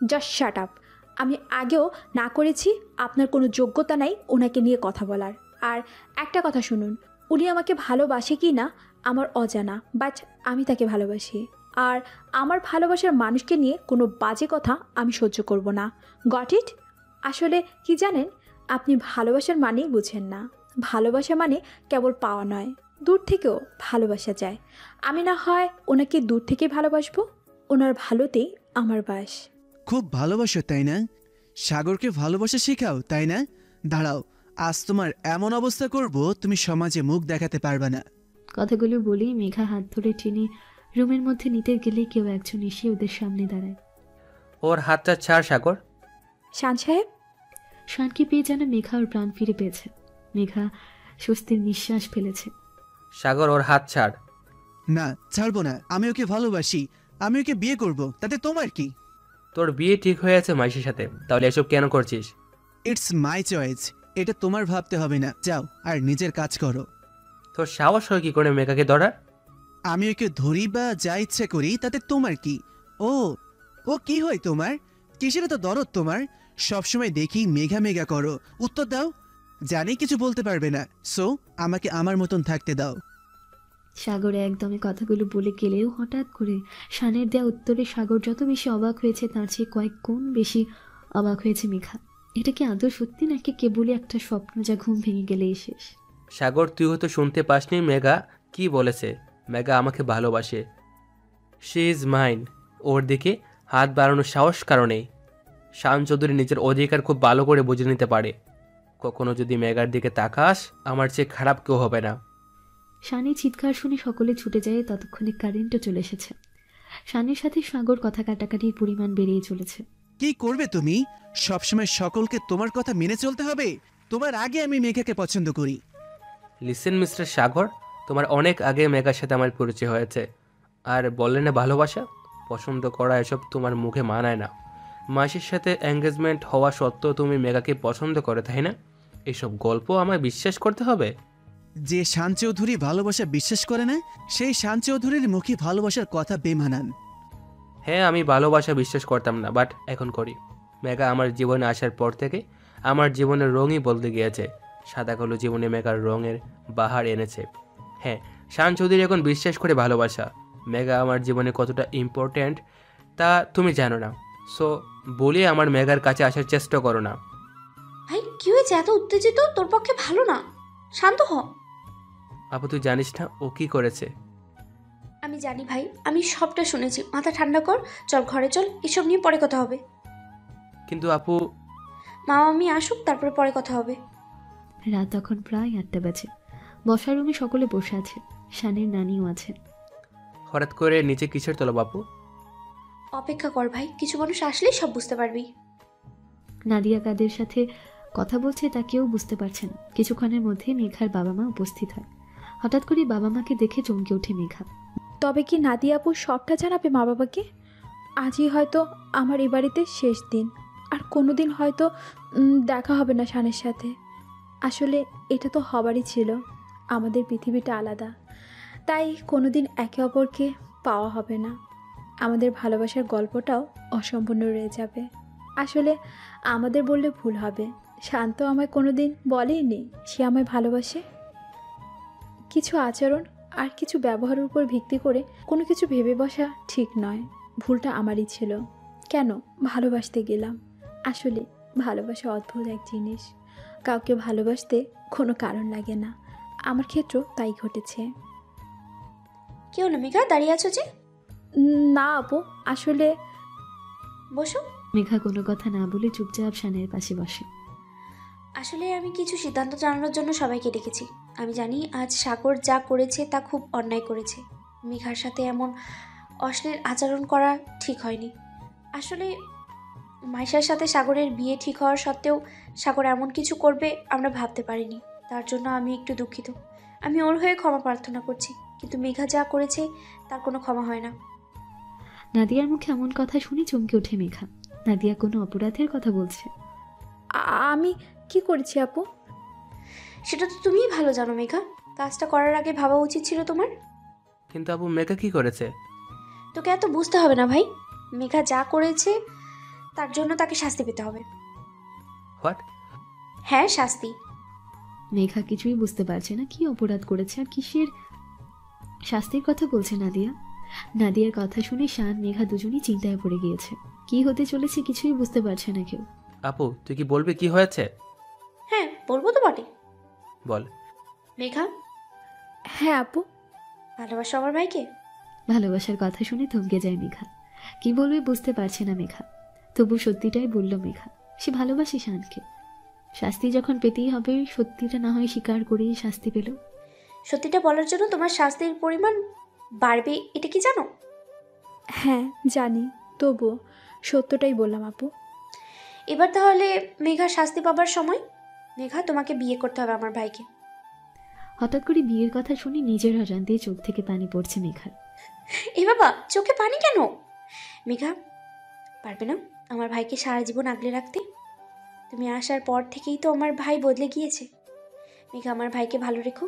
Just shut up. আমি আগেও না করেছি, আপনার কোনো যোগ্যতা নাই ওনাকে নিয়ে কথা বলার। আর একটা কথা শুনুন, উনি আমাকে ভালোবাসে কি না আমার অজানা, বাট আমি তাকে ভালোবাসি। আর আমার ভালোবাসার মানুষকে নিয়ে কোনো বাজে কথা আমি সহ্য করব না। Got it? আসলে কি জানেন, আপনি ভালোবাসার মানেই বুঝেন না। ভালোবাসা মানে কেবল পাওয়া নয়, দূর থেকেও ভালোবাসা যায়। আমি না হয় ওনাকে দূর থেকে ভালোবাসবো, ওনার ভালোতেই আমার বাস। খুব ভালোবাসো তাই না? সাগরকে ভালোবাসা শেখাও তাই না? দাঁড়াও, আজ তোমার এমন অবস্থা করব তুমি সমাজে মুখ দেখাতে পারবে না। কথাগুলো বলেই মেঘা হাত ধরে টেনে রুমের মধ্যে নিতে গেলে কেউ একজন এসে ওদের সামনে দাঁড়ায়। ওর হাতটা ছাড় সাগর। শান সাহেব। শানকে পেয়ে যেন মেঘা ওর প্রাণ ফিরে পেয়েছে। মেঘা স্বস্তির নিঃশ্বাস ফেলেছে। সাগর, ওর হাত ছাড়। না, ছাড়বো না। আমি ওকে ভালোবাসি, আমি ওকে বিয়ে করব, তাতে তোমার কি? তোর বিয়ে ঠিক হয়েছে মাইশির সাথে, তাহলে এসব কেন করছিস? ইটস মাই চয়েস, এটা তোমার ভাবতে হবে না। যাও আর নিজের কাজ করো। তোর সাহস হয় কি করে মেঘাকে ধরার? আমি ওকে ধরি বা যা ইচ্ছে করি তাতে তোমার কি? ও ও কি হয় তোমার? কিসের তো দরদ তোমার? সবসময় দেখি মেঘা মেঘা করো। উত্তর দাও। জানি কিছু বলতে পারবে না, সো আমাকে আমার মতন থাকতে দাও। সাগর একদমে কথাগুলো বলে গেলেও হঠাৎ করে শানের দেয়া উত্তরে সাগর যত বেশি অবাক হয়েছে তার চেয়ে কয়েক গুণ বেশি অবাক হয়েছে মেঘা। এটা কি আদৌ সত্যি নাকি কেবলই একটা স্বপ্ন যা ঘুম ভেঙে গেলেই শেষ? সাগর, তুই হয়তো শুনতে পাসনি মেঘা কি বলেছে। মেঘা আমাকে ভালোবাসে। She is mine. ওর দিকে হাত বাড়ানোর সাহস কারণেই। শান চৌধুরী নিজের অধিকার খুব ভালো করে বুঝে নিতে পারে। কখনো যদি মেঘার দিকে তাকাস, আমার চেয়ে খারাপ কেউ হবে না। শানের চিৎকার শুনে সকলে ছুটে যায়। ততক্ষণে কারেন্টও চলে এসেছে। শানের সাথে সাগর কথা কাটাকাটির পরিমাণ বেড়েই চলেছে। কি করবে তুমি? সবসময় সকলকে তোমার কথা মেনে চলতে হবে? তোমার আগে আমি মেঘাকে পছন্দ করি। লিসেন মিস্টার সাগর, তোমার অনেক আগে মেঘার সাথে আমার পরিচয় হয়েছে। আর বললে না ভালোবাসা, পছন্দ করা এসব তোমার মুখে মানায় না। মাসির সাথে এঙ্গেজমেন্ট হওয়া সত্ত্বেও তুমি মেঘাকে পছন্দ করে, তাই না? এসব গল্প আমায় বিশ্বাস করতে হবে? যে শান চৌধুরী ভালোবাসা বিশ্বাস করে না, সেই শান চৌধুরীর মুখে ভালোবাসার কথা বেমানান। হ্যাঁ, আমি ভালোবাসা বিশ্বাস করতাম না, বাট এখন করি। মেঘা আমার জীবনে আসার পর থেকে আমার জীবনের রঙই বদলে গিয়েছে। সাদা কালো জীবনে মেঘার রঙের বাহার এনেছে। হ্যাঁ, শান চৌধুরী এখন বিশ্বাস করে ভালোবাসা। মেঘা আমার জীবনে কতটা ইম্পর্ট্যান্ট তা তুমি জানো না। সো বলে আমার মেঘার কাছে আসার চেষ্টা করো না। ভাই কি হয়েছে? এত উত্তেজিত? তোর পক্ষে ভালো না, শান্ত হ। আপু, তুই জানিস না ও কি করেছে? আমি জানি ভাই, আমি সবটা শুনেছি। মাথা ঠান্ডা কর, চল ঘরে চল, এসব নিয়ে পরে কথা হবে। কিন্তু আপু, মামা আমি আসুক, তারপরে পরে কথা হবে। রাত তখন প্রায় 8টা বাজে। বসার রুমে সকলে বসে আছে। শানের নানিও আছে। হঠাৎ করে নিচে কিসের তোলা বাপু? অপেক্ষা কর ভাই, কিছু মানুষ আসলেই সব বুঝতে পারবি। নাদিয়া কাদের সাথে কথা বলছে তা কেউ বুঝতে পারছে না। কিছুক্ষণের মধ্যে মেঘার বাবা মা উপস্থিত হয়। হঠাৎ করে বাবা মাকে দেখে চমকে ওঠে মেঘা। তবে কি নাদিয়া আপু সবটা জানাবে মা বাবাকে? আজই হয়তো আমার এ বাড়িতে শেষ দিন, আর কোনো দিন হয়তো দেখা হবে না শানের সাথে। আসলে এটা তো হবারই ছিল। আমাদের পৃথিবীটা আলাদা, তাই কোনো দিন একে অপরকে পাওয়া হবে না। আমাদের ভালোবাসার গল্পটাও অসম্পূর্ণ রয়ে যাবে। আসলে আমাদের বললে ভুল হবে, শান্ত আমায় কোনোদিন বলেইনি সে আমায় ভালোবাসে। কিছু আচরণ আর কিছু ব্যবহারের উপর ভিত্তি করে কোনো কিছু ভেবে বসা ঠিক নয়। ভুলটা আমারই ছিল। কেন ভালোবাসতে গেলাম? আসলে ভালোবাসা অদ্ভুত এক জিনিস। কাউকে ভালোবাসতে কোনো কারণ লাগে না। আমার ক্ষেত্রেও তাই ঘটেছে। কেউ না মেঘা, দাঁড়িয়ে আছো যে? না আপু, আসলে বসো। মেঘা কোনো কথা না বলে চুপচাপ শানের পাশে বসে। আসলে আমি কিছু সিদ্ধান্ত জানানোর জন্য সবাইকে ডেকেছি। আমি জানি আজ সাগর যা করেছে তা খুব অন্যায় করেছে। মেঘার সাথে এমন অশ্লীল আচরণ করা ঠিক হয়নি। আসলে মাইশার সাথে সাগরের বিয়ে ঠিক হওয়ার সত্ত্বেও সাগর এমন কিছু করবে আমরা ভাবতে পারিনি। তার জন্য আমি একটু দুঃখিত। আমি ওর হয়ে ক্ষমা প্রার্থনা করছি, কিন্তু মেঘা যা করেছে তার কোনো ক্ষমা হয় না। নাদিয়ার মুখে এমন কথা শুনে চমকে ওঠে মেঘা। নাদিয়া কোনো অপরাধের কথা বলছে। আমি কি করেছি আপু? সেটা তো তুমিই ভালো জানো মেঘা। কাজটা করার আগে ভাবা উচিত ছিল তোমার। কিন্তু আপু মেঘা কি করেছে? তোকে এত বুঝতে হবে না ভাই। মেঘা যা করেছে তার জন্য তাকে শাস্তি পেতে হবে। হোয়াট? হ্যাঁ, শাস্তি। মেঘা কিছুই বুঝতে পারছে না কি অপরাধ করেছে আর কিসের শাস্তির কথা বলছে নাদিয়া। নাদিয়ার কথা শুনে শান মেঘা দুজনেই চিন্তায় পড়ে গিয়েছে। কি হতে চলেছে কিছুই বুঝতে পারছে না কেউ। আপু তুই কি বলবি কি হয়েছে? হ্যাঁ বলবো তো বটে। বল। মেঘা। হ্যাঁ আপু। ভালোবাসো আমার ভাইকে? ভালোবাসার কথা শুনে থমকে যায় মেঘা। কি বলবে বুঝতে পারছে না মেঘা। তবু সত্যিটাই বলল মেঘা। সে ভালোবাসে শানকে। শাস্তি যখন পেতেই হবে, সত্যিটা না হয় স্বীকার করেই শাস্তি পেল। সত্যিটা বলার জন্য তোমার শাস্তির পরিমাণ বাড়বে, এটা কি জানো? হ্যাঁ জানি, তবু সত্যটাই বললাম আপু। এবার তাহলে মেঘা শাস্তি পাবার সময়। মেঘা, তোমাকে বিয়ে করতে হবে আমার ভাইকে। হঠাৎ করে বিয়ের কথা শুনে নিজের অজান্তেই চোখ থেকে পানি পড়ছে মেঘার। এ বাবা, চোখে পানি কেন? মেঘা পারবে না আমার ভাইকে সারা জীবন আগলে রাখতে? তুমি আসার পর থেকেই তো আমার ভাই বদলে গিয়েছে। মেঘা, আমার ভাইকে ভালো রেখো।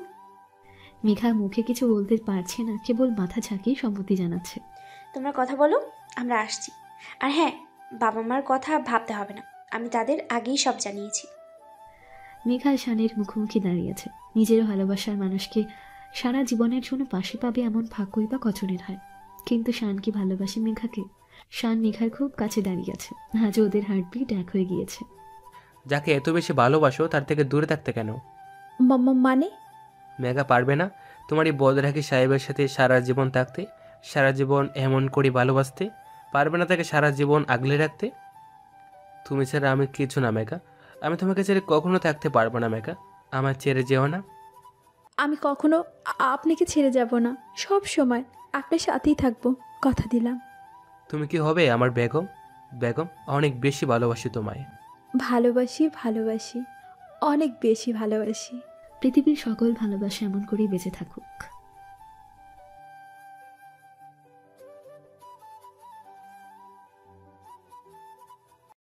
মেঘা মুখে কিছু বলতে পারছে না, কেবল মাথা ঝাঁকিয়ে সম্মতি জানাচ্ছে। তোমরা কথা বলো, আমরা আসছি। আর হ্যাঁ, বাবা মার কথা ভাবতে হবে না, আমি তাদের আগেই সব জানিয়েছি। মেঘা শানের মুখোমুখি দাঁড়িয়েছে। নিজের ভালোবাসার মানুষকে সারা জীবনের জন্য পাশে পাবে এমন ভাগ্যই বা কজনের হয়। কিন্তু শান কি ভালোবাসে মেঘাকে? শান মেঘার খুব কাছে দাঁড়িয়ে আছে। আজও ওদের হার্টবিট এক হয়ে গিয়েছে। যাকে এত বেশি ভালোবাসো তার থেকে দূরে থাকতে কেন? মানে? মেঘা পারবে না তোমার এই বদরাখি সাহেবের সাথে সারা জীবন থাকতে, সারা জীবন এমন করে ভালোবাসতে? পারবে না তাকে সারা জীবন আগলে রাখতে? তুমি ছাড়া আমি কিছু না মেঘা। আমি তোমাকে ছেড়ে কখনো থাকতে পারবো না মেঘা। আমার ছেড়ে যেও না। আমি কখনো আপনাকে ছেড়ে যাব না। সব সময় আপনার সাথেই থাকবো, কথা দিলাম। তুমি কি হবে আমার বেগম? বেগম, অনেক বেশি ভালোবাসি তোমায়। ভালোবাসি, অনেক বেশি ভালোবাসি। পৃথিবীর সকল ভালোবাসা এমন করেই বেঁচে থাকুক।